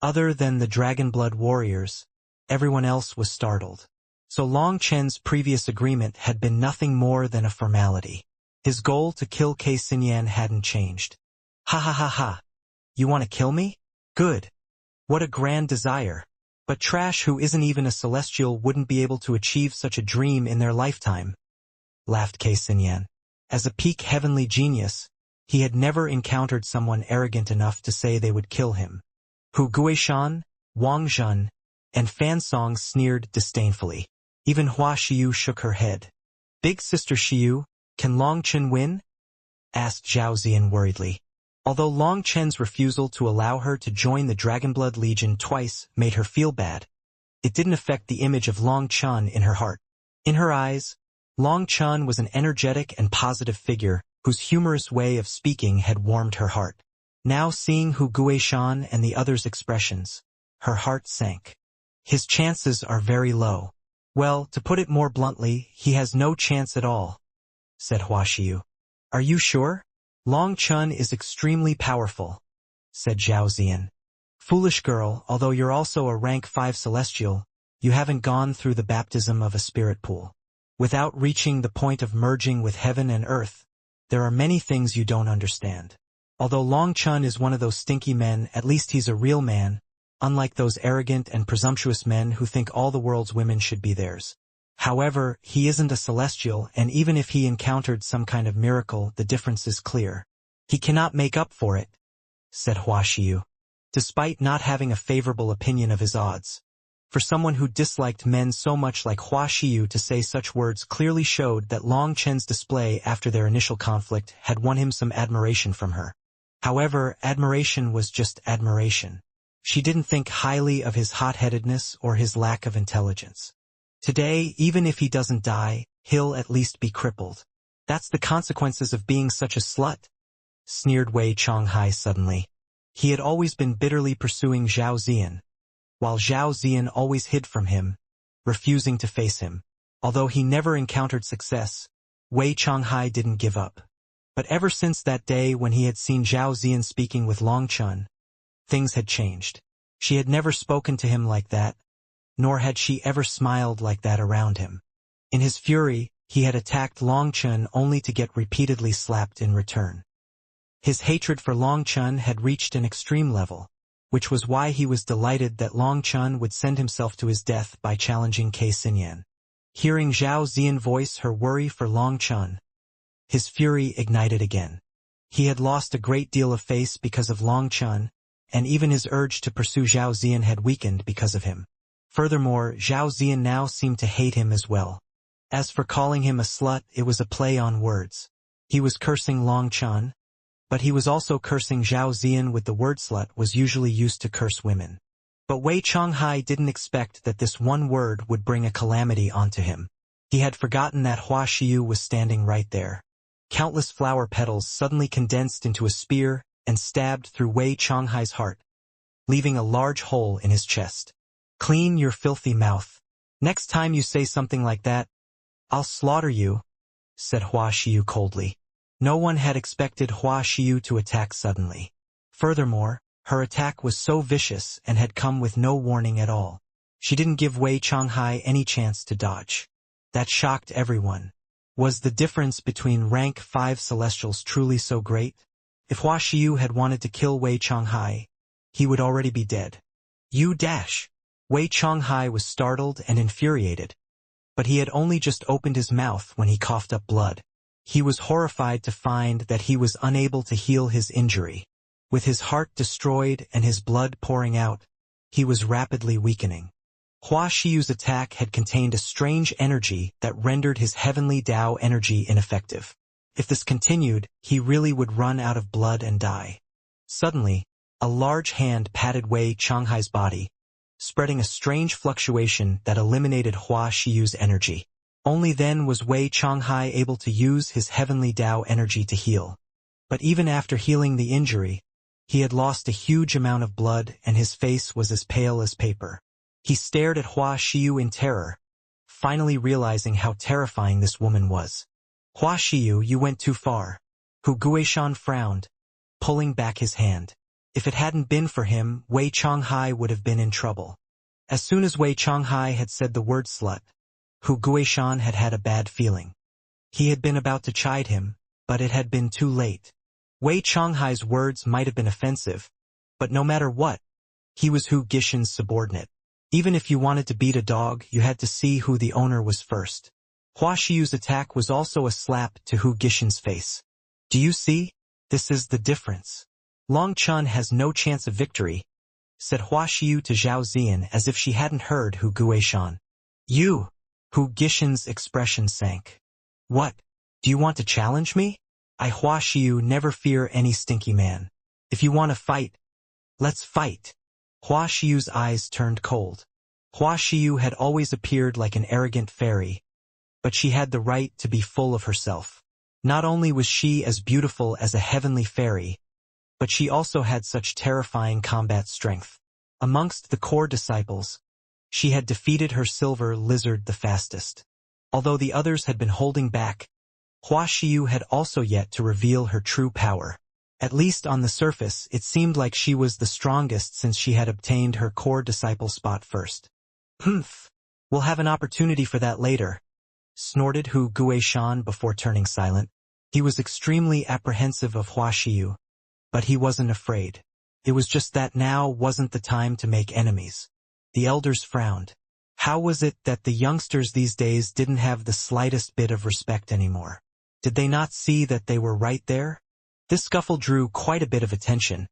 Other than the Dragonblood warriors, everyone else was startled. So Long Chen's previous agreement had been nothing more than a formality. His goal to kill Kei Xinyan hadn't changed. Ha ha ha ha. You want to kill me? Good. What a grand desire. But trash who isn't even a celestial wouldn't be able to achieve such a dream in their lifetime, laughed Kei Xinyan. As a peak heavenly genius, he had never encountered someone arrogant enough to say they would kill him. Hu Guishan, Wang Zhen, and Fan Song sneered disdainfully. Even Hua Xiu shook her head. Big Sister Xiu, can Long Chen win? Asked Zhao Ziyan worriedly. Although Long Chen's refusal to allow her to join the Dragonblood Legion twice made her feel bad, it didn't affect the image of Long Chen in her heart. In her eyes, Long Chen was an energetic and positive figure whose humorous way of speaking had warmed her heart. Now seeing Hu Guishan and the others' expressions, her heart sank. His chances are very low. Well, to put it more bluntly, he has no chance at all, said Hua Xiu. Are you sure? Long Chen is extremely powerful, said Zhao Ziyan. Foolish girl, although you're also a rank 5 celestial, you haven't gone through the baptism of a spirit pool. Without reaching the point of merging with heaven and earth, there are many things you don't understand. Although Long Chen is one of those stinky men, at least he's a real man, unlike those arrogant and presumptuous men who think all the world's women should be theirs. However, he isn't a celestial, and even if he encountered some kind of miracle, the difference is clear. He cannot make up for it, said Hua Xiu, despite not having a favorable opinion of his odds. For someone who disliked men so much like Hua Xiu to say such words clearly showed that Long Chen's display after their initial conflict had won him some admiration from her. However, admiration was just admiration. She didn't think highly of his hot-headedness or his lack of intelligence. Today, even if he doesn't die, he'll at least be crippled. That's the consequences of being such a slut, sneered Wei Chonghai suddenly. He had always been bitterly pursuing Zhao Ziyan, while Zhao Ziyan always hid from him, refusing to face him. Although he never encountered success, Wei Chonghai didn't give up. But ever since that day when he had seen Zhao Ziyan speaking with Long Chen, things had changed. She had never spoken to him like that, nor had she ever smiled like that around him. In his fury, he had attacked Long Chen only to get repeatedly slapped in return. His hatred for Long Chen had reached an extreme level, which was why he was delighted that Long Chen would send himself to his death by challenging Kei Xinyan. Hearing Zhao Ziyan voice her worry for Long Chen, his fury ignited again. He had lost a great deal of face because of Long Chen, and even his urge to pursue Zhao Ziyan had weakened because of him. Furthermore, Zhao Ziyan now seemed to hate him as well. As for calling him a slut, it was a play on words. He was cursing Long Chen, but he was also cursing Zhao Ziyan with the word slut was usually used to curse women. But Wei Chonghai didn't expect that this one word would bring a calamity onto him. He had forgotten that Hua Xiu was standing right there. Countless flower petals suddenly condensed into a spear and stabbed through Wei Chonghai's heart, leaving a large hole in his chest. Clean your filthy mouth. Next time you say something like that, I'll slaughter you, said Hua Xiu coldly. No one had expected Hua Xiu to attack suddenly. Furthermore, her attack was so vicious and had come with no warning at all. She didn't give Wei Chonghai any chance to dodge. That shocked everyone. Was the difference between rank 5 celestials truly so great? If Hua Xiu had wanted to kill Wei Chonghai, he would already be dead. You dash. Wei Chonghai was startled and infuriated, but he had only just opened his mouth when he coughed up blood. He was horrified to find that he was unable to heal his injury. With his heart destroyed and his blood pouring out, he was rapidly weakening. Hua Xiu's attack had contained a strange energy that rendered his heavenly Tao energy ineffective. If this continued, he really would run out of blood and die. Suddenly, a large hand patted Wei Chonghai's body, spreading a strange fluctuation that eliminated Hua Xiu's energy. Only then was Wei Chonghai able to use his heavenly Tao energy to heal. But even after healing the injury, he had lost a huge amount of blood and his face was as pale as paper. He stared at Hua Xiu in terror, finally realizing how terrifying this woman was. Hua Xiu, you went too far. Hu Guishan frowned, pulling back his hand. If it hadn't been for him, Wei Chonghai would have been in trouble. As soon as Wei Chonghai had said the word slut, Hu Guishan had had a bad feeling. He had been about to chide him, but it had been too late. Wei Changhai's words might have been offensive, but no matter what, he was Hu Gishan's subordinate. Even if you wanted to beat a dog, you had to see who the owner was first. Hua Xiu's attack was also a slap to Hu Gishan's face. Do you see? This is the difference. Long Chun has no chance of victory, said Hua Xiu to Zhao Ziyan as if she hadn't heard Hu Guishan. You! Hu Gishan's expression sank. What? Do you want to challenge me? I Hua Xiu never fear any stinky man. If you want to fight, let's fight. Hua Xiu's eyes turned cold. Hua Xiu had always appeared like an arrogant fairy, but she had the right to be full of herself. Not only was she as beautiful as a heavenly fairy, but she also had such terrifying combat strength. Amongst the core disciples, she had defeated her silver lizard the fastest. Although the others had been holding back, Hua Xiu had also yet to reveal her true power. At least on the surface, it seemed like she was the strongest since she had obtained her core disciple spot first. Humph, we'll have an opportunity for that later, snorted Hu Guishan before turning silent. He was extremely apprehensive of Hua Xiu, but he wasn't afraid. It was just that now wasn't the time to make enemies. The elders frowned. How was it that the youngsters these days didn't have the slightest bit of respect anymore? Did they not see that they were right there? This scuffle drew quite a bit of attention,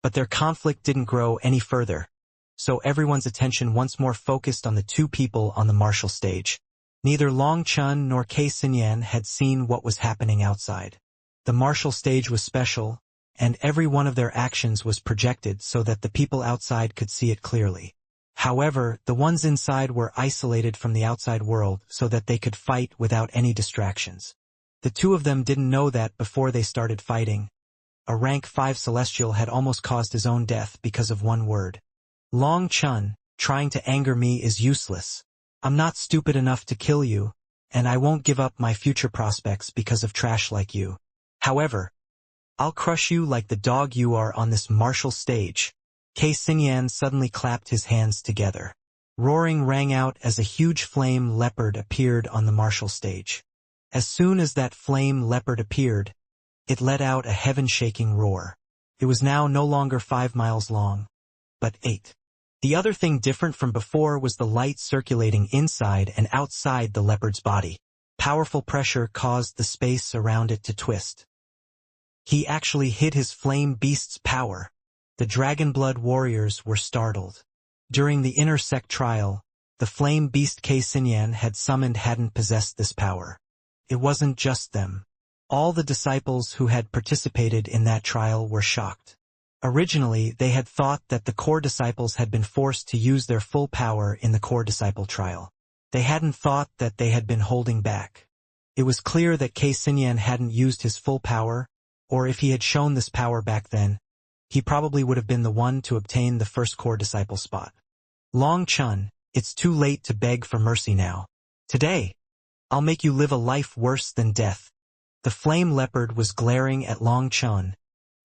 but their conflict didn't grow any further, so everyone's attention once more focused on the two people on the martial stage. Neither Long Chun nor Kei Xinyan had seen what was happening outside. The martial stage was special, and every one of their actions was projected so that the people outside could see it clearly. However, the ones inside were isolated from the outside world so that they could fight without any distractions. The two of them didn't know that before they started fighting. A rank 5 celestial had almost caused his own death because of one word. Long Chun, trying to anger me is useless. I'm not stupid enough to kill you, and I won't give up my future prospects because of trash like you. However, I'll crush you like the dog you are on this martial stage. Kei Xinyan suddenly clapped his hands together. Roaring rang out as a huge flame leopard appeared on the martial stage. As soon as that flame leopard appeared, it let out a heaven-shaking roar. It was now no longer 5 miles long, but 8. The other thing different from before was the light circulating inside and outside the leopard's body. Powerful pressure caused the space around it to twist. He actually hid his flame beast's power. The Dragonblood warriors were startled. During the inner sect trial, the flame beast Kei Xinyan had summoned hadn't possessed this power. It wasn't just them. All the disciples who had participated in that trial were shocked. Originally, they had thought that the core disciples had been forced to use their full power in the core disciple trial. They hadn't thought that they had been holding back. It was clear that Kei Xinyan hadn't used his full power, or if he had shown this power back then, he probably would have been the one to obtain the first core disciple spot. Long Chun, it's too late to beg for mercy now. Today, I'll make you live a life worse than death. The flame leopard was glaring at Long Chun,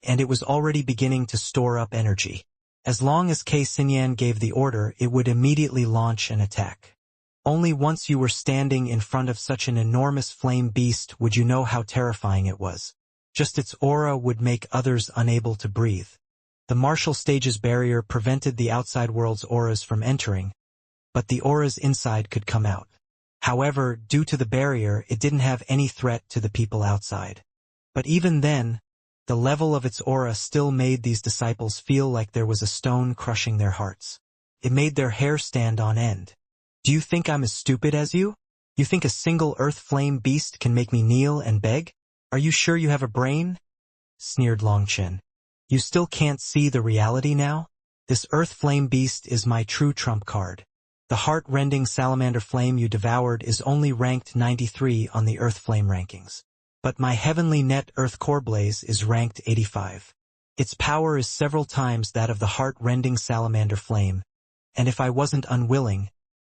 and it was already beginning to store up energy. As long as Kei Xinyan gave the order, it would immediately launch an attack. Only once you were standing in front of such an enormous flame beast would you know how terrifying it was. Just its aura would make others unable to breathe. The martial stage's barrier prevented the outside world's auras from entering, but the auras inside could come out. However, due to the barrier, it didn't have any threat to the people outside. But even then, the level of its aura still made these disciples feel like there was a stone crushing their hearts. It made their hair stand on end. Do you think I'm as stupid as you? You think a single earth flame beast can make me kneel and beg? Are you sure you have a brain? Sneered Longchen. You still can't see the reality now? This earth flame beast is my true trump card. The heart-rending salamander flame you devoured is only ranked 93 on the earth flame rankings. But my heavenly net earth core blaze is ranked 85. Its power is several times that of the heart-rending salamander flame, and if I wasn't unwilling,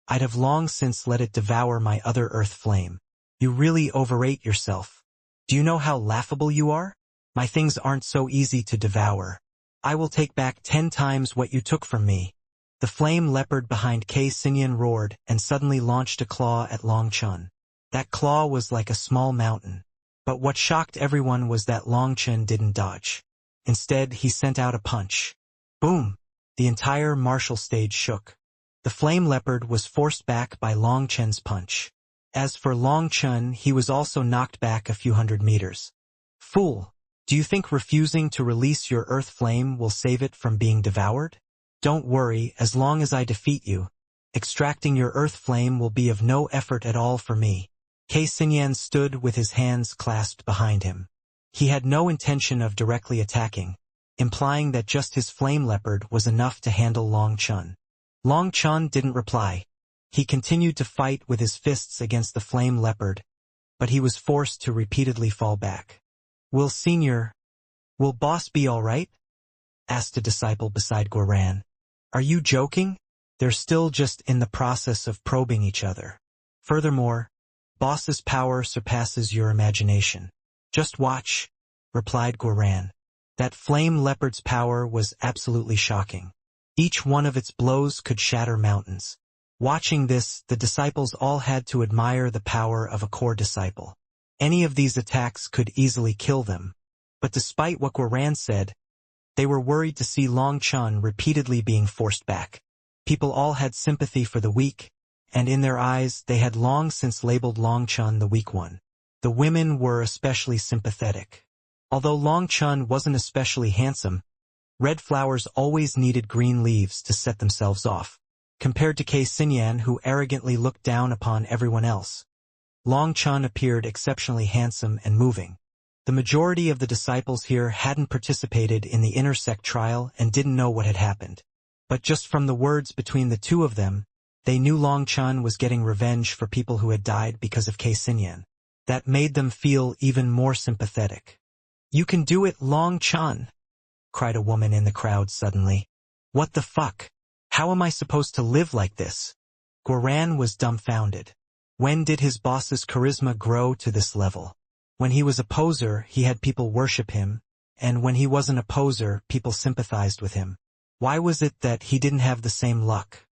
I'd have long since let it devour my other earth flame. You really overrate yourself. Do you know how laughable you are? My things aren't so easy to devour. I will take back 10 times what you took from me. The flame leopard behind Kei Sinyan roared and suddenly launched a claw at Long Chun. That claw was like a small mountain. But what shocked everyone was that Long Chun didn't dodge. Instead, he sent out a punch. Boom! The entire martial stage shook. The flame leopard was forced back by Long Chun's punch. As for Long Chun, he was also knocked back a few hundred meters. Fool! Do you think refusing to release your earth flame will save it from being devoured? Don't worry, as long as I defeat you, extracting your earth flame will be of no effort at all for me. Kei Sinyan stood with his hands clasped behind him. He had no intention of directly attacking, implying that just his flame leopard was enough to handle Long Chun. Long Chun didn't reply. He continued to fight with his fists against the flame leopard, but he was forced to repeatedly fall back. Will boss be all right? Asked a disciple beside Guoran. Are you joking? They're still just in the process of probing each other. Furthermore, boss's power surpasses your imagination. Just watch, replied Guoran. That flame leopard's power was absolutely shocking. Each one of its blows could shatter mountains. Watching this, the disciples all had to admire the power of a core disciple. Any of these attacks could easily kill them. But despite what Guoran said, they were worried to see Long Chun repeatedly being forced back. People all had sympathy for the weak, and in their eyes they had long since labeled Long Chun the weak one. The women were especially sympathetic. Although Long Chun wasn't especially handsome, red flowers always needed green leaves to set themselves off. Compared to Kei Sinyan, who arrogantly looked down upon everyone else, Long Chun appeared exceptionally handsome and moving. The majority of the disciples here hadn't participated in the intersect trial and didn't know what had happened. But just from the words between the two of them, they knew Long Chun was getting revenge for people who had died because of Kei Sinyan. That made them feel even more sympathetic. You can do it, Long Chun, cried a woman in the crowd suddenly. What the fuck? How am I supposed to live like this? Guoran was dumbfounded. When did his boss's charisma grow to this level? When he was a poser, he had people worship him, and when he wasn't a poser, people sympathized with him. Why was it that he didn't have the same luck?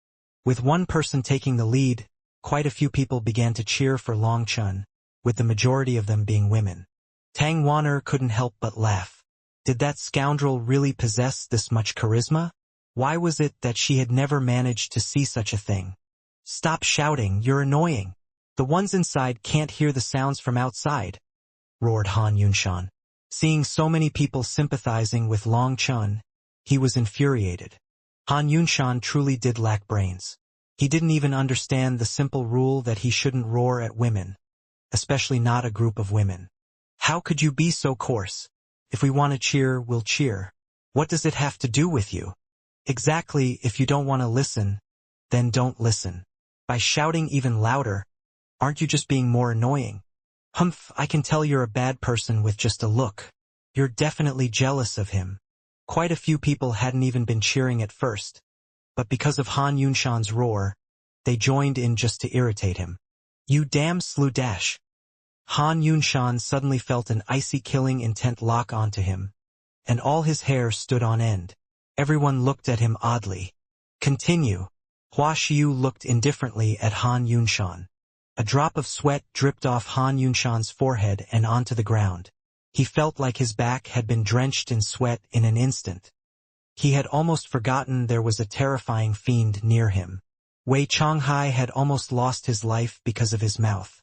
With one person taking the lead, quite a few people began to cheer for Long Chun, with the majority of them being women. Tang Wanner couldn't help but laugh. Did that scoundrel really possess this much charisma? Why was it that she had never managed to see such a thing? Stop shouting, you're annoying. The ones inside can't hear the sounds from outside, roared Han Yunshan. Seeing so many people sympathizing with Long Chun, he was infuriated. Han Yunshan truly did lack brains. He didn't even understand the simple rule that he shouldn't roar at women, especially not a group of women. How could you be so coarse? If we want to cheer, we'll cheer. What does it have to do with you? Exactly, if you don't want to listen, then don't listen. By shouting even louder, aren't you just being more annoying? Humph, I can tell you're a bad person with just a look. You're definitely jealous of him. Quite a few people hadn't even been cheering at first, but because of Han Yunshan's roar, they joined in just to irritate him. You damn slew dash. Han Yunshan suddenly felt an icy killing intent lock onto him, and all his hair stood on end. Everyone looked at him oddly. Continue. Hua Xiu looked indifferently at Han Yunshan. A drop of sweat dripped off Han Yunshan's forehead and onto the ground. He felt like his back had been drenched in sweat in an instant. He had almost forgotten there was a terrifying fiend near him. Wei Chonghai had almost lost his life because of his mouth.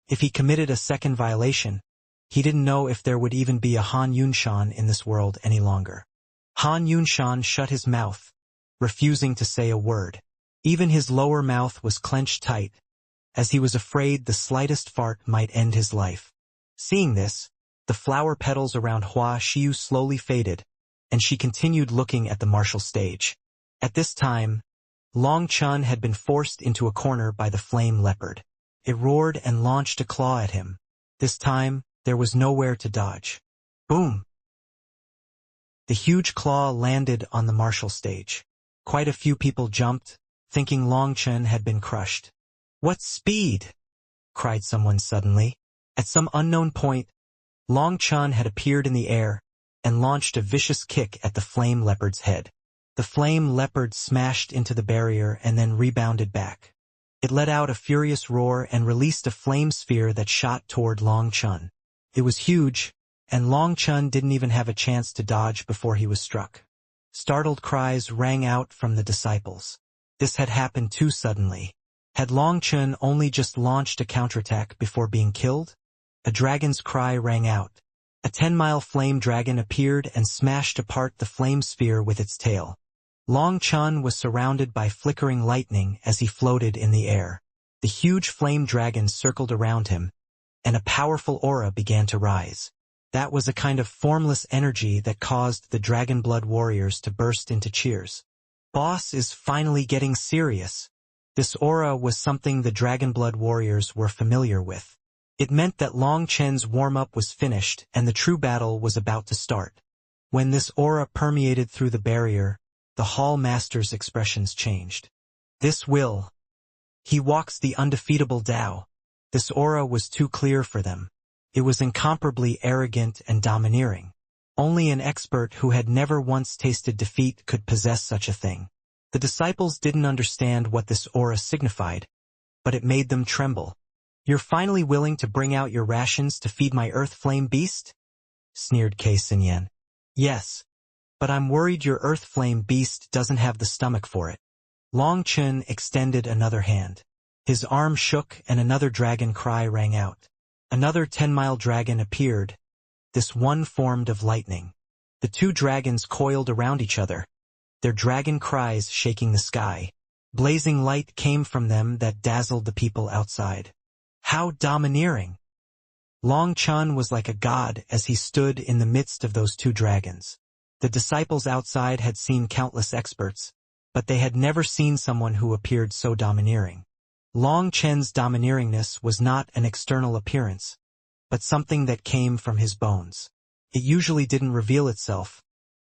If he committed a second violation, he didn't know if there would even be a Han Yunshan in this world any longer. Han Yunshan shut his mouth, refusing to say a word. Even his lower mouth was clenched tight, as he was afraid the slightest fart might end his life. Seeing this, the flower petals around Hua Xiu slowly faded, and she continued looking at the martial stage. At this time, Long Chun had been forced into a corner by the flame leopard. It roared and launched a claw at him. This time, there was nowhere to dodge. Boom! The huge claw landed on the martial stage. Quite a few people jumped, thinking Long Chun had been crushed. What speed! Cried someone suddenly. At some unknown point, Long Chun had appeared in the air and launched a vicious kick at the flame leopard's head. The flame leopard smashed into the barrier and then rebounded back. It let out a furious roar and released a flame sphere that shot toward Long Chun. It was huge, and Long Chun didn't even have a chance to dodge before he was struck. Startled cries rang out from the disciples. This had happened too suddenly. Had Long Chun only just launched a counterattack before being killed? A dragon's cry rang out. A 10-mile flame dragon appeared and smashed apart the flame sphere with its tail. Long Chun was surrounded by flickering lightning as he floated in the air. The huge flame dragon circled around him, and a powerful aura began to rise. That was a kind of formless energy that caused the Dragon Blood warriors to burst into cheers. Boss is finally getting serious. This aura was something the Dragon Blood warriors were familiar with. It meant that Long Chen's warm-up was finished and the true battle was about to start. When this aura permeated through the barrier, the Hall Master's expressions changed. This will. He walks the undefeatable Tao. This aura was too clear for them. It was incomparably arrogant and domineering. Only an expert who had never once tasted defeat could possess such a thing. The disciples didn't understand what this aura signified, but it made them tremble. "You're finally willing to bring out your rations to feed my earth flame beast?" sneered Kei Xinyan. "Yes, but I'm worried your earth flame beast doesn't have the stomach for it." Long Chun extended another hand. His arm shook and another dragon cry rang out. Another 10-mile dragon appeared, this one formed of lightning. The two dragons coiled around each other, their dragon cries shaking the sky. Blazing light came from them that dazzled the people outside. How domineering! Long Chun was like a god as he stood in the midst of those two dragons. The disciples outside had seen countless experts, but they had never seen someone who appeared so domineering. Long Chen's domineeringness was not an external appearance, but something that came from his bones. It usually didn't reveal itself,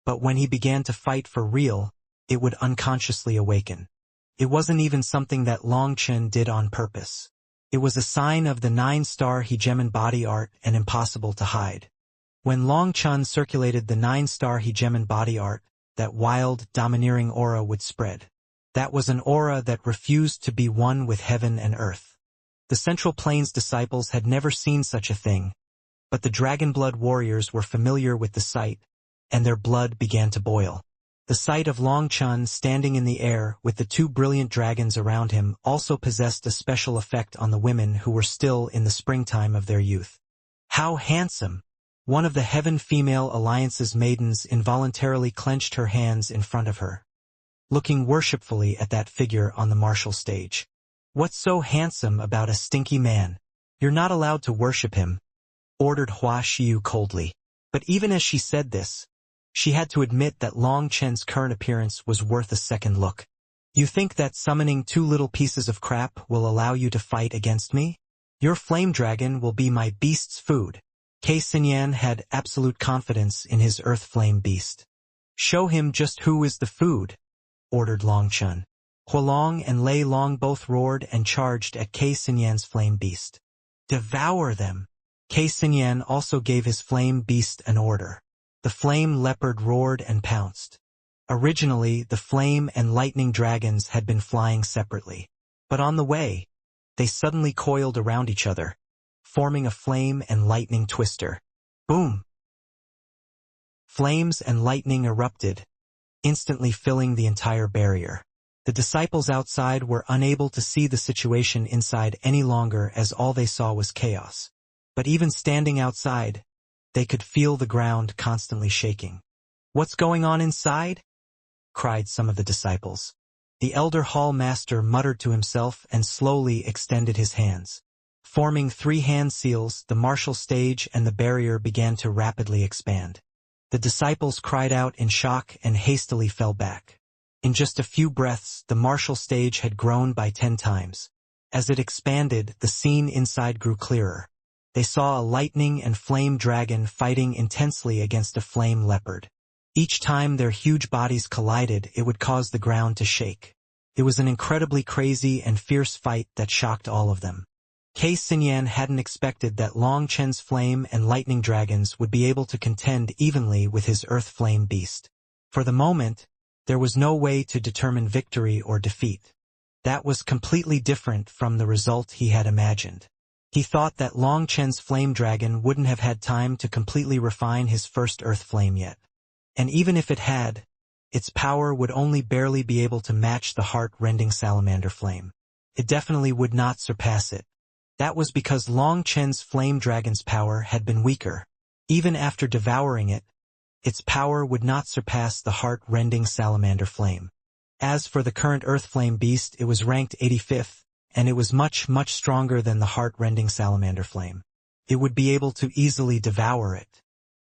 but when he began to fight for real, it would unconsciously awaken. It wasn't even something that Long Chen did on purpose. It was a sign of the 9-star hegemon body art and impossible to hide. When Long Chun circulated the 9-star hegemon body art, that wild, domineering aura would spread. That was an aura that refused to be one with heaven and earth. The Central Plains disciples had never seen such a thing, but the Dragon Blood warriors were familiar with the sight, and their blood began to boil. The sight of Long Chun standing in the air with the two brilliant dragons around him also possessed a special effect on the women who were still in the springtime of their youth. How handsome! One of the Heaven Female Alliance's maidens involuntarily clenched her hands in front of her, looking worshipfully at that figure on the martial stage. "What's so handsome about a stinky man? You're not allowed to worship him," ordered Hua Xiu coldly. But even as she said this, she had to admit that Long Chen's current appearance was worth a second look. "You think that summoning two little pieces of crap will allow you to fight against me? Your flame dragon will be my beast's food." Kei Xinyan had absolute confidence in his earth flame beast. "Show him just who is the food," ordered Long Chun. Hualong and Lei Long both roared and charged at Kei Xinyan's flame beast. "Devour them!" Kei Xinyan also gave his flame beast an order. The flame leopard roared and pounced. Originally, the flame and lightning dragons had been flying separately. But on the way, they suddenly coiled around each other, forming a flame and lightning twister. Boom! Flames and lightning erupted, instantly filling the entire barrier. The disciples outside were unable to see the situation inside any longer as all they saw was chaos. But even standing outside, they could feel the ground constantly shaking. "What's going on inside?" cried some of the disciples. The elder hall master muttered to himself and slowly extended his hands. Forming 3 hand seals, the martial stage and the barrier began to rapidly expand. The disciples cried out in shock and hastily fell back. In just a few breaths, the martial stage had grown by 10 times. As it expanded, the scene inside grew clearer. They saw a lightning and flame dragon fighting intensely against a flame leopard. Each time their huge bodies collided, it would cause the ground to shake. It was an incredibly crazy and fierce fight that shocked all of them. Kei Xinyan hadn't expected that Long Chen's flame and lightning dragons would be able to contend evenly with his earth flame beast. For the moment, There was no way to determine victory or defeat. That was completely different from the result he had imagined. He thought that Long Chen's flame dragon wouldn't have had time to completely refine his first earth flame yet. And even if it had, its power would only barely be able to match the heart-rending salamander flame. It definitely would not surpass it. That was because Long Chen's flame dragon's power had been weaker. Even after devouring it, its power would not surpass the heart-rending salamander flame. As for the current earth flame beast, it was ranked 85th, and it was much, much stronger than the heart-rending salamander flame. It would be able to easily devour it.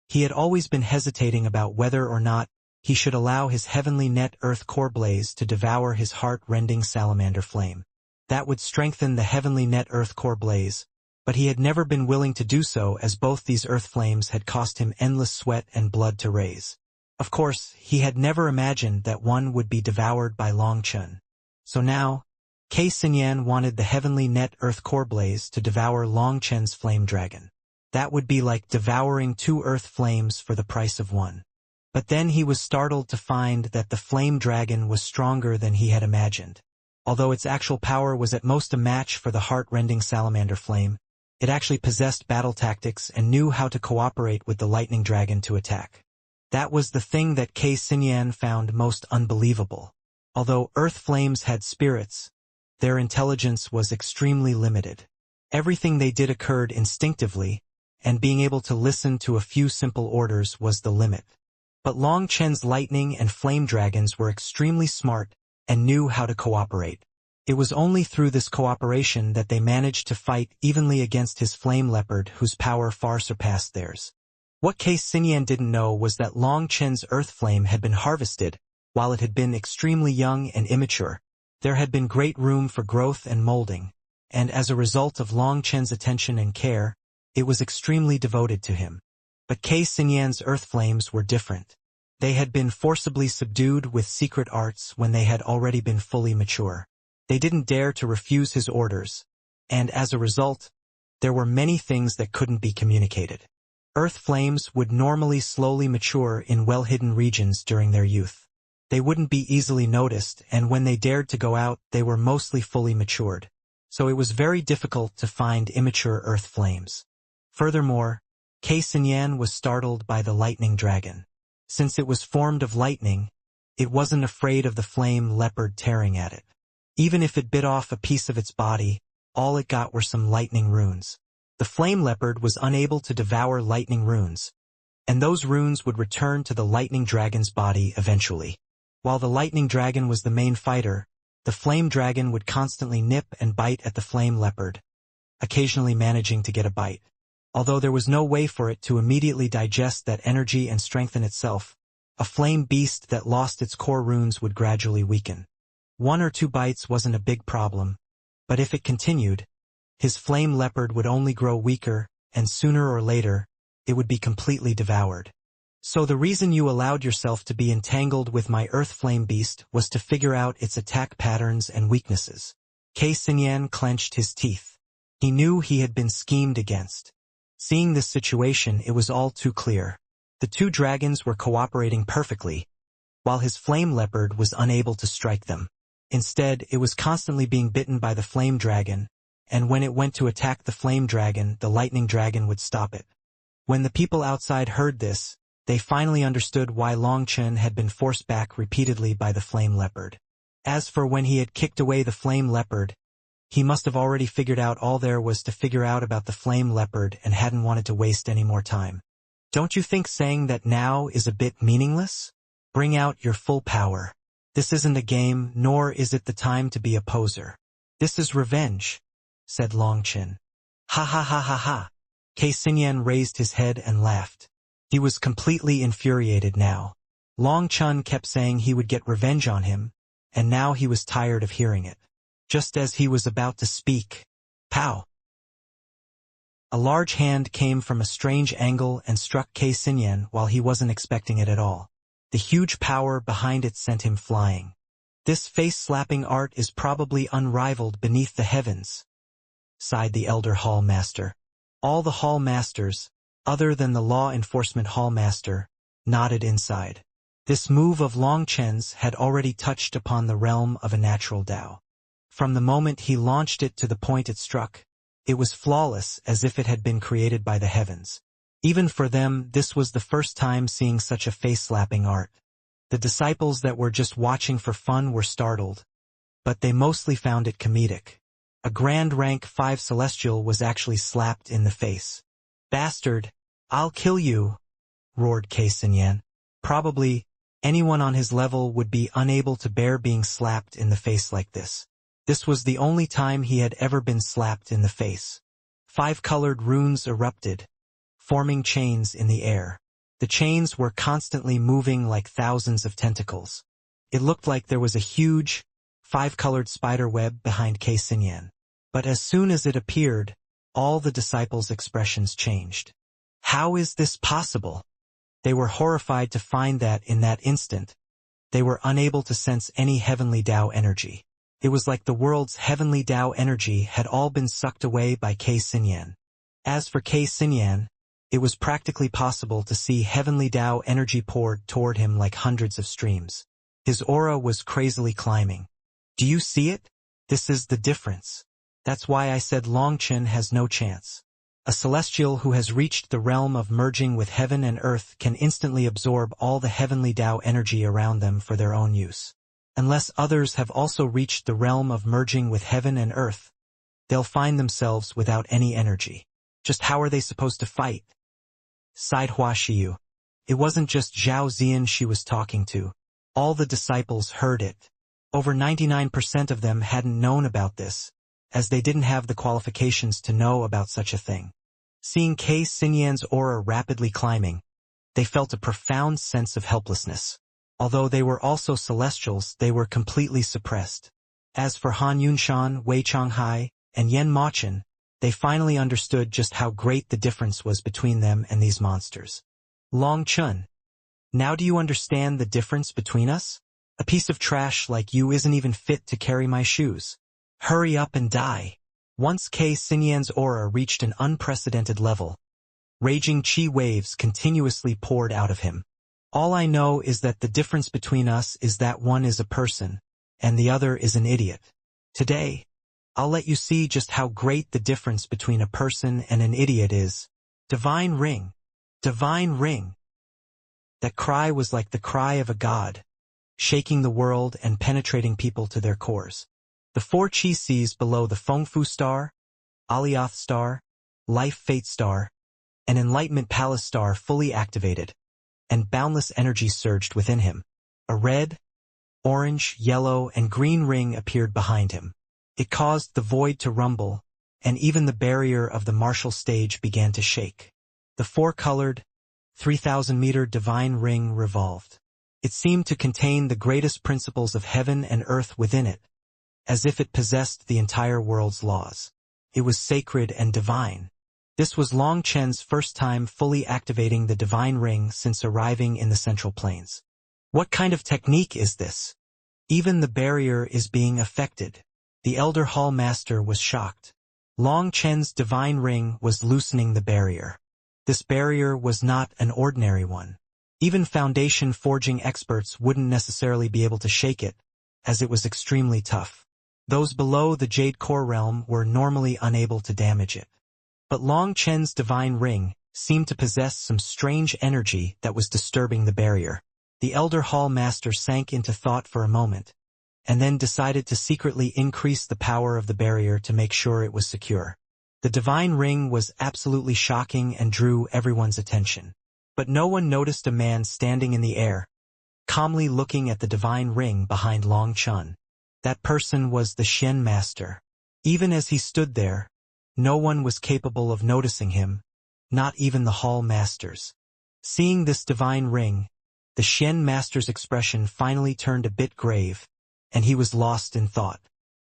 He had always been hesitating about whether or not he should allow his heavenly net earth core blaze to devour his heart-rending salamander flame. That would strengthen the heavenly net earth core blaze, but he had never been willing to do so as both these earth flames had cost him endless sweat and blood to raise. Of course, he had never imagined that one would be devoured by Long Chen. So now, Kei Xinyan wanted the heavenly net earth core blaze to devour Long Chen's flame dragon. That would be like devouring 2 earth flames for the price of 1. But then he was startled to find that the flame dragon was stronger than he had imagined. Although its actual power was at most a match for the heart-rending salamander flame, it actually possessed battle tactics and knew how to cooperate with the lightning dragon to attack. That was the thing that Kei Xinyan found most unbelievable. Although earth flames had spirits, their intelligence was extremely limited. Everything they did occurred instinctively, and being able to listen to a few simple orders was the limit. But Long Chen's lightning and flame dragons were extremely smart and knew how to cooperate. It was only through this cooperation that they managed to fight evenly against his flame leopard, whose power far surpassed theirs. What Kei Xinyan didn't know was that Long Chen's earth flame had been harvested while it had been extremely young and immature. There had been great room for growth and molding, and as a result of Long Chen's attention and care, it was extremely devoted to him. But Kei Xinyan's earth flames were different. They had been forcibly subdued with secret arts when they had already been fully mature. They didn't dare to refuse his orders, and as a result, there were many things that couldn't be communicated. Earth flames would normally slowly mature in well-hidden regions during their youth. They wouldn't be easily noticed, and when they dared to go out, they were mostly fully matured. So it was very difficult to find immature earth flames. Furthermore, Kei Xinyan was startled by the lightning dragon. Since it was formed of lightning, it wasn't afraid of the flame leopard tearing at it. Even if it bit off a piece of its body, all it got were some lightning runes. The flame leopard was unable to devour lightning runes, and those runes would return to the lightning dragon's body eventually. While the lightning dragon was the main fighter, the flame dragon would constantly nip and bite at the flame leopard, occasionally managing to get a bite. Although there was no way for it to immediately digest that energy and strengthen itself, a flame beast that lost its core runes would gradually weaken. 1 or 2 bites wasn't a big problem, but if it continued, his flame leopard would only grow weaker, and sooner or later, it would be completely devoured. So the reason you allowed yourself to be entangled with my earth flame beast was to figure out its attack patterns and weaknesses. Kei Xinyan clenched his teeth. He knew he had been schemed against. Seeing this situation, it was all too clear. The 2 dragons were cooperating perfectly, while his flame leopard was unable to strike them. Instead, it was constantly being bitten by the flame dragon, and when it went to attack the flame dragon, the lightning dragon would stop it. When the people outside heard this, they finally understood why Long Chen had been forced back repeatedly by the flame leopard. As for when he had kicked away the flame leopard, he must have already figured out all there was to figure out about the flame leopard and hadn't wanted to waste any more time. Don't you think saying that now is a bit meaningless? Bring out your full power. This isn't a game, nor is it the time to be a poser. This is revenge, said Long Chen. Ha ha ha ha ha. Kei Xinyan raised his head and laughed. He was completely infuriated now. Long Chen kept saying he would get revenge on him, and now he was tired of hearing it. Just as he was about to speak, pow! A large hand came from a strange angle and struck Kei Xinyan while he wasn't expecting it at all. The huge power behind it sent him flying. This face-slapping art is probably unrivaled beneath the heavens, sighed the elder hall master. All the hall masters, other than the law enforcement hall master, nodded inside. This move of Longchen's had already touched upon the realm of a natural Tao. From the moment he launched it to the point it struck, it was flawless as if it had been created by the heavens. Even for them, this was the first time seeing such a face-slapping art. The disciples that were just watching for fun were startled, but they mostly found it comedic. A grand rank 5 celestial was actually slapped in the face. "Bastard, I'll kill you," roared K. Sinyan. Probably, anyone on his level would be unable to bear being slapped in the face like this. This was the only time he had ever been slapped in the face. 5 colored runes erupted, forming chains in the air. The chains were constantly moving like thousands of tentacles. It looked like there was a huge, 5-colored spider web behind K. Sinyan. But as soon as it appeared, all the disciples' expressions changed. How is this possible? They were horrified to find that in that instant, they were unable to sense any heavenly Tao energy. It was like the world's heavenly Tao energy had all been sucked away by K. Sinyan. As for K. Sinyan, it was practically possible to see heavenly Tao energy poured toward him like hundreds of streams. His aura was crazily climbing. Do you see it? This is the difference. That's why I said Longchen has no chance. A celestial who has reached the realm of merging with heaven and earth can instantly absorb all the heavenly Tao energy around them for their own use. Unless others have also reached the realm of merging with heaven and earth, they'll find themselves without any energy. Just how are they supposed to fight? Sighed Hua Shiyu. It wasn't just Zhao Ziyan she was talking to. All the disciples heard it. Over 99% of them hadn't known about this, as they didn't have the qualifications to know about such a thing. Seeing K. Sinyan's aura rapidly climbing, they felt a profound sense of helplessness. Although they were also celestials, they were completely suppressed. As for Han Yunshan, Wei Changhai, and Yen Machen, they finally understood just how great the difference was between them and these monsters. Long Chun, now do you understand the difference between us? A piece of trash like you isn't even fit to carry my shoes. Hurry up and die. Once K. Sinyan's aura reached an unprecedented level, raging chi waves continuously poured out of him. All I know is that the difference between us is that one is a person, and the other is an idiot. Today, I'll let you see just how great the difference between a person and an idiot is. Divine ring. Divine ring. That cry was like the cry of a god, shaking the world and penetrating people to their cores. The 4 chi seas below the Fengfu star, Alioth star, Life Fate star, and Enlightenment Palace star fully activated, and boundless energy surged within him. A red, orange, yellow, and green ring appeared behind him. It caused the void to rumble, and even the barrier of the martial stage began to shake. The 4-colored, 3,000-meter divine ring revolved. It seemed to contain the greatest principles of heaven and earth within it, as if it possessed the entire world's laws. It was sacred and divine. This was Long Chen's first time fully activating the divine ring since arriving in the Central Plains. What kind of technique is this? Even the barrier is being affected. The Elder Hall Master was shocked. Long Chen's divine ring was loosening the barrier. This barrier was not an ordinary one. Even foundation forging experts wouldn't necessarily be able to shake it, as it was extremely tough. Those below the Jade Core realm were normally unable to damage it. But Long Chen's divine ring seemed to possess some strange energy that was disturbing the barrier. The Elder Hall Master sank into thought for a moment, and then decided to secretly increase the power of the barrier to make sure it was secure. The divine ring was absolutely shocking and drew everyone's attention. But no one noticed a man standing in the air, calmly looking at the divine ring behind Long Chun. That person was the Shen Master. Even as he stood there, no one was capable of noticing him, not even the Hall Masters. Seeing this divine ring, the Shen Master's expression finally turned a bit grave, and he was lost in thought.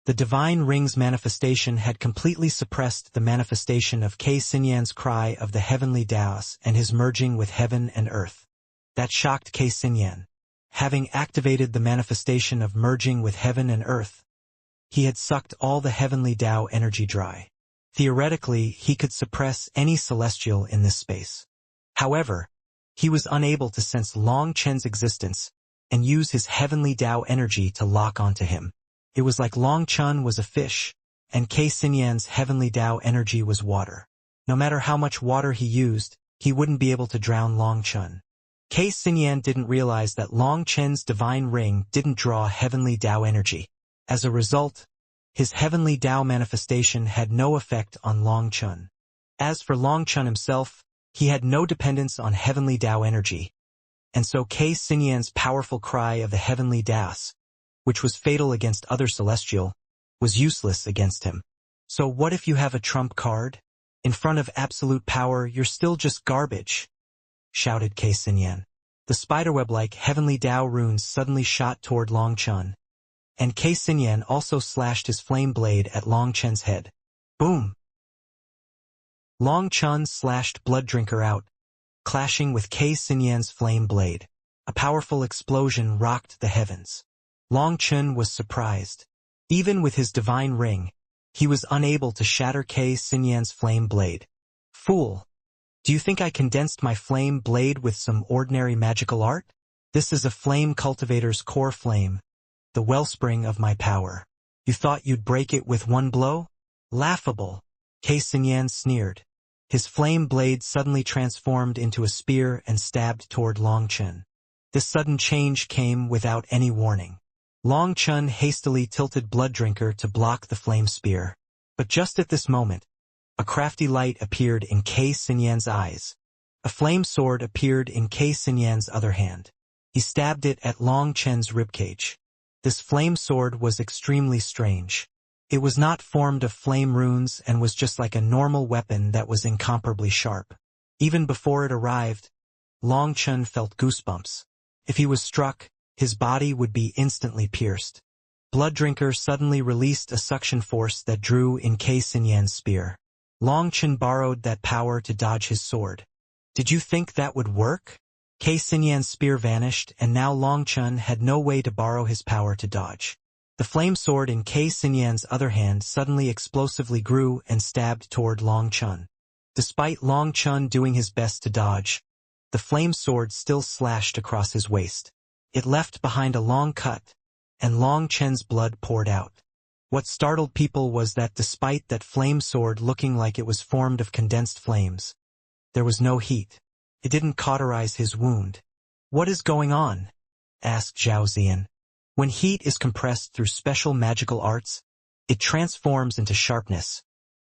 The divine ring's manifestation had completely suppressed the manifestation of K. Sinyan's cry of the heavenly Taos and his merging with heaven and earth. That shocked K. Sinyan. Having activated the manifestation of merging with heaven and earth, he had sucked all the heavenly Tao energy dry. Theoretically, he could suppress any celestial in this space. However, He was unable to sense Long Chen's existence and use his heavenly Tao energy to lock onto him. It was like Long Chen was a fish, and K. Xinyan's heavenly Tao energy was water. No matter how much water he used, he wouldn't be able to drown Long Chen. K. Xinyan didn't realize that Long Chen's divine ring didn't draw heavenly Tao energy. As a result, his heavenly Tao manifestation had no effect on Long Chen. As for Long Chen himself, he had no dependence on heavenly Tao energy, and so K. Xinyan's powerful cry of the heavenly Taos, which was fatal against other celestial, was useless against him. So what if you have a trump card? In front of absolute power, you're still just garbage, shouted K. Xinyan. The spiderweb-like heavenly Tao runes suddenly shot toward Long Chen, and K. Xinyan also slashed his flame blade at Long Chen's head. Boom! Long Chen slashed Blood Drinker out, clashing with K. Xinyan's flame blade. A powerful explosion rocked the heavens. Long Chen was surprised. Even with his divine ring, he was unable to shatter K. Xinyan's flame blade. Fool! Do you think I condensed my flame blade with some ordinary magical art? This is a flame cultivator's core flame, the wellspring of my power. You thought you'd break it with one blow? Laughable! K. Xinyan sneered. His flame blade suddenly transformed into a spear and stabbed toward Long Chen. This sudden change came without any warning. Long Chen hastily tilted Blood Drinker to block the flame spear. But just at this moment, a crafty light appeared in K. Xinyan's eyes. A flame sword appeared in K. Xinyan's other hand. He stabbed it at Long Chen's ribcage. This flame sword was extremely strange. It was not formed of flame runes and was just like a normal weapon that was incomparably sharp. Even before it arrived, Long Chen felt goosebumps. If he was struck, his body would be instantly pierced. Blood Drinker suddenly released a suction force that drew in K. Xinyan's spear. Long Chen borrowed that power to dodge his sword. Did you think that would work? K. Xinyan's spear vanished, and now Long Chen had no way to borrow his power to dodge. The flame sword in K. Xinyan's other hand suddenly explosively grew and stabbed toward Long Chen. Despite Long Chen doing his best to dodge, the flame sword still slashed across his waist. It left behind a long cut, and Long Chen's blood poured out. What startled people was that despite that flame sword looking like it was formed of condensed flames, there was no heat. It didn't cauterize his wound. What is going on? Asked Zhao Ziyan. When heat is compressed through special magical arts, it transforms into sharpness,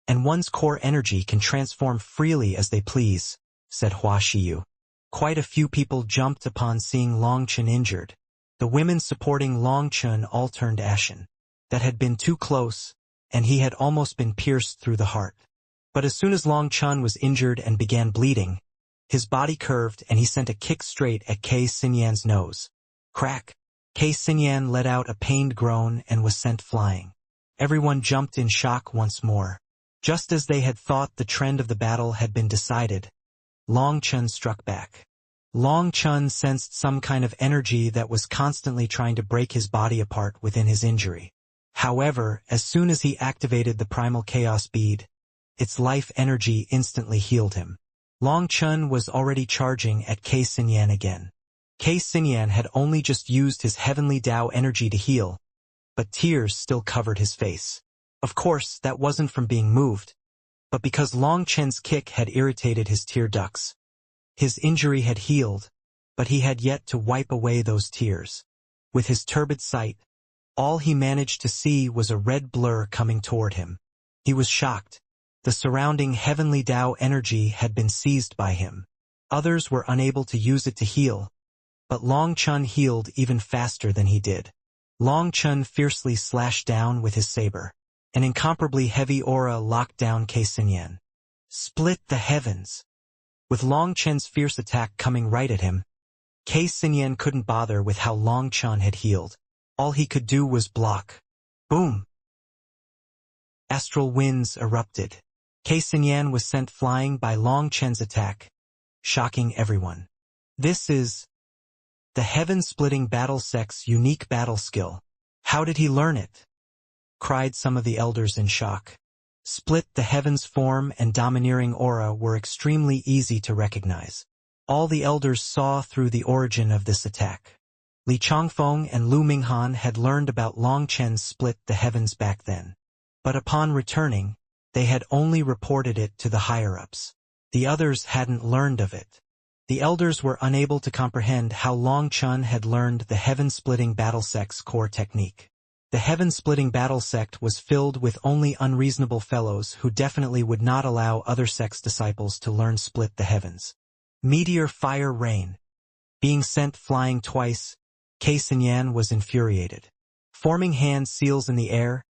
and one's core energy can transform freely as they please, said Hua Shiyu. Quite a few people jumped upon seeing Long Chen injured. The women supporting Long Chen all turned ashen. That had been too close, and he had almost been pierced through the heart. But as soon as Long Chen was injured and began bleeding, his body curved and he sent a kick straight at K. Xinyan's nose. Crack! K. Xinyan let out a pained groan and was sent flying. Everyone jumped in shock once more. Just as they had thought the trend of the battle had been decided, Long Chen struck back. Long Chen sensed some kind of energy that was constantly trying to break his body apart within his injury. However, as soon as he activated the primal chaos bead, its life energy instantly healed him. Long Chen was already charging at K. Xinyan again. K. Xinyan had only just used his heavenly Tao energy to heal, but tears still covered his face. Of course, that wasn't from being moved, but because Long Chen's kick had irritated his tear ducts. His injury had healed, but he had yet to wipe away those tears. With his turbid sight, all he managed to see was a red blur coming toward him. He was shocked. The surrounding heavenly Tao energy had been seized by him. Others were unable to use it to heal, but Long Chen healed even faster than he did. Long Chen fiercely slashed down with his saber. An incomparably heavy aura locked down K. Xinyan. Split the heavens! With Long Chen's fierce attack coming right at him, K. Xinyan couldn't bother with how Long Chen had healed. All he could do was block. Boom! Astral winds erupted. K. Xinyan was sent flying by Long Chen's attack, shocking everyone. This is the heaven-splitting battle sect's unique battle skill. How did he learn it? Cried some of the elders in shock. Split the heavens form and domineering aura were extremely easy to recognize. All the elders saw through the origin of this attack. Li Changfeng and Lu Minghan had learned about Long Chen's split the heavens back then. But upon returning, they had only reported it to the higher-ups. The others hadn't learned of it. The elders were unable to comprehend how Long Chen had learned the heaven-splitting battle sect's core technique. The heaven-splitting battle sect was filled with only unreasonable fellows who definitely would not allow other sects' disciples to learn split the heavens. Meteor fire rain. Being sent flying twice, Ke Xinyan was infuriated. Forming hand seals in the air,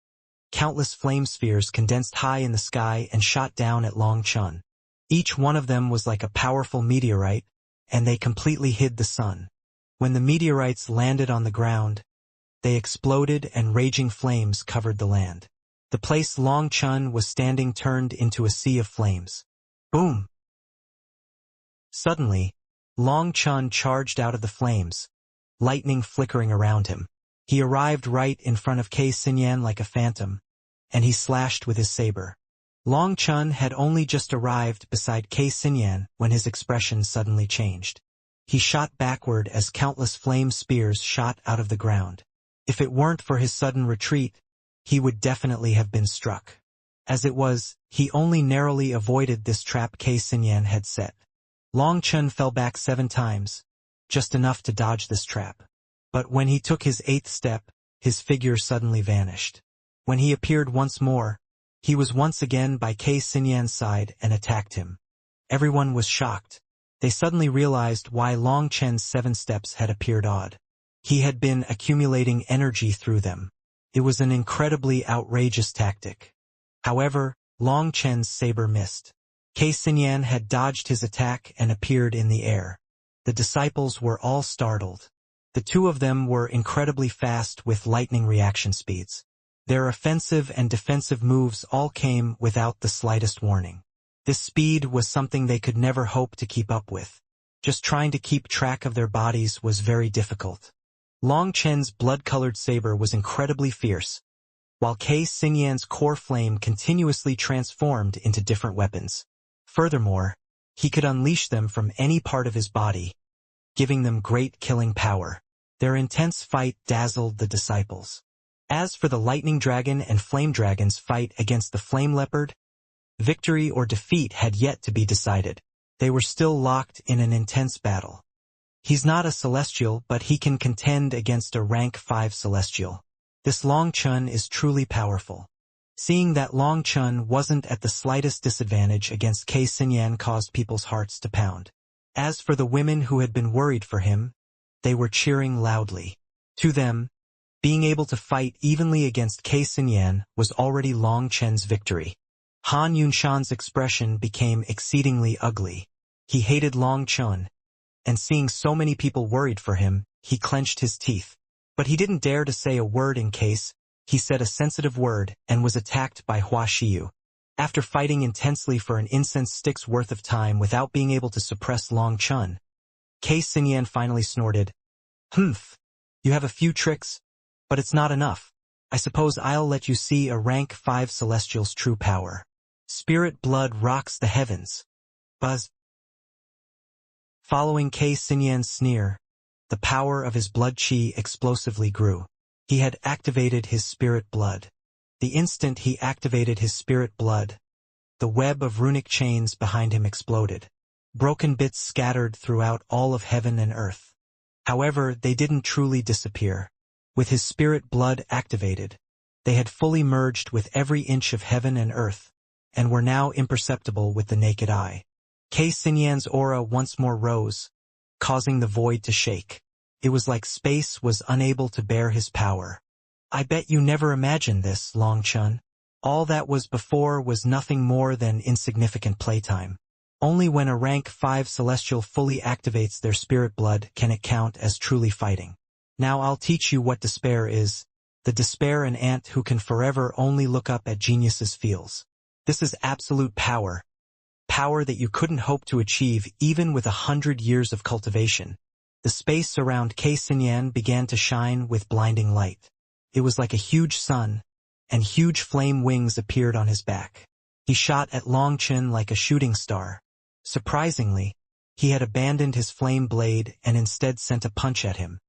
countless flame spheres condensed high in the sky and shot down at Long Chen. Each one of them was like a powerful meteorite, and they completely hid the sun. When the meteorites landed on the ground, they exploded and raging flames covered the land. The place Long Chen was standing turned into a sea of flames. Boom! Suddenly, Long Chen charged out of the flames, lightning flickering around him. He arrived right in front of Ke Xinyan like a phantom, and he slashed with his saber. Long Chen had only just arrived beside Ke Xinyan when his expression suddenly changed. He shot backward as countless flame spears shot out of the ground. If it weren't for his sudden retreat, he would definitely have been struck. As it was, he only narrowly avoided this trap Ke Xinyan had set. Long Chen fell back 7 times, just enough to dodge this trap. But when he took his 8th step, his figure suddenly vanished. When he appeared once more, he was once again by Ke Xinyan's side and attacked him. Everyone was shocked. They suddenly realized why Long Chen's 7 steps had appeared odd. He had been accumulating energy through them. It was an incredibly outrageous tactic. However, Long Chen's saber missed. Ke Xinyan had dodged his attack and appeared in the air. The disciples were all startled. The 2 of them were incredibly fast with lightning reaction speeds. Their offensive and defensive moves all came without the slightest warning. This speed was something they could never hope to keep up with. Just trying to keep track of their bodies was very difficult. Long Chen's blood-colored saber was incredibly fierce, while Ke Xinyan's core flame continuously transformed into different weapons. Furthermore, he could unleash them from any part of his body, giving them great killing power. Their intense fight dazzled the disciples. As for the lightning dragon and flame dragon's fight against the flame leopard, victory or defeat had yet to be decided. They were still locked in an intense battle. He's not a celestial, but he can contend against a rank 5 celestial. This Long Chen is truly powerful. Seeing that Long Chen wasn't at the slightest disadvantage against Ke Xinyan caused people's hearts to pound. As for the women who had been worried for him, they were cheering loudly. To them, being able to fight evenly against Ke Xinyan was already Long Chen's victory. Han Yunshan's expression became exceedingly ugly. He hated Long Chen, and seeing so many people worried for him, he clenched his teeth. But he didn't dare to say a word in case he said a sensitive word and was attacked by Hua Xiyu. After fighting intensely for an incense stick's worth of time without being able to suppress Long Chen, Ke Xinyan finally snorted, "Humph, you have a few tricks, but it's not enough. I suppose I'll let you see a rank 5 celestial's true power. Spirit blood rocks the heavens." Buzz. Following Ke Xinyan's sneer, the power of his blood chi explosively grew. He had activated his spirit blood. The instant he activated his spirit blood, the web of runic chains behind him exploded. Broken bits scattered throughout all of heaven and earth. However, they didn't truly disappear. With his spirit blood activated, they had fully merged with every inch of heaven and earth, and were now imperceptible with the naked eye. Ke Xinyan's aura once more rose, causing the void to shake. It was like space was unable to bear his power. I bet you never imagined this, Long Chen. All that was before was nothing more than insignificant playtime. Only when a rank 5 celestial fully activates their spirit blood can it count as truly fighting. Now I'll teach you what despair is, the despair an ant who can forever only look up at geniuses feels. This is absolute power. Power that you couldn't hope to achieve even with 100 years of cultivation. The space around Ke Xinyan began to shine with blinding light. It was like a huge sun, and huge flame wings appeared on his back. He shot at Long Chen like a shooting star. Surprisingly, He had abandoned his flame blade and instead sent a punch at him.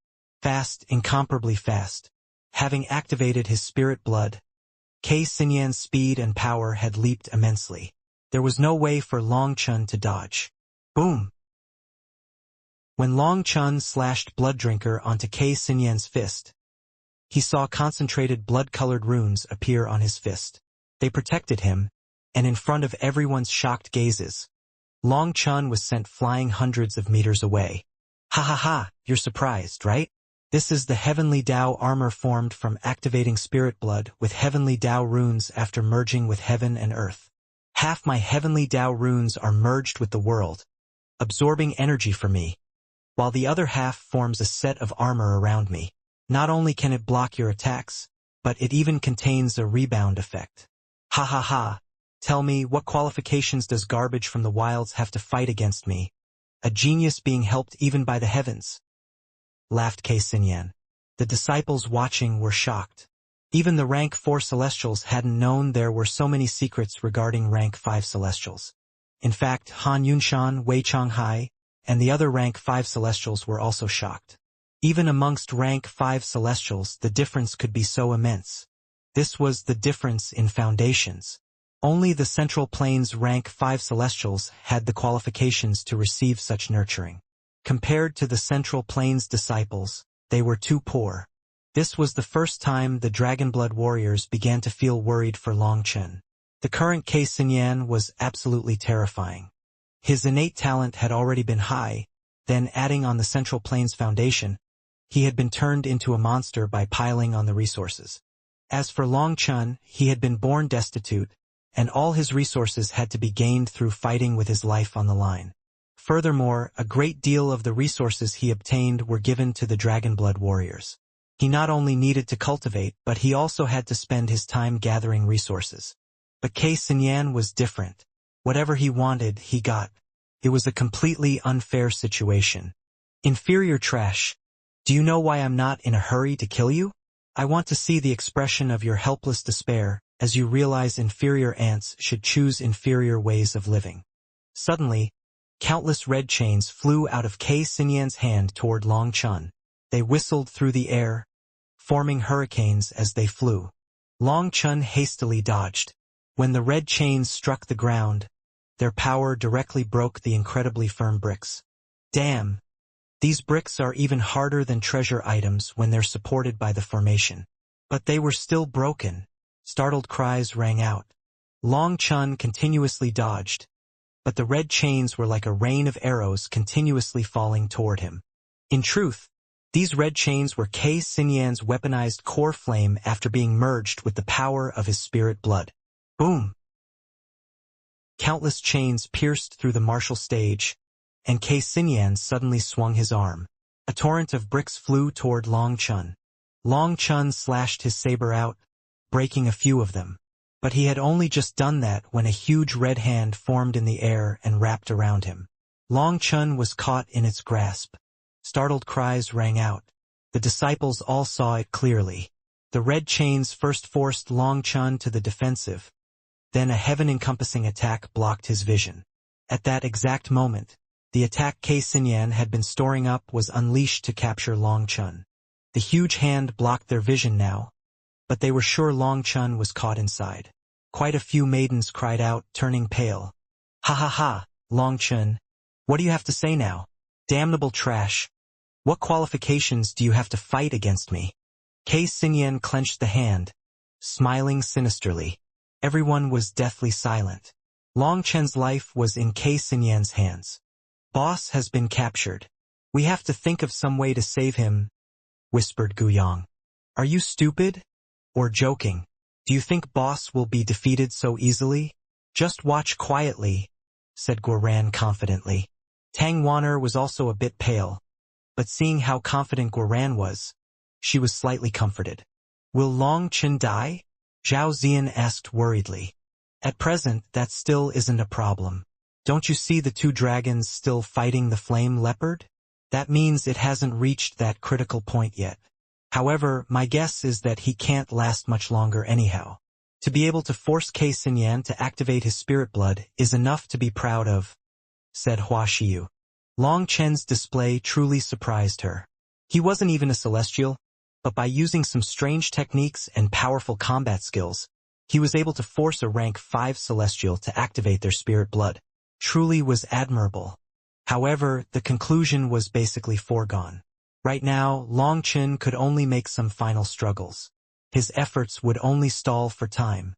Fast, incomparably fast. Having activated his spirit blood, Kei Xinyan's speed and power had leaped immensely. There was no way for Long Chun to dodge. Boom! When Long Chun slashed Blood Drinker onto Kei Xinyan's fist, he saw concentrated blood-colored runes appear on his fist. They protected him, and in front of everyone's shocked gazes, Long Chun was sent flying hundreds of meters away. Ha ha ha, you're surprised, right? This is the Heavenly Dao armor formed from activating spirit blood with Heavenly Dao runes after merging with heaven and earth. Half my Heavenly Dao runes are merged with the world, absorbing energy from me, while the other half forms a set of armor around me. Not only can it block your attacks, but it even contains a rebound effect. Ha ha ha. Tell me, what qualifications does garbage from the wilds have to fight against me? A genius being helped even by the heavens. Laughed Kei Xinyan. The disciples watching were shocked. Even the rank 4 celestials hadn't known there were so many secrets regarding rank 5 celestials. In fact, Han Yunshan, Wei Changhai, and the other rank 5 celestials were also shocked. Even amongst rank 5 celestials, the difference could be so immense. This was the difference in foundations. Only the Central Plains rank 5 celestials had the qualifications to receive such nurturing. Compared to the Central Plains disciples, they were too poor. This was the first time the Dragonblood warriors began to feel worried for Long Chun. The current Kei Xinyan was absolutely terrifying. His innate talent had already been high, then adding on the Central Plains foundation, he had been turned into a monster by piling on the resources. As for Long Chun, he had been born destitute, and all his resources had to be gained through fighting with his life on the line. Furthermore, a great deal of the resources he obtained were given to the Dragonblood warriors. He not only needed to cultivate, but he also had to spend his time gathering resources. But Kei Xinyan was different. Whatever he wanted, he got. It was a completely unfair situation. Inferior trash. Do you know why I'm not in a hurry to kill you? I want to see the expression of your helpless despair as you realize inferior ants should choose inferior ways of living. Suddenly, countless red chains flew out of Kei Xinyan's hand toward Long Chun. They whistled through the air, forming hurricanes as they flew. Long Chun hastily dodged. When the red chains struck the ground, their power directly broke the incredibly firm bricks. Damn! These bricks are even harder than treasure items when they're supported by the formation. But they were still broken. Startled cries rang out. Long Chun continuously dodged, but the red chains were like a rain of arrows continuously falling toward him. In truth, these red chains were Kei Xinyan's weaponized core flame after being merged with the power of his spirit blood. Boom! Countless chains pierced through the martial stage, and Kei Xinyan suddenly swung his arm. A torrent of bricks flew toward Long Chun. Long Chun slashed his saber out, breaking a few of them. But he had only just done that when a huge red hand formed in the air and wrapped around him. Long Chun was caught in its grasp. Startled cries rang out. The disciples all saw it clearly. The red chains first forced Long Chun to the defensive. Then a heaven-encompassing attack blocked his vision. At that exact moment, the attack Kei Xinyan had been storing up was unleashed to capture Long Chun. The huge hand blocked their vision now, but they were sure Long Chun was caught inside. Quite a few maidens cried out, turning pale. Ha ha ha, Long Chun. What do you have to say now? Damnable trash. What qualifications do you have to fight against me? Kei Xinyan clenched the hand, smiling sinisterly. Everyone was deathly silent. Long Chun's life was in Kei Xinyan's hands. Boss has been captured. We have to think of some way to save him, whispered Guyang. Are you stupid? Or joking? Do you think Boss will be defeated so easily? Just watch quietly, said Guoran confidently. Tang Wanner was also a bit pale, but seeing how confident Guoran was, she was slightly comforted. Will Long Chun die? Zhao Zian asked worriedly. At present, that still isn't a problem. Don't you see the two dragons still fighting the flame leopard? That means it hasn't reached that critical point yet. However, my guess is that he can't last much longer anyhow. To be able to force Kei Xinyan to activate his spirit blood is enough to be proud of, said Hua Xiu. Long Chen's display truly surprised her. He wasn't even a celestial, but by using some strange techniques and powerful combat skills, he was able to force a rank 5 celestial to activate their spirit blood. Truly was admirable. However, the conclusion was basically foregone. Right now, Long Chen could only make some final struggles. His efforts would only stall for time.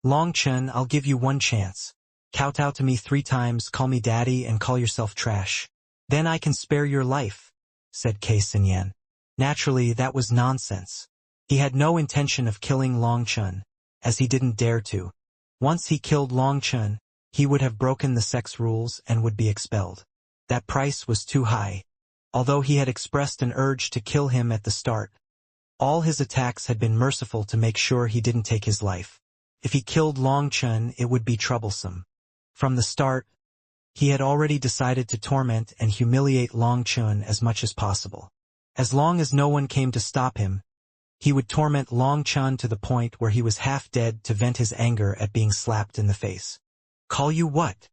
Long Chen, I'll give you one chance. Kowtow to me 3 times, call me daddy, and call yourself trash. Then I can spare your life, said Kei Xinyan. Naturally, that was nonsense. He had no intention of killing Long Chen, as he didn't dare to. Once he killed Long Chen, he would have broken the sex rules and would be expelled. That price was too high. Although he had expressed an urge to kill him at the start, all his attacks had been merciful to make sure he didn't take his life. If he killed Long Chen, it would be troublesome. From the start, he had already decided to torment and humiliate Long Chen as much as possible. As long as no one came to stop him, he would torment Long Chen to the point where he was half dead to vent his anger at being slapped in the face. Call you what?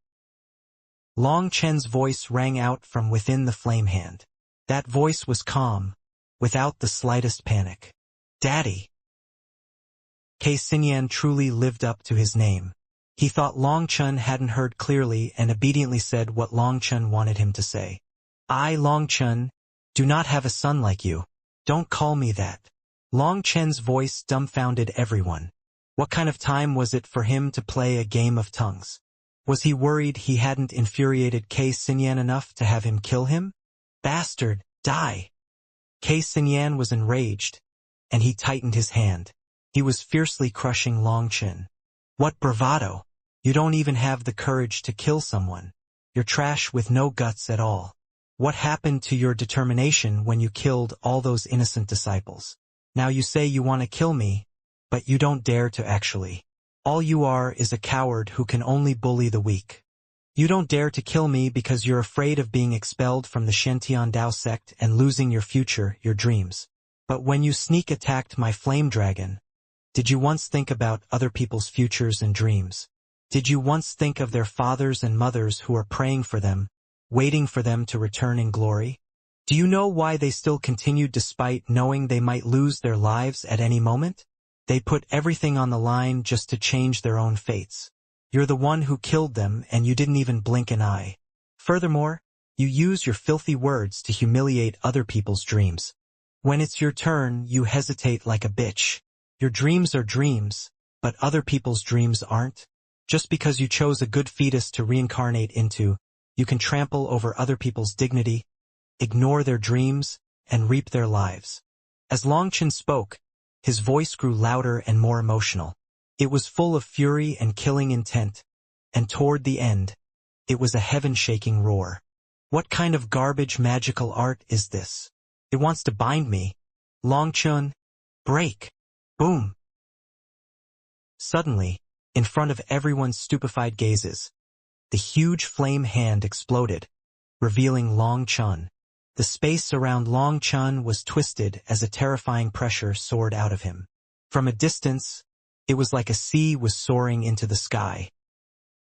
Long Chen's voice rang out from within the flame hand. That voice was calm, without the slightest panic. Daddy. Kei Xinyan truly lived up to his name. He thought Long Chen hadn't heard clearly and obediently said what Long Chen wanted him to say. I, Long Chen, do not have a son like you. Don't call me that. Long Chen's voice dumbfounded everyone. What kind of time was it for him to play a game of tongues? Was he worried he hadn't infuriated Kei Xinyan enough to have him kill him? Bastard, die! Kei Xinyan was enraged, and he tightened his hand. He was fiercely crushing Long Chen. What bravado! You don't even have the courage to kill someone. You're trash with no guts at all. What happened to your determination when you killed all those innocent disciples? Now you say you want to kill me, but you don't dare to actually. All you are is a coward who can only bully the weak. You don't dare to kill me because you're afraid of being expelled from the Shantian Dao sect and losing your future, your dreams. But when you sneak attacked my flame dragon, did you once think about other people's futures and dreams? Did you once think of their fathers and mothers who are praying for them, waiting for them to return in glory? Do you know why they still continued despite knowing they might lose their lives at any moment? They put everything on the line just to change their own fates. You're the one who killed them and you didn't even blink an eye. Furthermore, you use your filthy words to humiliate other people's dreams. When it's your turn, you hesitate like a bitch. Your dreams are dreams, but other people's dreams aren't. Just because you chose a good fetus to reincarnate into, you can trample over other people's dignity, ignore their dreams, and reap their lives. As Long Chen spoke, his voice grew louder and more emotional. It was full of fury and killing intent, and toward the end, it was a heaven-shaking roar. What kind of garbage magical art is this? It wants to bind me. Long Chen, break! Boom! Suddenly, in front of everyone's stupefied gazes, the huge flame hand exploded, revealing Long Chen. The space around Long Chen was twisted as a terrifying pressure soared out of him. From a distance, it was like a sea was soaring into the sky.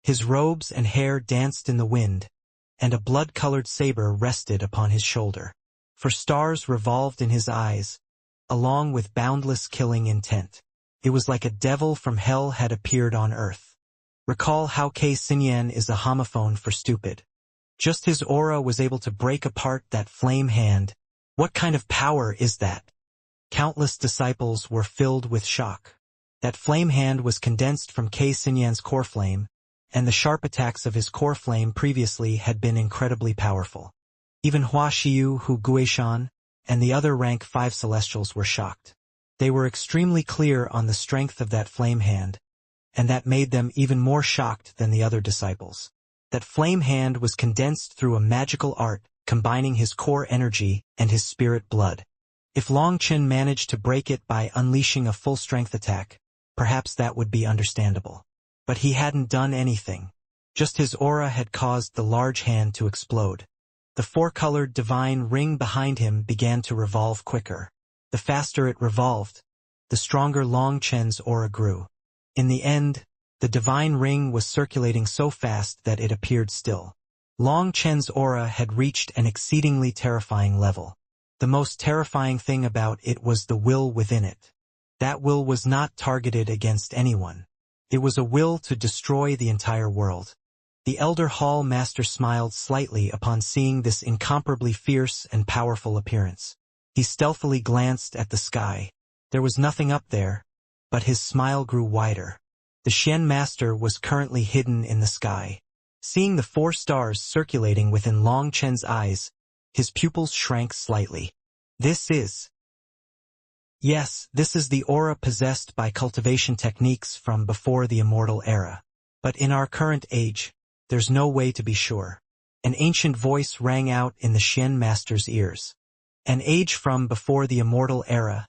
His robes and hair danced in the wind, and a blood-colored saber rested upon his shoulder. For stars revolved in his eyes, along with boundless killing intent. It was like a devil from hell had appeared on earth. Recall how Kei Xinyan is a homophone for stupid. Just his aura was able to break apart that flame hand. What kind of power is that? Countless disciples were filled with shock. That flame hand was condensed from Kei Xinyan's core flame, and the sharp attacks of his core flame previously had been incredibly powerful. Even Hua Xiu, Hu Guishan, and the other rank 5 celestials were shocked. They were extremely clear on the strength of that flame hand, and that made them even more shocked than the other disciples. That flame hand was condensed through a magical art, combining his core energy and his spirit blood. If Long Chen managed to break it by unleashing a full-strength attack, perhaps that would be understandable. But he hadn't done anything. Just his aura had caused the large hand to explode. The 4-colored divine ring behind him began to revolve quicker. The faster it revolved, the stronger Long Chen's aura grew. In the end, the divine ring was circulating so fast that it appeared still. Long Chen's aura had reached an exceedingly terrifying level. The most terrifying thing about it was the will within it. That will was not targeted against anyone. It was a will to destroy the entire world. The Elder Hall Master smiled slightly upon seeing this incomparably fierce and powerful appearance. He stealthily glanced at the sky. There was nothing up there, but his smile grew wider. The Shen Master was currently hidden in the sky. Seeing the 4 stars circulating within Long Chen's eyes, his pupils shrank slightly. Yes, this is the aura possessed by cultivation techniques from before the Immortal era. But in our current age, there's no way to be sure. An ancient voice rang out in the Shen Master's ears. An age from before the Immortal era.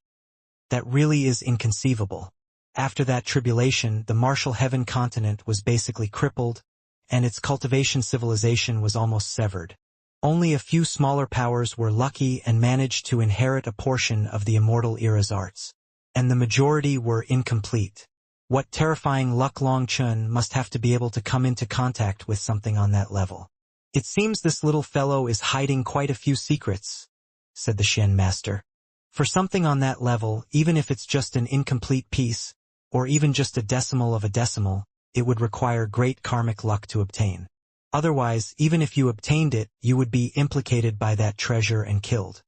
That really is inconceivable. After that tribulation, the martial heaven continent was basically crippled, and its cultivation civilization was almost severed. Only a few smaller powers were lucky and managed to inherit a portion of the Immortal era's arts. And the majority were incomplete. What terrifying luck Long Chen must have to be able to come into contact with something on that level. It seems this little fellow is hiding quite a few secrets, said the Shen Master. For something on that level, even if it's just an incomplete piece, or even just a decimal of a decimal, it would require great karmic luck to obtain. Otherwise, even if you obtained it, you would be implicated by that treasure and killed.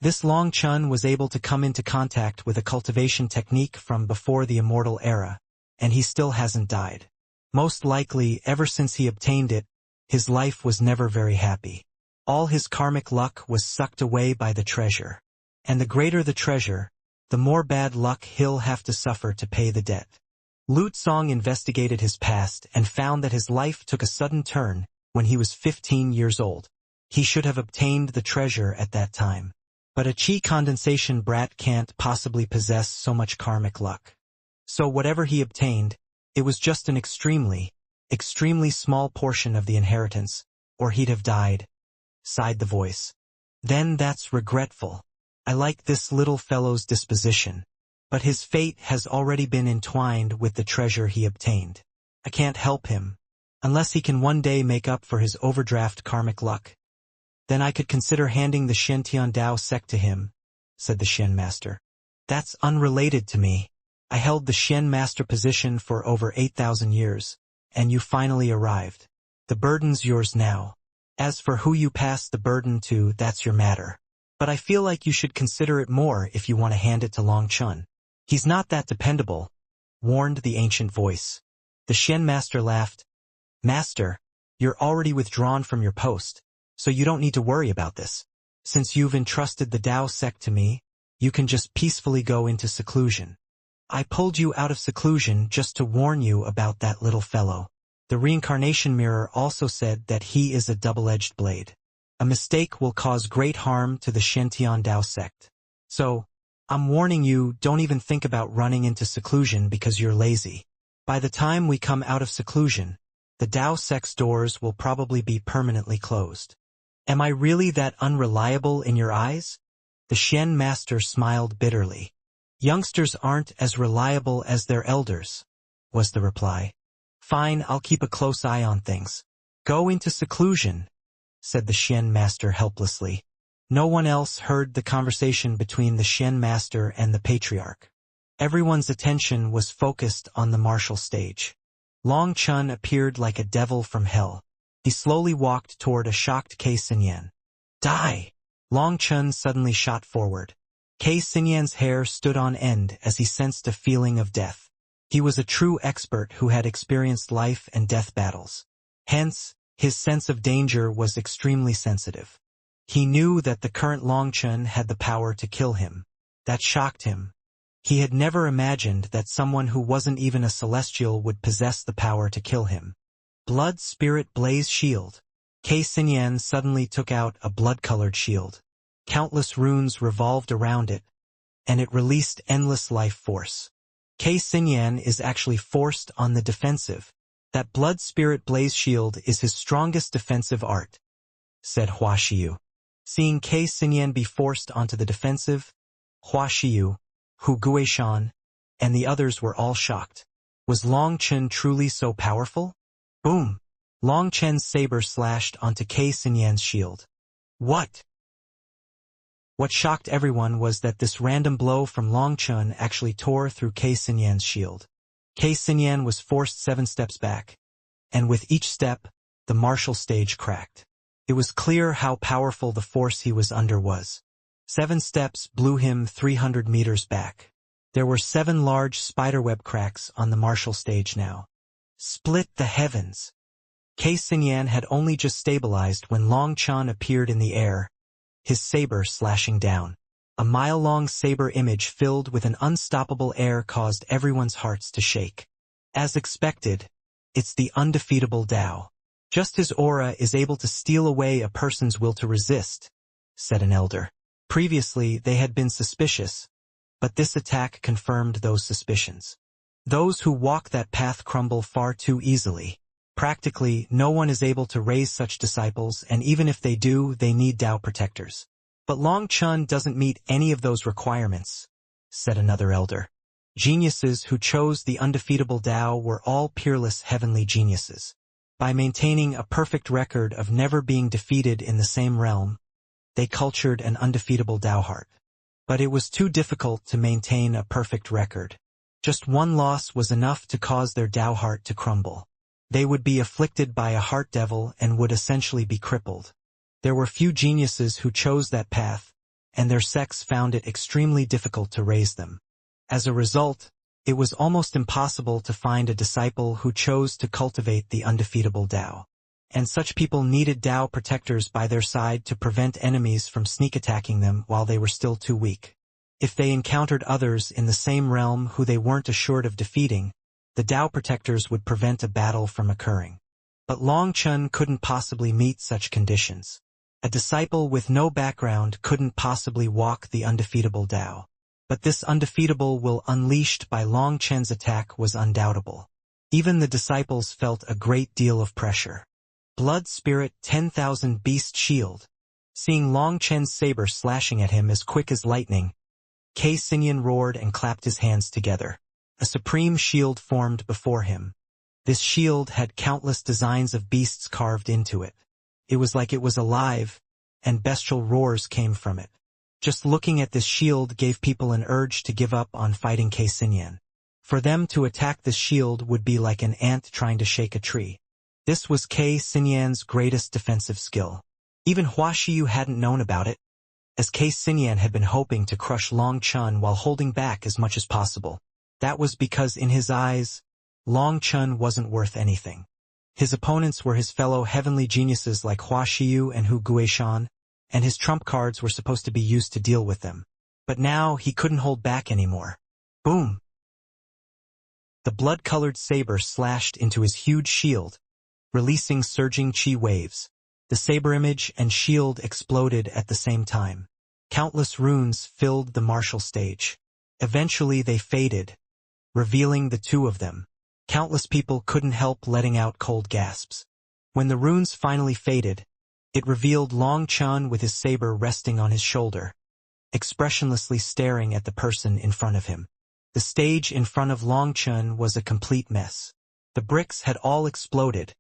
This Long Chen was able to come into contact with a cultivation technique from before the Immortal era, and he still hasn't died. Most likely, ever since he obtained it, his life was never very happy. All his karmic luck was sucked away by the treasure. And the greater the treasure, the more bad luck he'll have to suffer to pay the debt. Lu Tsong investigated his past and found that his life took a sudden turn when he was 15 years old. He should have obtained the treasure at that time. But a chi condensation brat can't possibly possess so much karmic luck. So whatever he obtained, it was just an extremely small portion of the inheritance, or he'd have died, sighed the voice. Then that's regretful. I like this little fellow's disposition. But his fate has already been entwined with the treasure he obtained. I can't help him. Unless he can one day make up for his overdraft karmic luck. Then I could consider handing the Shen Tian Dao sect to him, said the Shen Master. That's unrelated to me. I held the Shen Master position for over 8,000 years, and you finally arrived. The burden's yours now. As for who you pass the burden to, that's your matter. But I feel like you should consider it more if you want to hand it to Long Chen. He's not that dependable, warned the ancient voice. The Shen Master laughed. Master, you're already withdrawn from your post, so you don't need to worry about this. Since you've entrusted the Dao sect to me, you can just peacefully go into seclusion. I pulled you out of seclusion just to warn you about that little fellow. The reincarnation mirror also said that he is a double-edged blade. A mistake will cause great harm to the Shen-Tian Dao sect. So, I'm warning you, don't even think about running into seclusion because you're lazy. By the time we come out of seclusion, the Dao sect's doors will probably be permanently closed. Am I really that unreliable in your eyes? The Shen Master smiled bitterly. Youngsters aren't as reliable as their elders, was the reply. Fine, I'll keep a close eye on things. Go into seclusion, said the Shen Master helplessly. No one else heard the conversation between the Shen Master and the Patriarch. Everyone's attention was focused on the martial stage. Long Chen appeared like a devil from hell. He slowly walked toward a shocked Kei Xinyan. Die! Long Chen suddenly shot forward. Kei Xinyan's hair stood on end as he sensed a feeling of death. He was a true expert who had experienced life and death battles. Hence, his sense of danger was extremely sensitive. He knew that the current Long Chen had the power to kill him. That shocked him. He had never imagined that someone who wasn't even a celestial would possess the power to kill him. Blood Spirit Blaze Shield. Kei Xinyan suddenly took out a blood-colored shield. Countless runes revolved around it, and it released endless life force. Kei Xinyan is actually forced on the defensive. That Blood Spirit Blaze Shield is his strongest defensive art, said Hua Xiu. Seeing Kei Xinyan be forced onto the defensive, Hua Xiu, Hu Guishan, and the others were all shocked. Was Long Chen truly so powerful? Boom! Long Chen's saber slashed onto Kei Xinyan's shield. What? What shocked everyone was that this random blow from Long Chen actually tore through Kei Xinyan's shield. Kei Xinyan was forced 7 steps back, and with each step, the martial stage cracked. It was clear how powerful the force he was under was. 7 steps blew him 300 meters back. There were 7 large spiderweb cracks on the martial stage now. Split the heavens! Kei Xinyan had only just stabilized when Long Chen appeared in the air, his saber slashing down. A mile-long saber image filled with an unstoppable air caused everyone's hearts to shake. As expected, it's the undefeatable Tao. Just his aura is able to steal away a person's will to resist, said an elder. Previously, they had been suspicious, but this attack confirmed those suspicions. Those who walk that path crumble far too easily. Practically, no one is able to raise such disciples, and even if they do, they need Tao protectors. But Long Chen doesn't meet any of those requirements, said another elder. Geniuses who chose the undefeatable Tao were all peerless heavenly geniuses. By maintaining a perfect record of never being defeated in the same realm, they cultured an undefeatable Tao heart. But it was too difficult to maintain a perfect record. Just one loss was enough to cause their Tao heart to crumble. They would be afflicted by a heart devil and would essentially be crippled. There were few geniuses who chose that path, and their sects found it extremely difficult to raise them. As a result, it was almost impossible to find a disciple who chose to cultivate the undefeatable Tao. And such people needed Tao protectors by their side to prevent enemies from sneak attacking them while they were still too weak. If they encountered others in the same realm who they weren't assured of defeating, the Tao protectors would prevent a battle from occurring. But Long Chen couldn't possibly meet such conditions. A disciple with no background couldn't possibly walk the undefeatable Tao. But this undefeatable will unleashed by Long Chen's attack was undoubtable. Even the disciples felt a great deal of pressure. Blood Spirit 10,000 Beast Shield. Seeing Long Chen's saber slashing at him as quick as lightning, Kei Xinyan roared and clapped his hands together. A supreme shield formed before him. This shield had countless designs of beasts carved into it. It was like it was alive, and bestial roars came from it. Just looking at this shield gave people an urge to give up on fighting Kei Xinyan. For them to attack this shield would be like an ant trying to shake a tree. This was Kei Xinyan's greatest defensive skill. Even Hua Xiyu hadn't known about it, as Kei Xinyan had been hoping to crush Long Chen while holding back as much as possible. That was because in his eyes, Long Chen wasn't worth anything. His opponents were his fellow heavenly geniuses like Hua Xiyu and Hu Guishan, and his trump cards were supposed to be used to deal with them. But now he couldn't hold back anymore. Boom! The blood-colored saber slashed into his huge shield, releasing surging chi waves. The saber image and shield exploded at the same time. Countless runes filled the martial stage. Eventually they faded, revealing the two of them. Countless people couldn't help letting out cold gasps. When the runes finally faded, it revealed Long Chen with his saber resting on his shoulder, expressionlessly staring at the person in front of him. The stage in front of Long Chen was a complete mess. The bricks had all exploded,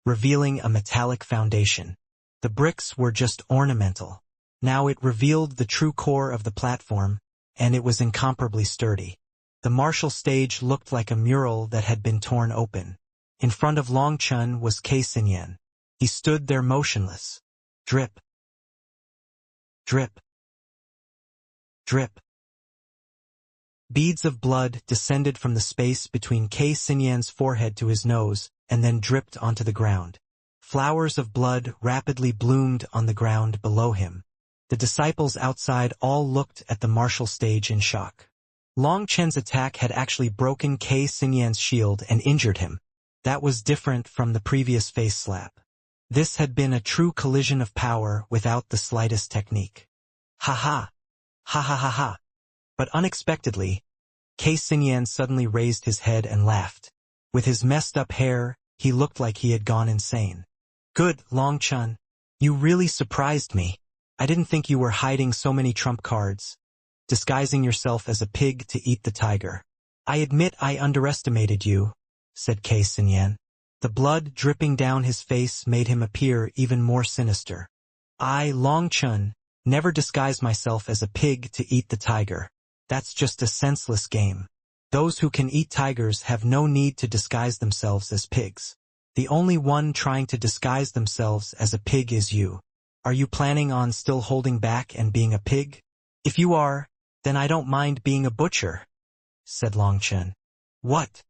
revealing a metallic foundation. The bricks were just ornamental. Now it revealed the true core of the platform, and it was incomparably sturdy. The martial stage looked like a mural that had been torn open. In front of Long Chen was Kei Xinyan. He stood there motionless. Drip. Drip. Drip. Beads of blood descended from the space between Kei Xinyan's forehead to his nose, and then dripped onto the ground. Flowers of blood rapidly bloomed on the ground below him. The disciples outside all looked at the martial stage in shock. Long Chen's attack had actually broken Kei Xinyan's shield and injured him. That was different from the previous face slap. This had been a true collision of power without the slightest technique. Ha ha! Ha ha ha ha! But unexpectedly, Kei Xinyan suddenly raised his head and laughed. With his messed up hair, he looked like he had gone insane. Good, Long Chen. You really surprised me. I didn't think you were hiding so many trump cards, disguising yourself as a pig to eat the tiger. I admit I underestimated you, said Kei Xinyan. The blood dripping down his face made him appear even more sinister. I, Long Chun, never disguise myself as a pig to eat the tiger. That's just a senseless game. Those who can eat tigers have no need to disguise themselves as pigs. The only one trying to disguise themselves as a pig is you. Are you planning on still holding back and being a pig? If you are, then I don't mind being a butcher, said Long Chun. What?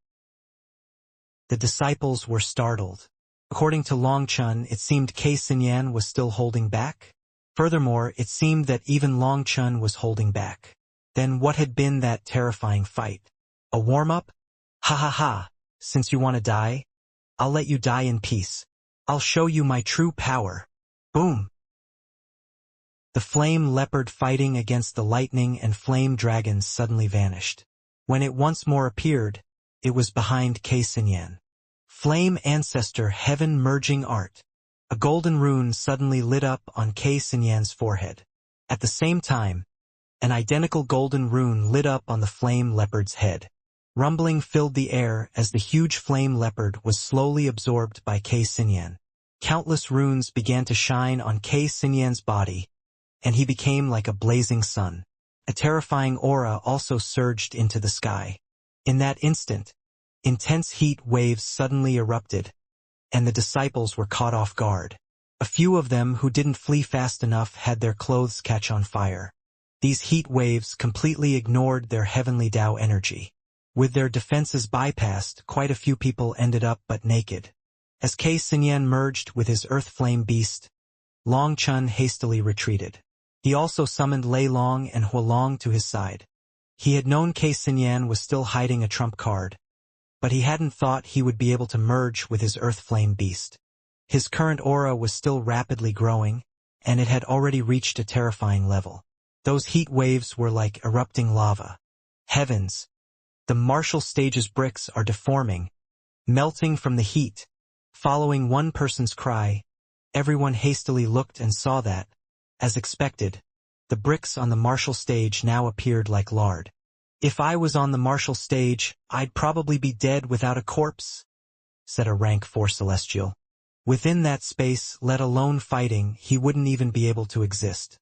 The disciples were startled. According to Long Chun, it seemed Kei Xinyan was still holding back. Furthermore, it seemed that even Long Chun was holding back. Then what had been that terrifying fight? A warm-up? Ha ha ha, since you want to die, I'll let you die in peace. I'll show you my true power. Boom! The flame leopard fighting against the lightning and flame dragons suddenly vanished. When it once more appeared, it was behind Kei Xinyan. Flame ancestor heaven merging art. A golden rune suddenly lit up on Kei Xinyan's forehead. At the same time, an identical golden rune lit up on the flame leopard's head. Rumbling filled the air as the huge flame leopard was slowly absorbed by Kei Xinyan. Countless runes began to shine on Kei Xinyan's body, and he became like a blazing sun. A terrifying aura also surged into the sky. In that instant, intense heat waves suddenly erupted, and the disciples were caught off guard. A few of them who didn't flee fast enough had their clothes catch on fire. These heat waves completely ignored their heavenly Tao energy. With their defenses bypassed, quite a few people ended up but naked. As Kei Xinyan merged with his earth flame beast, Long Chun hastily retreated. He also summoned Lei Long and Huolong to his side. He had known Kei Xinyan was still hiding a trump card, but he hadn't thought he would be able to merge with his earth flame beast. His current aura was still rapidly growing, and it had already reached a terrifying level. Those heat waves were like erupting lava. Heavens! The martial stage's bricks are deforming, melting from the heat. Following one person's cry, everyone hastily looked and saw that, as expected, the bricks on the martial stage now appeared like lard. If I was on the martial stage, I'd probably be dead without a corpse, said a rank 4 celestial. Within that space, let alone fighting, he wouldn't even be able to exist.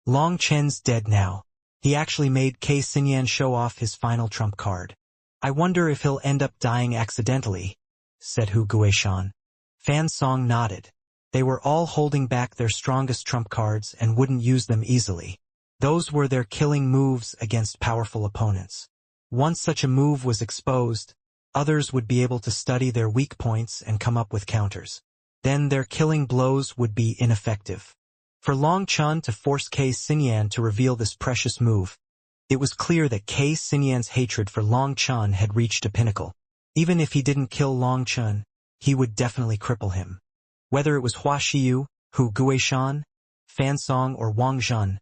Long Chen's dead now. He actually made Kei Xinyan show off his final trump card. I wonder if he'll end up dying accidentally, said Hu Guishan. Fan Song nodded. They were all holding back their strongest trump cards and wouldn't use them easily. Those were their killing moves against powerful opponents. Once such a move was exposed, others would be able to study their weak points and come up with counters. Then their killing blows would be ineffective. For Long Chun to force Kei Xinyan to reveal this precious move, it was clear that Kei Xinyan's hatred for Long Chun had reached a pinnacle. Even if he didn't kill Long Chun, he would definitely cripple him. Whether it was Hua Xiyu, Hu Guishan, Fan Song, or Wang Zhun,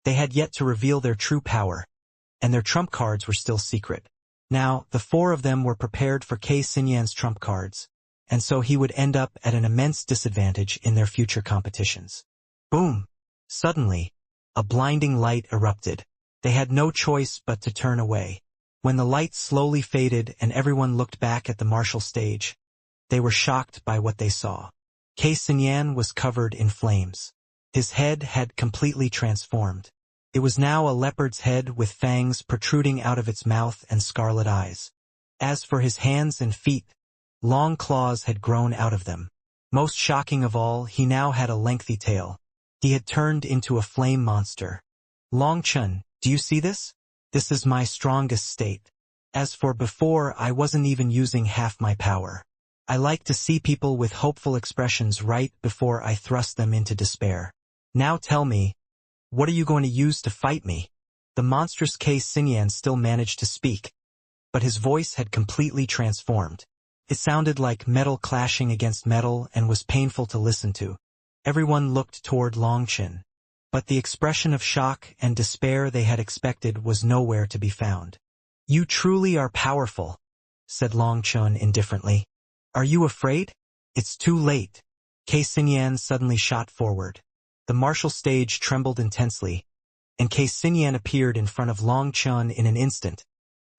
they had yet to reveal their true power, and their trump cards were still secret. Now, the 4 of them were prepared for Kei Xinyan's trump cards, and so he would end up at an immense disadvantage in their future competitions. Boom! Suddenly, a blinding light erupted. They had no choice but to turn away. When the light slowly faded and everyone looked back at the martial stage, they were shocked by what they saw. Kei Xinyan was covered in flames. His head had completely transformed. It was now a leopard's head with fangs protruding out of its mouth and scarlet eyes. As for his hands and feet, long claws had grown out of them. Most shocking of all, he now had a lengthy tail. He had turned into a flame monster. Long Chun, do you see this? This is my strongest state. As for before, I wasn't even using half my power. I like to see people with hopeful expressions right before I thrust them into despair. Now tell me, what are you going to use to fight me? The monstrous Kei Xinyan still managed to speak, but his voice had completely transformed. It sounded like metal clashing against metal and was painful to listen to. Everyone looked toward Long Chun, but the expression of shock and despair they had expected was nowhere to be found. You truly are powerful, said Long Chun indifferently. Are you afraid? It's too late. Kei Xinyan suddenly shot forward. The martial stage trembled intensely, and Kei Xinyan appeared in front of Long Chun in an instant,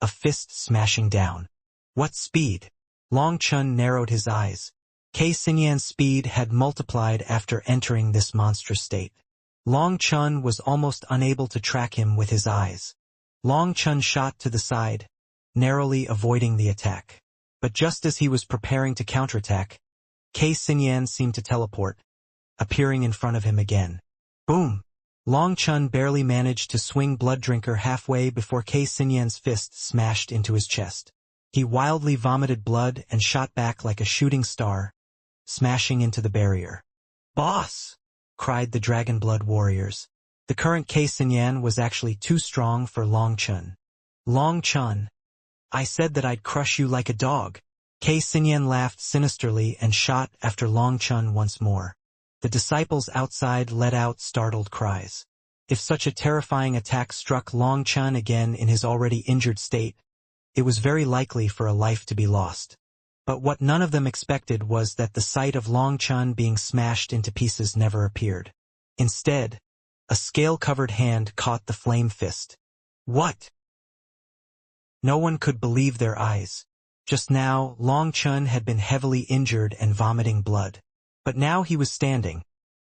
a fist smashing down. What speed! Long Chun narrowed his eyes. Kei Xinyan's speed had multiplied after entering this monstrous state. Long Chun was almost unable to track him with his eyes. Long Chun shot to the side, narrowly avoiding the attack. But just as he was preparing to counterattack, Kei Xinyan seemed to teleport, appearing in front of him again. Boom! Long Chun barely managed to swing Blood Drinker halfway before Kei Xinyan's fist smashed into his chest. He wildly vomited blood and shot back like a shooting star, smashing into the barrier. "Boss!" cried the Dragon Blood warriors. The current Kei Xinyan was actually too strong for Long Chun. "Long Chun, I said that I'd crush you like a dog." Kei Xinyan laughed sinisterly and shot after Long Chun once more. The disciples outside let out startled cries. If such a terrifying attack struck Long Chun again in his already injured state, it was very likely for a life to be lost. But what none of them expected was that the sight of Long Chun being smashed into pieces never appeared. Instead, a scale-covered hand caught the flame fist. What? No one could believe their eyes. Just now, Long Chun had been heavily injured and vomiting blood. But now he was standing,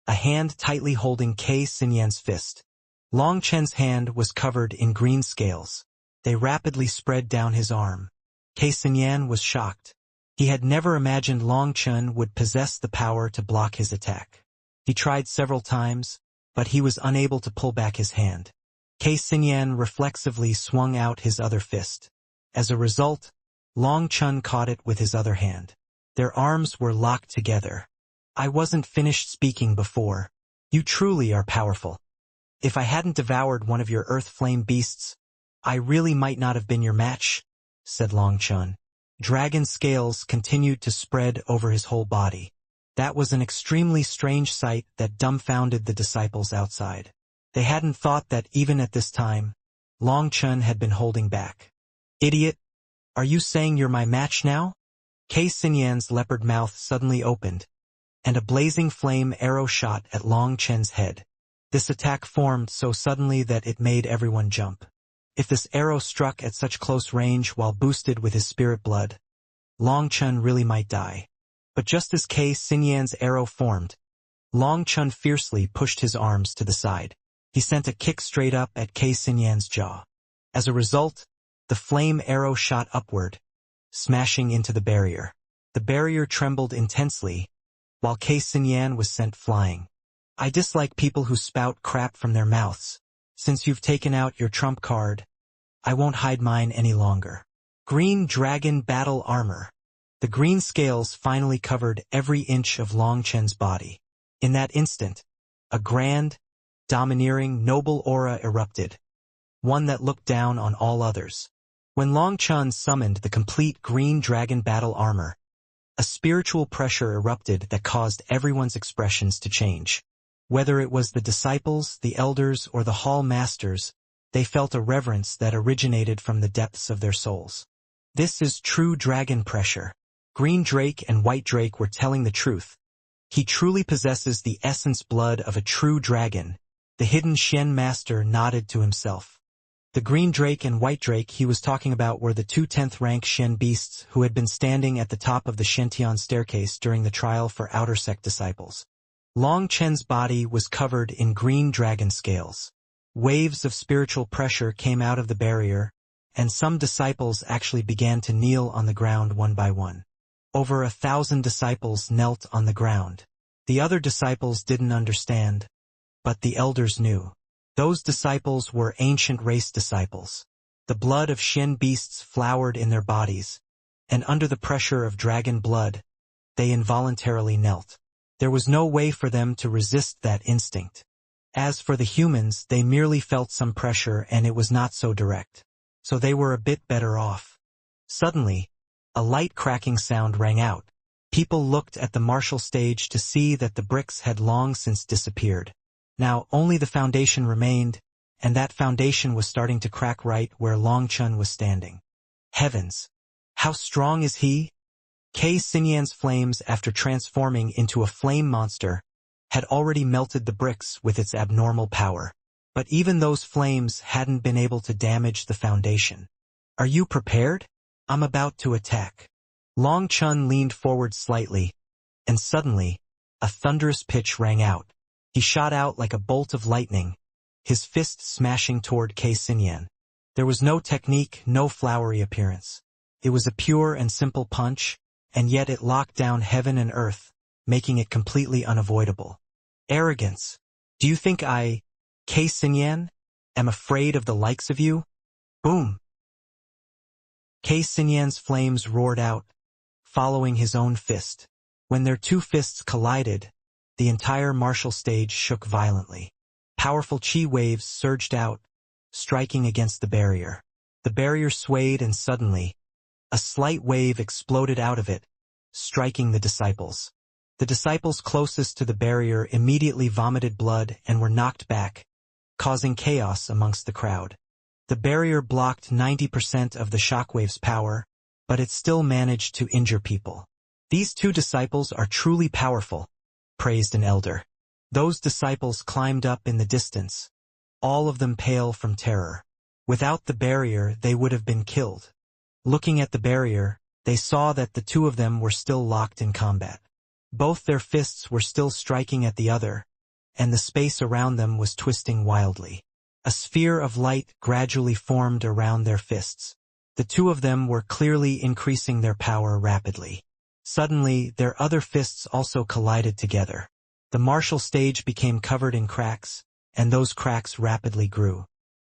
a hand tightly holding Kei Xinyan's fist. Long Chun's hand was covered in green scales. They rapidly spread down his arm. Kei Xinyan was shocked. He had never imagined Long Chun would possess the power to block his attack. He tried several times, but he was unable to pull back his hand. Kei Xinyan reflexively swung out his other fist. As a result, Long Chun caught it with his other hand. Their arms were locked together. "I wasn't finished speaking before. You truly are powerful. If I hadn't devoured one of your earth flame beasts, I really might not have been your match," said Long Chun. Dragon scales continued to spread over his whole body. That was an extremely strange sight that dumbfounded the disciples outside. They hadn't thought that even at this time, Long Chun had been holding back. "Idiot, are you saying you're my match now?" Kei Xinyan's leopard mouth suddenly opened, and a blazing flame arrow shot at Long Chun's head. This attack formed so suddenly that it made everyone jump. If this arrow struck at such close range while boosted with his spirit blood, Long Chun really might die. But just as Kei Xinyan's arrow formed, Long Chun fiercely pushed his arms to the side. He sent a kick straight up at Kei Xinyan's jaw. As a result, the flame arrow shot upward, smashing into the barrier. The barrier trembled intensely, while Kei Xinyan was sent flying. "I dislike people who spout crap from their mouths. Since you've taken out your trump card, I won't hide mine any longer." Green Dragon Battle Armor. The green scales finally covered every inch of Long Chun's body. In that instant, a grand, domineering, noble aura erupted, one that looked down on all others. When Long Chun summoned the complete Green Dragon Battle Armor, a spiritual pressure erupted that caused everyone's expressions to change. Whether it was the disciples, the elders, or the hall masters, they felt a reverence that originated from the depths of their souls. This is true dragon pressure. Green Drake and White Drake were telling the truth. He truly possesses the essence blood of a true dragon. The hidden Shen master nodded to himself. The Green Drake and White Drake he was talking about were the two 10th rank Shen beasts who had been standing at the top of the Shentian staircase during the trial for outer sect disciples. Long Chen's body was covered in green dragon scales. Waves of spiritual pressure came out of the barrier, and some disciples actually began to kneel on the ground one by one. Over 1,000 disciples knelt on the ground. The other disciples didn't understand, but the elders knew. Those disciples were ancient race disciples. The blood of Shen beasts flowered in their bodies, and under the pressure of dragon blood, they involuntarily knelt. There was no way for them to resist that instinct. As for the humans, they merely felt some pressure and it was not so direct. So they were a bit better off. Suddenly, a light cracking sound rang out. People looked at the martial stage to see that the bricks had long since disappeared. Now only the foundation remained, and that foundation was starting to crack right where Long Chun was standing. Heavens! How strong is he? Kei Xinyan's flames, after transforming into a flame monster, had already melted the bricks with its abnormal power. But even those flames hadn't been able to damage the foundation. "Are you prepared? I'm about to attack." Long Chun leaned forward slightly, and suddenly, a thunderous pitch rang out. He shot out like a bolt of lightning, his fist smashing toward Kei Xinyan. There was no technique, no flowery appearance. It was a pure and simple punch, and yet it locked down heaven and earth, making it completely unavoidable. Arrogance. Do you think I, Kei Xinyan, am afraid of the likes of you? Boom! Kei Xinyan's flames roared out, following his own fist. When their two fists collided, the entire martial stage shook violently. Powerful chi waves surged out, striking against the barrier. The barrier swayed and suddenly, a slight wave exploded out of it, striking the disciples. The disciples closest to the barrier immediately vomited blood and were knocked back, causing chaos amongst the crowd. The barrier blocked 90% of the shockwave's power, but it still managed to injure people. These two disciples are truly powerful, praised an elder. Those disciples climbed up in the distance, all of them pale from terror. Without the barrier, they would have been killed. Looking at the barrier, they saw that the two of them were still locked in combat. Both their fists were still striking at the other, and the space around them was twisting wildly. A sphere of light gradually formed around their fists. The two of them were clearly increasing their power rapidly. Suddenly, their other fists also collided together. The martial stage became covered in cracks, and those cracks rapidly grew.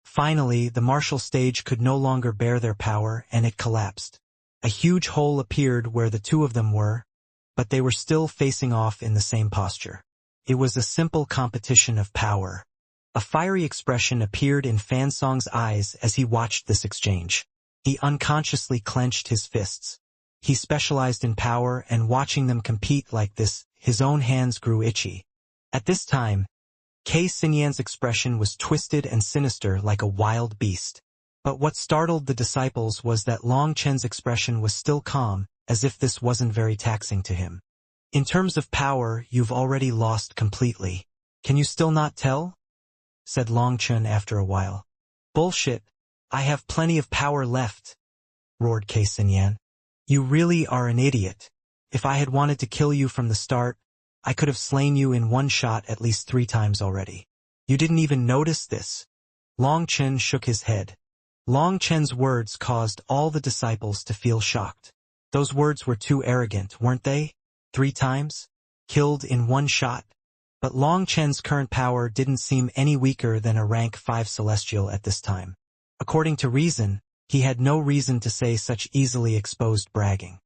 Finally, the martial stage could no longer bear their power, and it collapsed. A huge hole appeared where the two of them were, but they were still facing off in the same posture. It was a simple competition of power. A fiery expression appeared in Fansong's eyes as he watched this exchange. He unconsciously clenched his fists. He specialized in power, and watching them compete like this, his own hands grew itchy. At this time, Kei Xinyan's expression was twisted and sinister like a wild beast. But what startled the disciples was that Long Chen's expression was still calm, as if this wasn't very taxing to him. In terms of power, you've already lost completely. Can you still not tell? Said Long Chen after a while. Bullshit. I have plenty of power left, roared Kei Xinyan. You really are an idiot. If I had wanted to kill you from the start, I could have slain you in one shot at least 3 times already. You didn't even notice this. Long Chen shook his head. Long Chen's words caused all the disciples to feel shocked. Those words were too arrogant, weren't they? 3 times? Killed in one shot? But Long Chen's current power didn't seem any weaker than a rank 5 celestial at this time. According to reason, he had no reason to say such easily exposed bragging.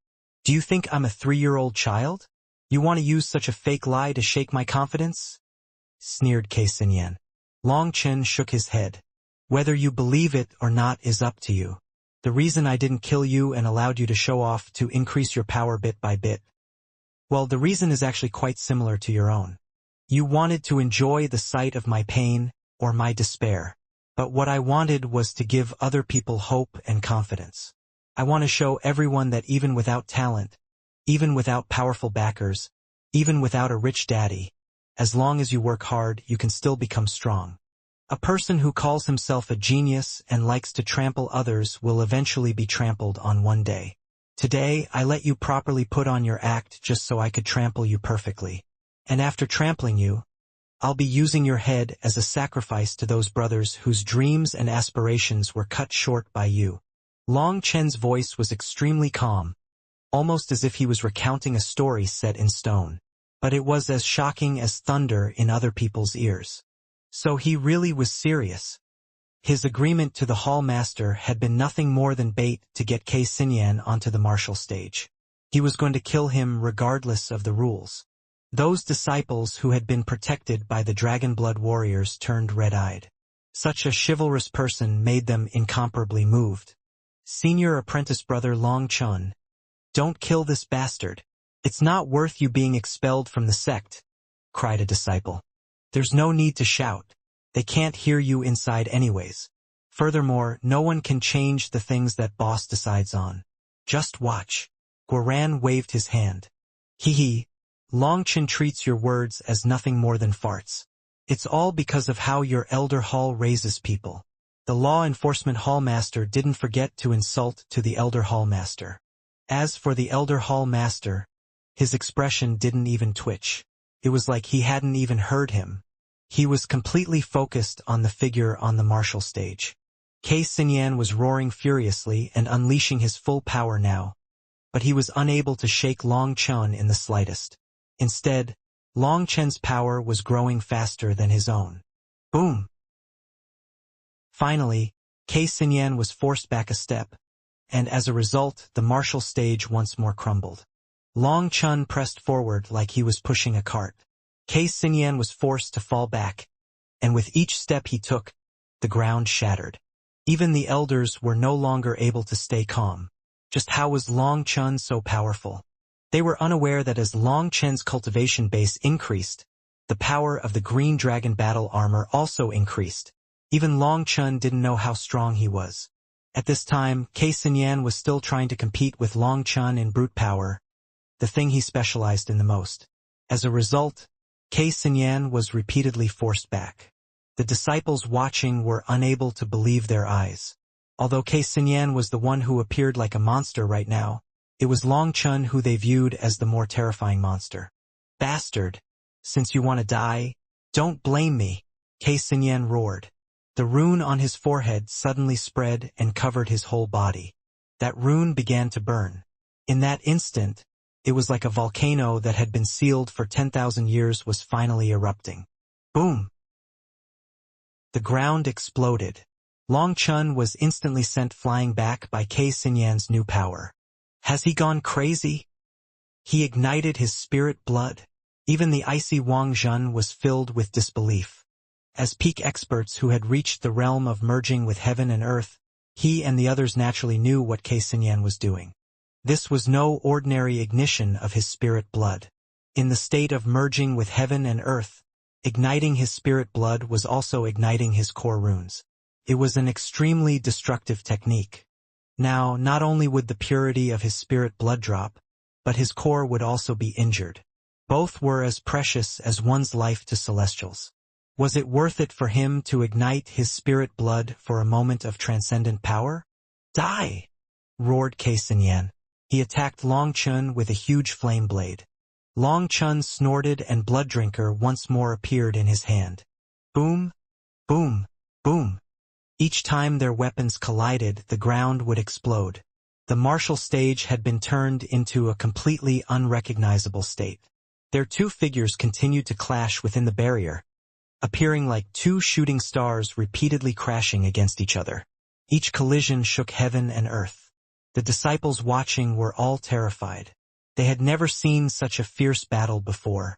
Do you think I'm a 3-year-old child? You want to use such a fake lie to shake my confidence? Sneered Kei Xinyan. Long Chen shook his head. Whether you believe it or not is up to you. The reason I didn't kill you and allowed you to show off to increase your power bit by bit, well, the reason is actually quite similar to your own. You wanted to enjoy the sight of my pain or my despair. But what I wanted was to give other people hope and confidence. I want to show everyone that even without talent, even without powerful backers, even without a rich daddy, as long as you work hard, you can still become strong. A person who calls himself a genius and likes to trample others will eventually be trampled on one day. Today, I let you properly put on your act just so I could trample you perfectly. And after trampling you, I'll be using your head as a sacrifice to those brothers whose dreams and aspirations were cut short by you. Long Chen's voice was extremely calm, almost as if he was recounting a story set in stone. But it was as shocking as thunder in other people's ears. So he really was serious. His agreement to the Hall Master had been nothing more than bait to get Kei Xinyan onto the martial stage. He was going to kill him regardless of the rules. Those disciples who had been protected by the Dragon Blood warriors turned red-eyed. Such a chivalrous person made them incomparably moved. Senior apprentice brother Long Chun, don't kill this bastard. It's not worth you being expelled from the sect, cried a disciple. There's no need to shout. They can't hear you inside anyways. Furthermore, no one can change the things that boss decides on. Just watch. Guoran waved his hand. Hee. Long Chen treats your words as nothing more than farts. It's all because of how your elder hall raises people. The law enforcement hall master didn't forget to insult to the elder hall master. As for the Elder Hall Master, his expression didn't even twitch. It was like he hadn't even heard him. He was completely focused on the figure on the martial stage. Kei Xinyan was roaring furiously and unleashing his full power now, but he was unable to shake Long Chen in the slightest. Instead, Long Chen's power was growing faster than his own. Boom! Finally, Kei Xinyan was forced back a step, and as a result, the martial stage once more crumbled. Long Chen pressed forward like he was pushing a cart. Kei Xinyan was forced to fall back, and with each step he took, the ground shattered. Even the elders were no longer able to stay calm. Just how was Long Chen so powerful? They were unaware that as Long Chen's cultivation base increased, the power of the Green Dragon battle armor also increased. Even Long Chen didn't know how strong he was. At this time, Kei Xinyan was still trying to compete with Long Chen in brute power, the thing he specialized in the most. As a result, Kei Xinyan was repeatedly forced back. The disciples watching were unable to believe their eyes. Although Kei Xinyan was the one who appeared like a monster right now, it was Long Chen who they viewed as the more terrifying monster. Bastard! Since you want to die, don't blame me, Kei Xinyan roared. The rune on his forehead suddenly spread and covered his whole body. That rune began to burn. In that instant, it was like a volcano that had been sealed for 10,000 years was finally erupting. Boom! The ground exploded. Long Chen was instantly sent flying back by Kei Xinyan's new power. Has he gone crazy? He ignited his spirit blood. Even the icy Wang Zhen was filled with disbelief. As peak experts who had reached the realm of merging with heaven and earth, he and the others naturally knew what Kei Xinyan was doing. This was no ordinary ignition of his spirit blood. In the state of merging with heaven and earth, igniting his spirit blood was also igniting his core runes. It was an extremely destructive technique. Now, not only would the purity of his spirit blood drop, but his core would also be injured. Both were as precious as one's life to celestials. Was it worth it for him to ignite his spirit blood for a moment of transcendent power? Die! Roared Kei Xinyan. He attacked Long Chen with a huge flame blade. Long Chen snorted and Blood Drinker once more appeared in his hand. Boom! Boom! Boom! Each time their weapons collided, the ground would explode. The martial stage had been turned into a completely unrecognizable state. Their two figures continued to clash within the barrier, appearing like two shooting stars repeatedly crashing against each other. Each collision shook heaven and earth. The disciples watching were all terrified. They had never seen such a fierce battle before.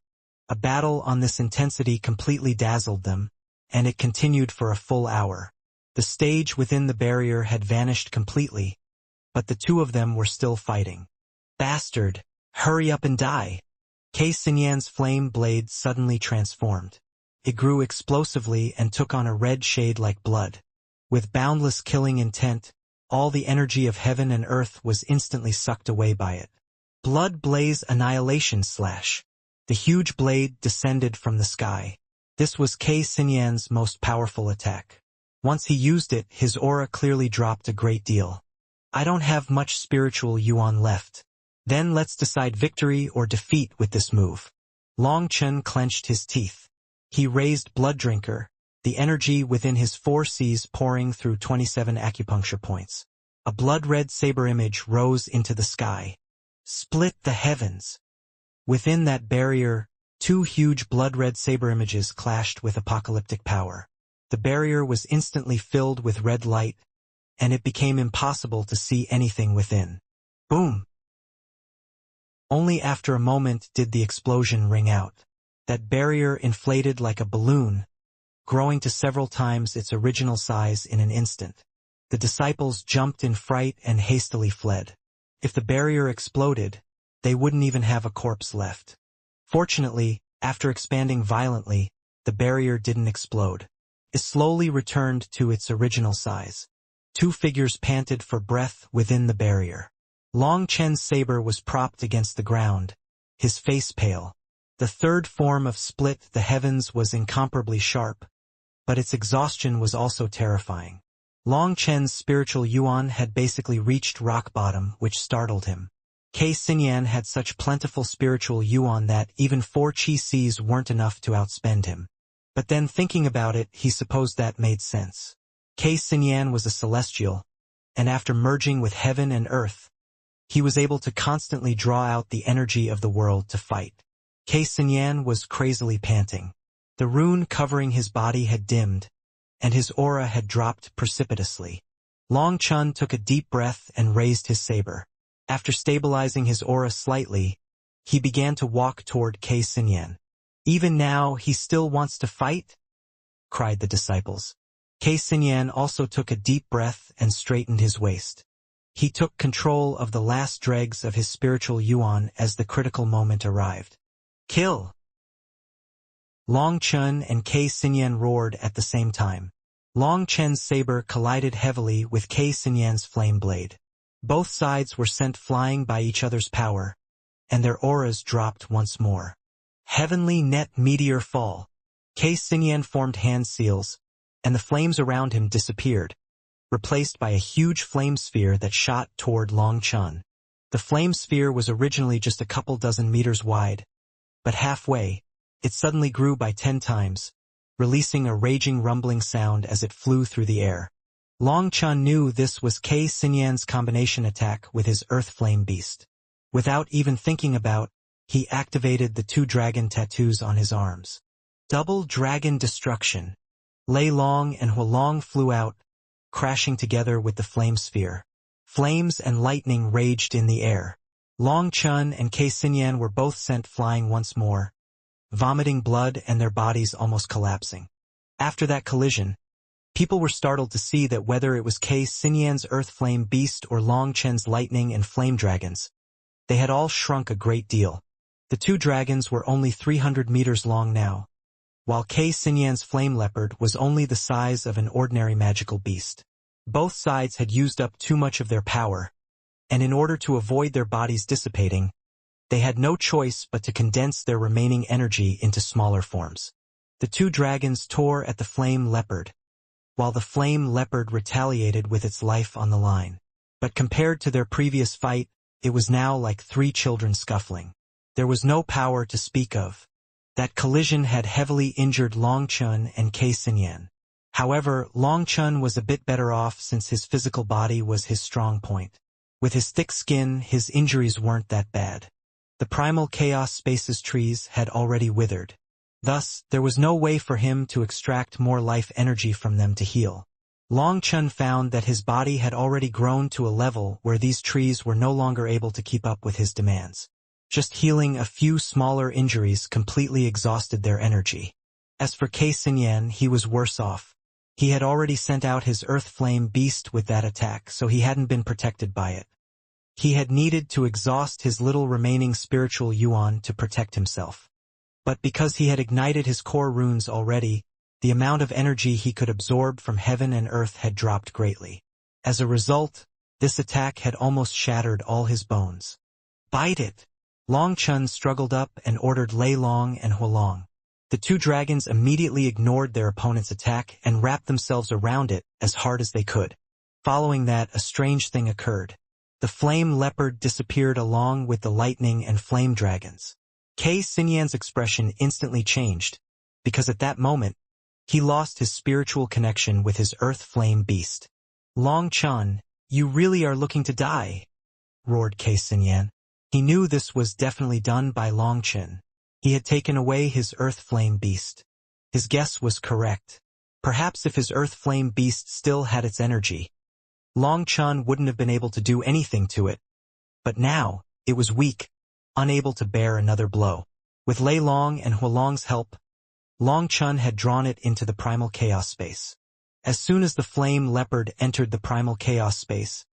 A battle on this intensity completely dazzled them, and it continued for a full hour. The stage within the barrier had vanished completely, but the two of them were still fighting. Bastard! Hurry up and die! Kei Xinyan's flame blade suddenly transformed. It grew explosively and took on a red shade like blood. With boundless killing intent, all the energy of heaven and earth was instantly sucked away by it. Blood Blaze Annihilation Slash. The huge blade descended from the sky. This was Kei Xinyan's most powerful attack. Once he used it, his aura clearly dropped a great deal. I don't have much spiritual yuan left. Then let's decide victory or defeat with this move. Long Chen clenched his teeth. He raised Blood Drinker, the energy within his 4 Cs pouring through 27 acupuncture points. A blood-red saber image rose into the sky. Split the heavens. Within that barrier, 2 huge blood-red saber images clashed with apocalyptic power. The barrier was instantly filled with red light, and it became impossible to see anything within. Boom! Only after a moment did the explosion ring out. That barrier inflated like a balloon, growing to several times its original size in an instant. The disciples jumped in fright and hastily fled. If the barrier exploded, they wouldn't even have a corpse left. Fortunately, after expanding violently, the barrier didn't explode. It slowly returned to its original size. 2 figures panted for breath within the barrier. Long Chen's saber was propped against the ground, his face pale. The third form of Split the Heavens was incomparably sharp, but its exhaustion was also terrifying. Long Chen's spiritual yuan had basically reached rock bottom, which startled him. K. Sinyan had such plentiful spiritual yuan that even 4 chi Cs weren't enough to outspend him. But then thinking about it, he supposed that made sense. K. Sinyan was a celestial, and after merging with heaven and earth, he was able to constantly draw out the energy of the world to fight. K. Sinyan was crazily panting. The rune covering his body had dimmed, and his aura had dropped precipitously. Long Chun took a deep breath and raised his saber. After stabilizing his aura slightly, he began to walk toward K. Sinyan. "Even now, he still wants to fight?" cried the disciples. K. Sinyan also took a deep breath and straightened his waist. He took control of the last dregs of his spiritual yuan as the critical moment arrived. "Kill!" Long Chun and K. Sinyan roared at the same time. Long Chen's saber collided heavily with K. Sinyan's flame blade. Both sides were sent flying by each other's power, and their auras dropped once more. Heavenly net meteor fall. K. Sinyan formed hand seals, and the flames around him disappeared, replaced by a huge flame sphere that shot toward Long Chun. The flame sphere was originally just a couple dozen meters wide, but halfway, it suddenly grew by 10 times, releasing a raging rumbling sound as it flew through the air. Long Chun knew this was K. Sinyan's combination attack with his Earth Flame Beast. Without even thinking about, he activated the 2 dragon tattoos on his arms. Double Dragon Destruction. Lei Long and Hua Long flew out, crashing together with the flame sphere. Flames and lightning raged in the air. Long Chun and K. Sinyan were both sent flying once more, vomiting blood and their bodies almost collapsing. After that collision, people were startled to see that whether it was K. Sinyan's Earth Flame Beast or Long Chen's Lightning and Flame Dragons, they had all shrunk a great deal. The 2 dragons were only 300 meters long now, while K. Sinyan's Flame Leopard was only the size of an ordinary magical beast. Both sides had used up too much of their power, and in order to avoid their bodies dissipating, they had no choice but to condense their remaining energy into smaller forms. The 2 dragons tore at the Flame Leopard, while the Flame Leopard retaliated with its life on the line. But compared to their previous fight, it was now like 3 children scuffling. There was no power to speak of. That collision had heavily injured Long Chun and K. Sinyan. However, Long Chun was a bit better off since his physical body was his strong point. With his thick skin, his injuries weren't that bad. The primal chaos spaces trees had already withered. Thus, there was no way for him to extract more life energy from them to heal. Long Chun found that his body had already grown to a level where these trees were no longer able to keep up with his demands. Just healing a few smaller injuries completely exhausted their energy. As for K. Sinyan, he was worse off. He had already sent out his Earth Flame Beast with that attack, so he hadn't been protected by it. He had needed to exhaust his little remaining spiritual yuan to protect himself. But because he had ignited his core runes already, the amount of energy he could absorb from heaven and earth had dropped greatly. As a result, this attack had almost shattered all his bones. "Bite it!" Long Chun struggled up and ordered Lei Long and Hua Long. The 2 dragons immediately ignored their opponent's attack and wrapped themselves around it as hard as they could. Following that, a strange thing occurred. The Flame Leopard disappeared along with the lightning and flame dragons. K. Sinyan's expression instantly changed, because at that moment, he lost his spiritual connection with his Earth Flame Beast. "Long Chun, you really are looking to die," roared K. Sinyan. He knew this was definitely done by Long Chun. He had taken away his Earth Flame Beast. His guess was correct. Perhaps if his Earth Flame Beast still had its energy, Long Chun wouldn't have been able to do anything to it. But now, it was weak, unable to bear another blow. With Lei Long and Hua Long's help, Long Chun had drawn it into the primal chaos space. As soon as the Flame Leopard entered the primal chaos space,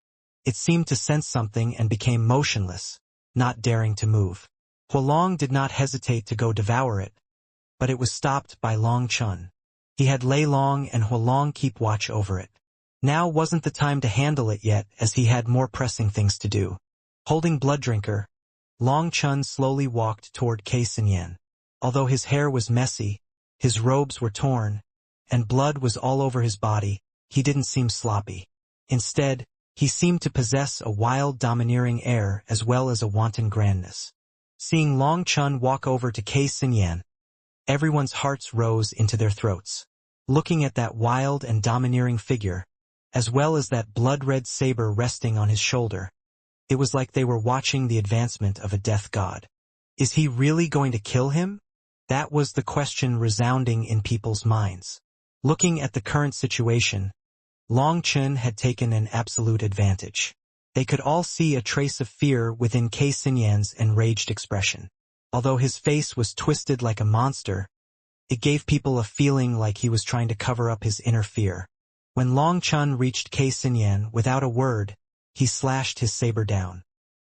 it seemed to sense something and became motionless, not daring to move. Hua Long did not hesitate to go devour it, but it was stopped by Long Chun. He had Lei Long and Hua Long keep watch over it. Now wasn't the time to handle it yet, as he had more pressing things to do. Holding Blood Drinker, Long Chun slowly walked toward K. Sinyan. Although his hair was messy, his robes were torn, and blood was all over his body, he didn't seem sloppy. Instead, He seemed to possess a wild, domineering air as well as a wanton grandness. Seeing Long Chun walk over to Kei Xinyan, everyone's hearts rose into their throats. Looking at that wild and domineering figure, as well as that blood-red saber resting on his shoulder, it was like they were watching the advancement of a death god. Is he really going to kill him? That was the question resounding in people's minds. Looking at the current situation, Long Chun had taken an absolute advantage. They could all see a trace of fear within Kei Xinyan's enraged expression. Although his face was twisted like a monster, it gave people a feeling like he was trying to cover up his inner fear. When Long Chun reached Kei Xinyan without a word, he slashed his saber down.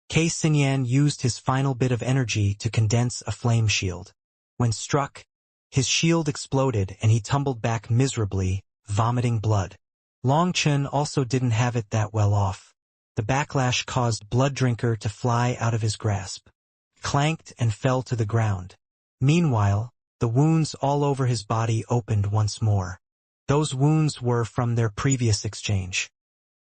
Kei Xinyan used his final bit of energy to condense a flame shield. When struck, his shield exploded and he tumbled back miserably, vomiting blood. Long Chun also didn't have it that well off. The backlash caused Blood Drinker to fly out of his grasp, clanked and fell to the ground. Meanwhile, the wounds all over his body opened once more. Those wounds were from their previous exchange.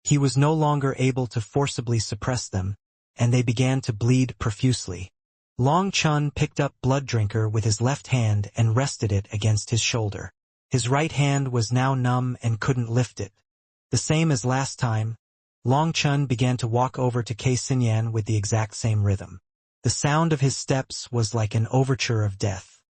He was no longer able to forcibly suppress them, and they began to bleed profusely. Long Chun picked up Blood Drinker with his left hand and rested it against his shoulder. His right hand was now numb and couldn't lift it. The same as last time, Long Chun began to walk over to Kei Xinyan with the exact same rhythm. The sound of his steps was like an overture of death.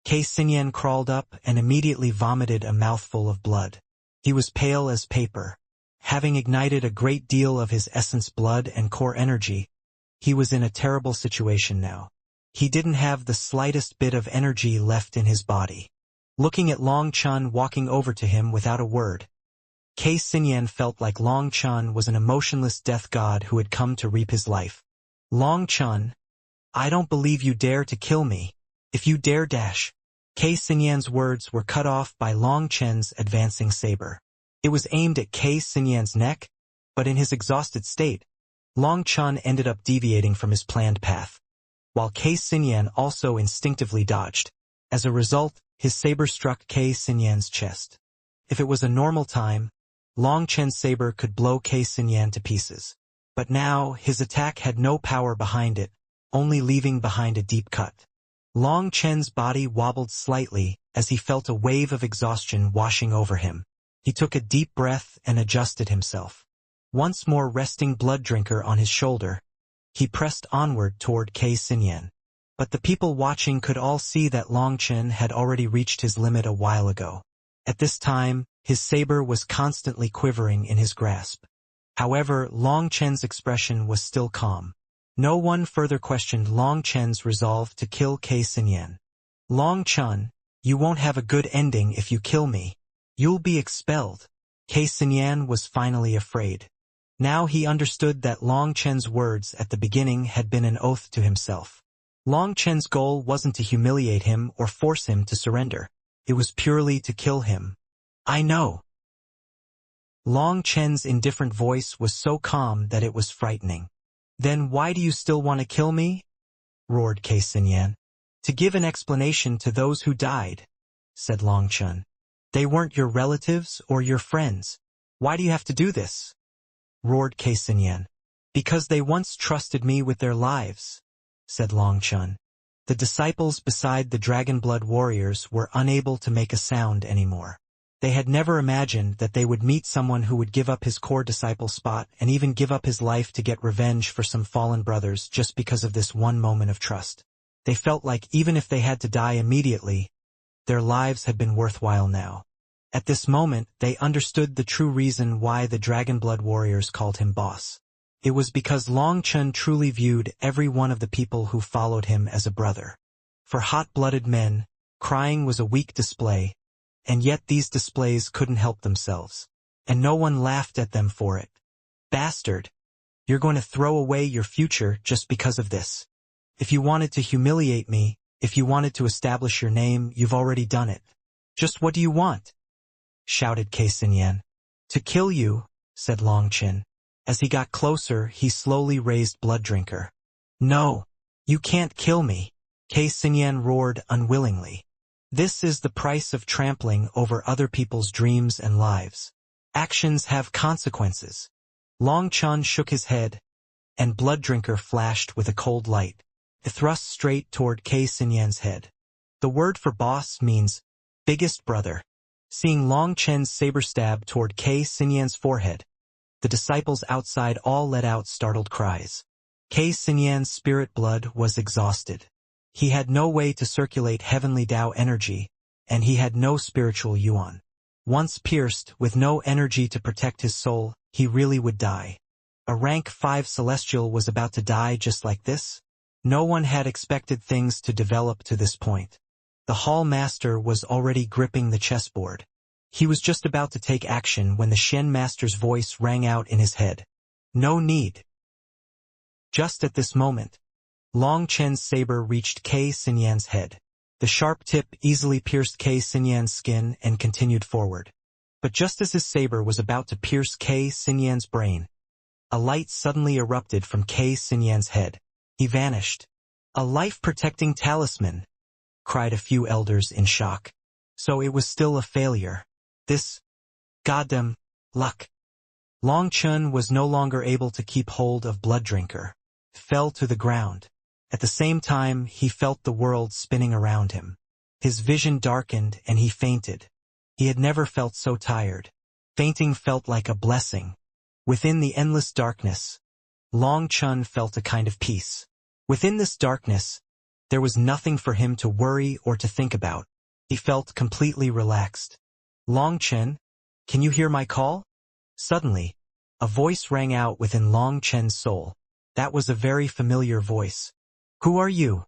Kei Xinyan crawled up and immediately vomited a mouthful of blood. He was pale as paper. Having ignited a great deal of his essence blood and core energy, he was in a terrible situation now. He didn't have the slightest bit of energy left in his body. Looking at Long Chun walking over to him without a word, Kei Xinyan felt like Long Chun was an emotionless death god who had come to reap his life. Long Chun, I don't believe you dare to kill me. If you dare dash. Kei Xinyan's words were cut off by Long Chun's advancing saber. It was aimed at Kei Xinyan's neck, but in his exhausted state, Long Chun ended up deviating from his planned path, while Kei Xinyan also instinctively dodged. As a result, his saber struck Kei Xinyan's chest. If it was a normal time, Long Chun's saber could blow Kei Xinyan to pieces. But now, his attack had no power behind it, only leaving behind a deep cut. Long Chun's body wobbled slightly as he felt a wave of exhaustion washing over him. He took a deep breath and adjusted himself. Once more resting Blood Drinker on his shoulder, he pressed onward toward Kei Xinyan. But the people watching could all see that Long Chun had already reached his limit a while ago. At this time, his saber was constantly quivering in his grasp. However, Long Chun's expression was still calm. No one further questioned Long Chun's resolve to kill Kei Xinyan. Long Chun, you won't have a good ending if you kill me. You'll be expelled. Kei Xinyan was finally afraid. Now he understood that Long Chun's words at the beginning had been an oath to himself. Long Chun's goal wasn't to humiliate him or force him to surrender. It was purely to kill him. I know. Long Chun's indifferent voice was so calm that it was frightening. Then why do you still want to kill me? Roared Kei Xinyan. To give an explanation to those who died, said Long Chun. They weren't your relatives or your friends. Why do you have to do this? Roared Kei Xinyan. Because they once trusted me with their lives, said Long Chun. The disciples beside the Dragonblood warriors were unable to make a sound anymore. They had never imagined that they would meet someone who would give up his core disciple spot and even give up his life to get revenge for some fallen brothers just because of this one moment of trust. They felt like even if they had to die immediately, their lives had been worthwhile now. At this moment, they understood the true reason why the Dragonblood warriors called him boss. It was because Long Chun truly viewed every one of the people who followed him as a brother. For hot-blooded men, crying was a weak display, and yet these displays couldn't help themselves. And no one laughed at them for it. Bastard! You're going to throw away your future just because of this. If you wanted to humiliate me, if you wanted to establish your name, you've already done it. Just what do you want? Shouted Kei Xinyan. To kill you, said Long Chun. As he got closer, he slowly raised Blood Drinker. No, you can't kill me, Kei Xinyan roared unwillingly. This is the price of trampling over other people's dreams and lives. Actions have consequences. Long Chun shook his head, and Blood Drinker flashed with a cold light. It thrust straight toward K. Sinyan's head. The word for boss means biggest brother. Seeing Long Chen's saber stab toward K. Sinyan's forehead, the disciples outside all let out startled cries. K. Sinyan's spirit blood was exhausted. He had no way to circulate heavenly Tao energy, and he had no spiritual yuan. Once pierced, with no energy to protect his soul, he really would die. A rank 5 celestial was about to die just like this? No one had expected things to develop to this point. The Hall Master was already gripping the chessboard. He was just about to take action when the Shen Master's voice rang out in his head. No need. Just at this moment, Long Chen's saber reached K. Sinyan's head. The sharp tip easily pierced K. Sinyan's skin and continued forward. But just as his saber was about to pierce K. Sinyan's brain, a light suddenly erupted from K. Sinyan's head. He vanished. A life-protecting talisman, cried a few elders in shock. So it was still a failure. This goddamn luck. Long Chun was no longer able to keep hold of Blood Drinker. Fell to the ground. At the same time, he felt the world spinning around him. His vision darkened and he fainted. He had never felt so tired. Fainting felt like a blessing. Within the endless darkness, Long Chun felt a kind of peace. Within this darkness, there was nothing for him to worry or to think about. He felt completely relaxed. Long Chen, can you hear my call? Suddenly, a voice rang out within Long Chen's soul. That was a very familiar voice. Who are you?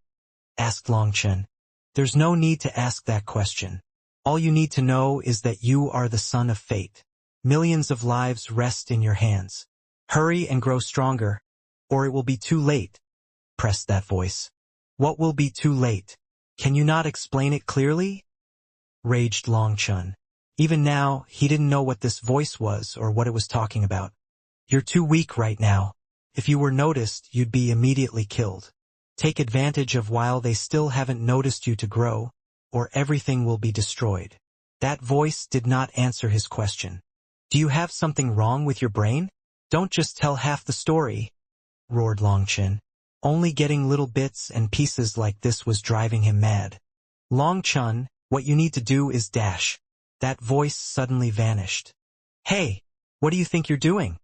Asked Long Chen. There's no need to ask that question. All you need to know is that you are the son of fate. Millions of lives rest in your hands. Hurry and grow stronger, or it will be too late. Pressed that voice. What will be too late? Can you not explain it clearly? Raged Long Chun. Even now, he didn't know what this voice was or what it was talking about. You're too weak right now. If you were noticed, you'd be immediately killed. Take advantage of while they still haven't noticed you to grow, or everything will be destroyed. That voice did not answer his question. Do you have something wrong with your brain? Don't just tell half the story, roared Long Chen. Only getting little bits and pieces like this was driving him mad. Long Chun, what you need to do is dash. That voice suddenly vanished. Hey, what do you think you're doing?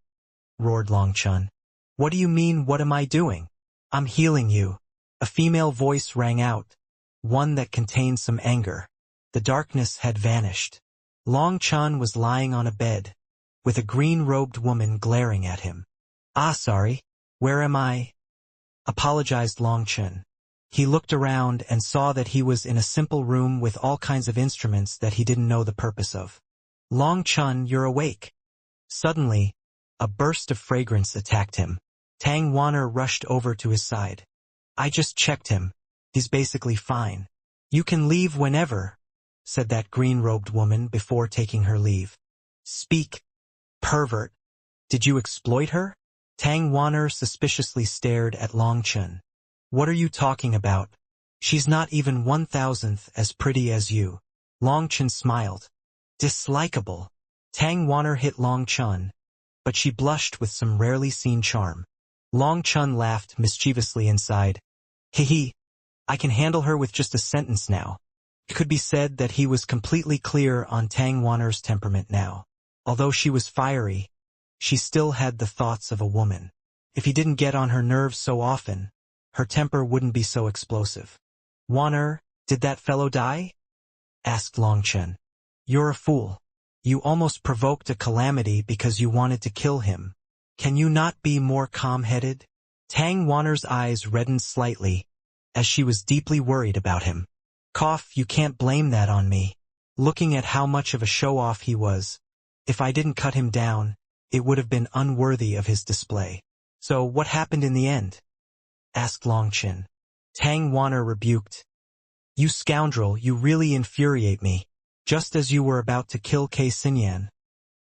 Roared Long Chun. What do you mean, what am I doing? I'm healing you. A female voice rang out, one that contained some anger. The darkness had vanished. Long Chun was lying on a bed, with a green-robed woman glaring at him. Ah, sorry, where am I? Apologized Long Chun. He looked around and saw that he was in a simple room with all kinds of instruments that he didn't know the purpose of. Long Chun, you're awake. Suddenly, a burst of fragrance attacked him. Tang Wanner rushed over to his side. I just checked him. He's basically fine. You can leave whenever, said that green-robed woman before taking her leave. Speak, pervert. Did you exploit her? Tang Wanner suspiciously stared at Long Chun. What are you talking about? She's not even 1,000th as pretty as you. Long Chun smiled. Dislikable. Tang Wanner hit Long Chun, but she blushed with some rarely seen charm. Long Chun laughed mischievously inside. Hee, I can handle her with just a sentence now. It could be said that he was completely clear on Tang Wanner's temperament now. Although she was fiery, she still had the thoughts of a woman. If he didn't get on her nerves so often, her temper wouldn't be so explosive. Wanner, did that fellow die? Asked Long Chen. You're a fool. You almost provoked a calamity because you wanted to kill him. Can you not be more calm-headed? Tang Wanner's eyes reddened slightly, as she was deeply worried about him. Cough, you can't blame that on me. Looking at how much of a show-off he was, if I didn't cut him down, it would have been unworthy of his display. So what happened in the end? Asked Long Chen. Tang Wanner rebuked. You scoundrel, you really infuriate me. Just as you were about to kill K. Sinyan,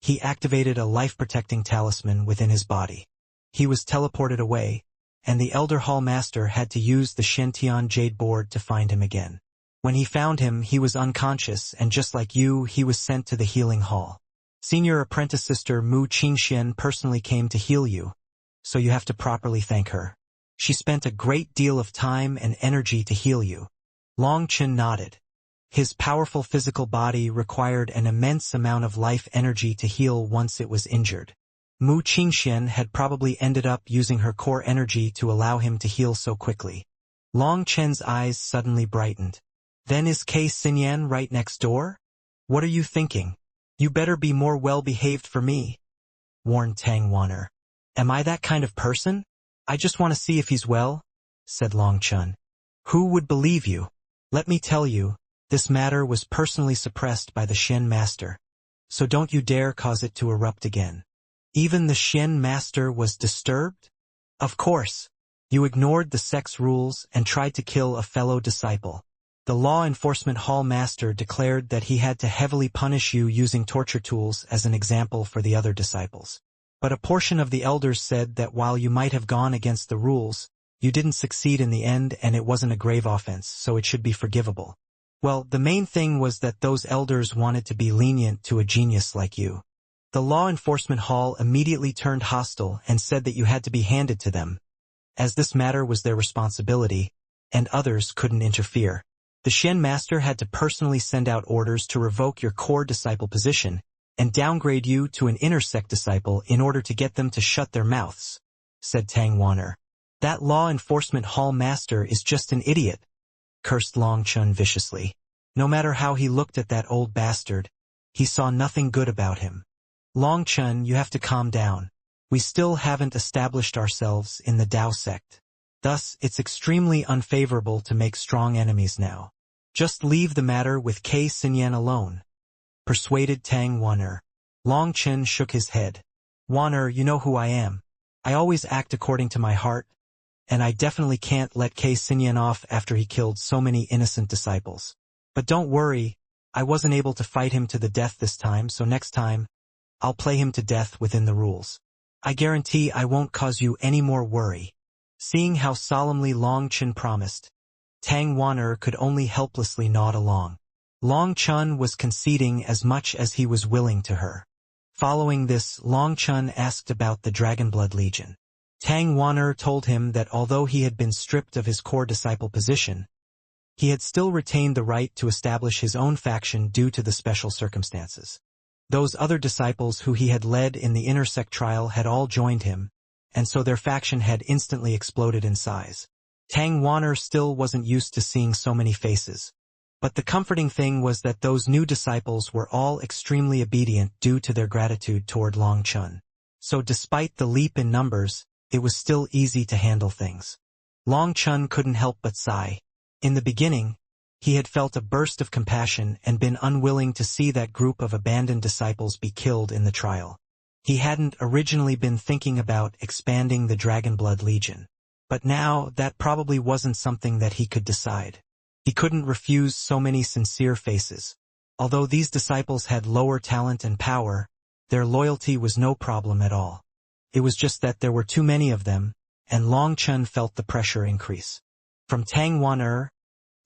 he activated a life-protecting talisman within his body. He was teleported away, and the Elder Hall Master had to use the Shen-Tian Jade Board to find him again. When he found him, he was unconscious, and just like you, he was sent to the Healing Hall. Senior apprentice sister Mu Qingxian personally came to heal you, so you have to properly thank her. She spent a great deal of time and energy to heal you. Long Chen nodded. His powerful physical body required an immense amount of life energy to heal once it was injured. Mu Qingxian had probably ended up using her core energy to allow him to heal so quickly. Long Chen's eyes suddenly brightened. Then is Kei Xinyan right next door? What are you thinking? You better be more well-behaved for me, warned Tang Wanner. Am I that kind of person? I just want to see if he's well, said Long Chen. Who would believe you? Let me tell you, this matter was personally suppressed by the Shen Master, so don't you dare cause it to erupt again. Even the Shen Master was disturbed? Of course. You ignored the sex rules and tried to kill a fellow disciple. The Law Enforcement Hall Master declared that he had to heavily punish you using torture tools as an example for the other disciples. But a portion of the elders said that while you might have gone against the rules, you didn't succeed in the end and it wasn't a grave offense, so it should be forgivable. Well, the main thing was that those elders wanted to be lenient to a genius like you. The Law Enforcement Hall immediately turned hostile and said that you had to be handed to them, as this matter was their responsibility, and others couldn't interfere. The Shen Master had to personally send out orders to revoke your core disciple position and downgrade you to an inner sect disciple in order to get them to shut their mouths, said Tang Wanner. That Law Enforcement Hall Master is just an idiot, cursed Long Chen viciously. No matter how he looked at that old bastard, he saw nothing good about him. Long Chen, you have to calm down. We still haven't established ourselves in the Dao sect. Thus, it's extremely unfavorable to make strong enemies now. Just leave the matter with Kei Xinyan alone, persuaded Tang Wanner. Long Chen shook his head. Wanner, you know who I am. I always act according to my heart, and I definitely can't let Kei Xinyan off after he killed so many innocent disciples. But don't worry, I wasn't able to fight him to the death this time, so next time, I'll play him to death within the rules. I guarantee I won't cause you any more worry. Seeing how solemnly Long Chen promised, Tang Wanner could only helplessly nod along. Long Chen was conceding as much as he was willing to her. Following this, Long Chen asked about the Dragonblood Legion. Tang Wanner told him that although he had been stripped of his core disciple position, he had still retained the right to establish his own faction due to the special circumstances. Those other disciples who he had led in the inner sect trial had all joined him, and so their faction had instantly exploded in size. Tang Wanner still wasn't used to seeing so many faces. But the comforting thing was that those new disciples were all extremely obedient due to their gratitude toward Long Chen. So despite the leap in numbers, it was still easy to handle things. Long Chen couldn't help but sigh. In the beginning, he had felt a burst of compassion and been unwilling to see that group of abandoned disciples be killed in the trial. He hadn't originally been thinking about expanding the Dragonblood Legion. But now, that probably wasn't something that he could decide. He couldn't refuse so many sincere faces. Although these disciples had lower talent and power, their loyalty was no problem at all. It was just that there were too many of them, and Long Chen felt the pressure increase. From Tang Wanner,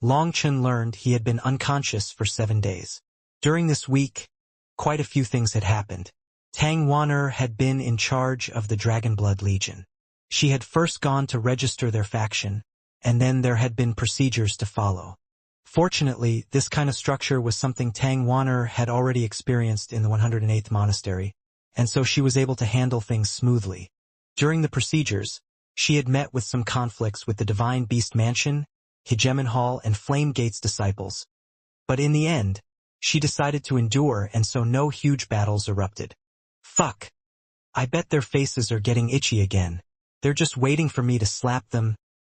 Long Chen learned he had been unconscious for 7 days. During this week, quite a few things had happened. Tang Wanner had been in charge of the Dragonblood Legion. She had first gone to register their faction, and then there had been procedures to follow. Fortunately, this kind of structure was something Tang Wanner had already experienced in the 108th monastery, and so she was able to handle things smoothly. During the procedures, she had met with some conflicts with the Divine Beast Mansion, Hegemon Hall, and Flame Gate's disciples. But in the end, she decided to endure, and so no huge battles erupted. Fuck! I bet their faces are getting itchy again. They're just waiting for me to slap them,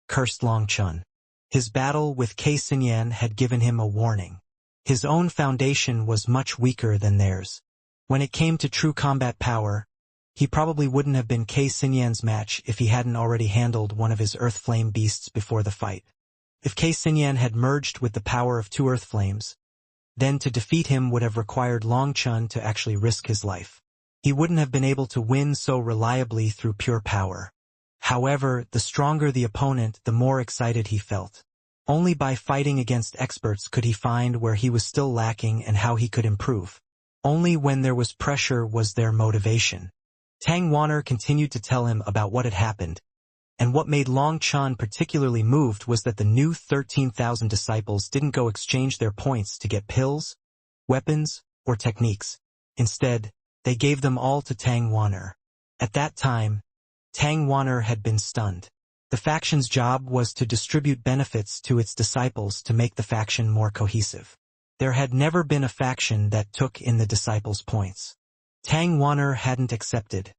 cursed Long Chen. His battle with Kei Xinyan had given him a warning. His own foundation was much weaker than theirs. When it came to true combat power, he probably wouldn't have been Kei Xinyan's match if he hadn't already handled one of his Earth Flame beasts before the fight. If Kei Xinyan had merged with the power of 2 Earth Flames, then to defeat him would have required Long Chen to actually risk his life. He wouldn't have been able to win so reliably through pure power. However, the stronger the opponent, the more excited he felt. Only by fighting against experts could he find where he was still lacking and how he could improve. Only when there was pressure was there motivation. Tang Wanner continued to tell him about what had happened, and what made Long Chan particularly moved was that the new 13,000 disciples didn't go exchange their points to get pills, weapons, or techniques. Instead, they gave them all to Tang Wanner. At that time, Tang Wanner had been stunned. The faction's job was to distribute benefits to its disciples to make the faction more cohesive. There had never been a faction that took in the disciples' points. Tang Wanner hadn't accepted,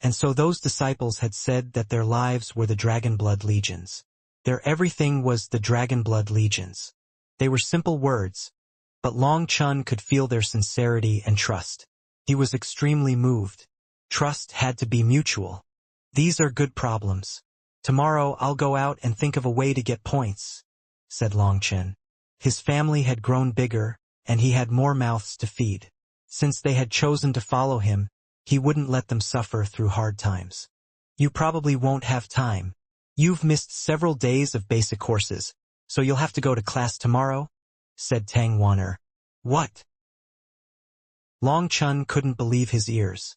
and so those disciples had said that their lives were the Dragonblood Legions. Their everything was the Dragonblood Legions. They were simple words, but Long Chun could feel their sincerity and trust. He was extremely moved. Trust had to be mutual. These are good problems. Tomorrow I'll go out and think of a way to get points, said Long Chen. His family had grown bigger, and he had more mouths to feed. Since they had chosen to follow him, he wouldn't let them suffer through hard times. You probably won't have time. You've missed several days of basic courses, so you'll have to go to class tomorrow, said Tang Wanner. What? Long Chun couldn't believe his ears.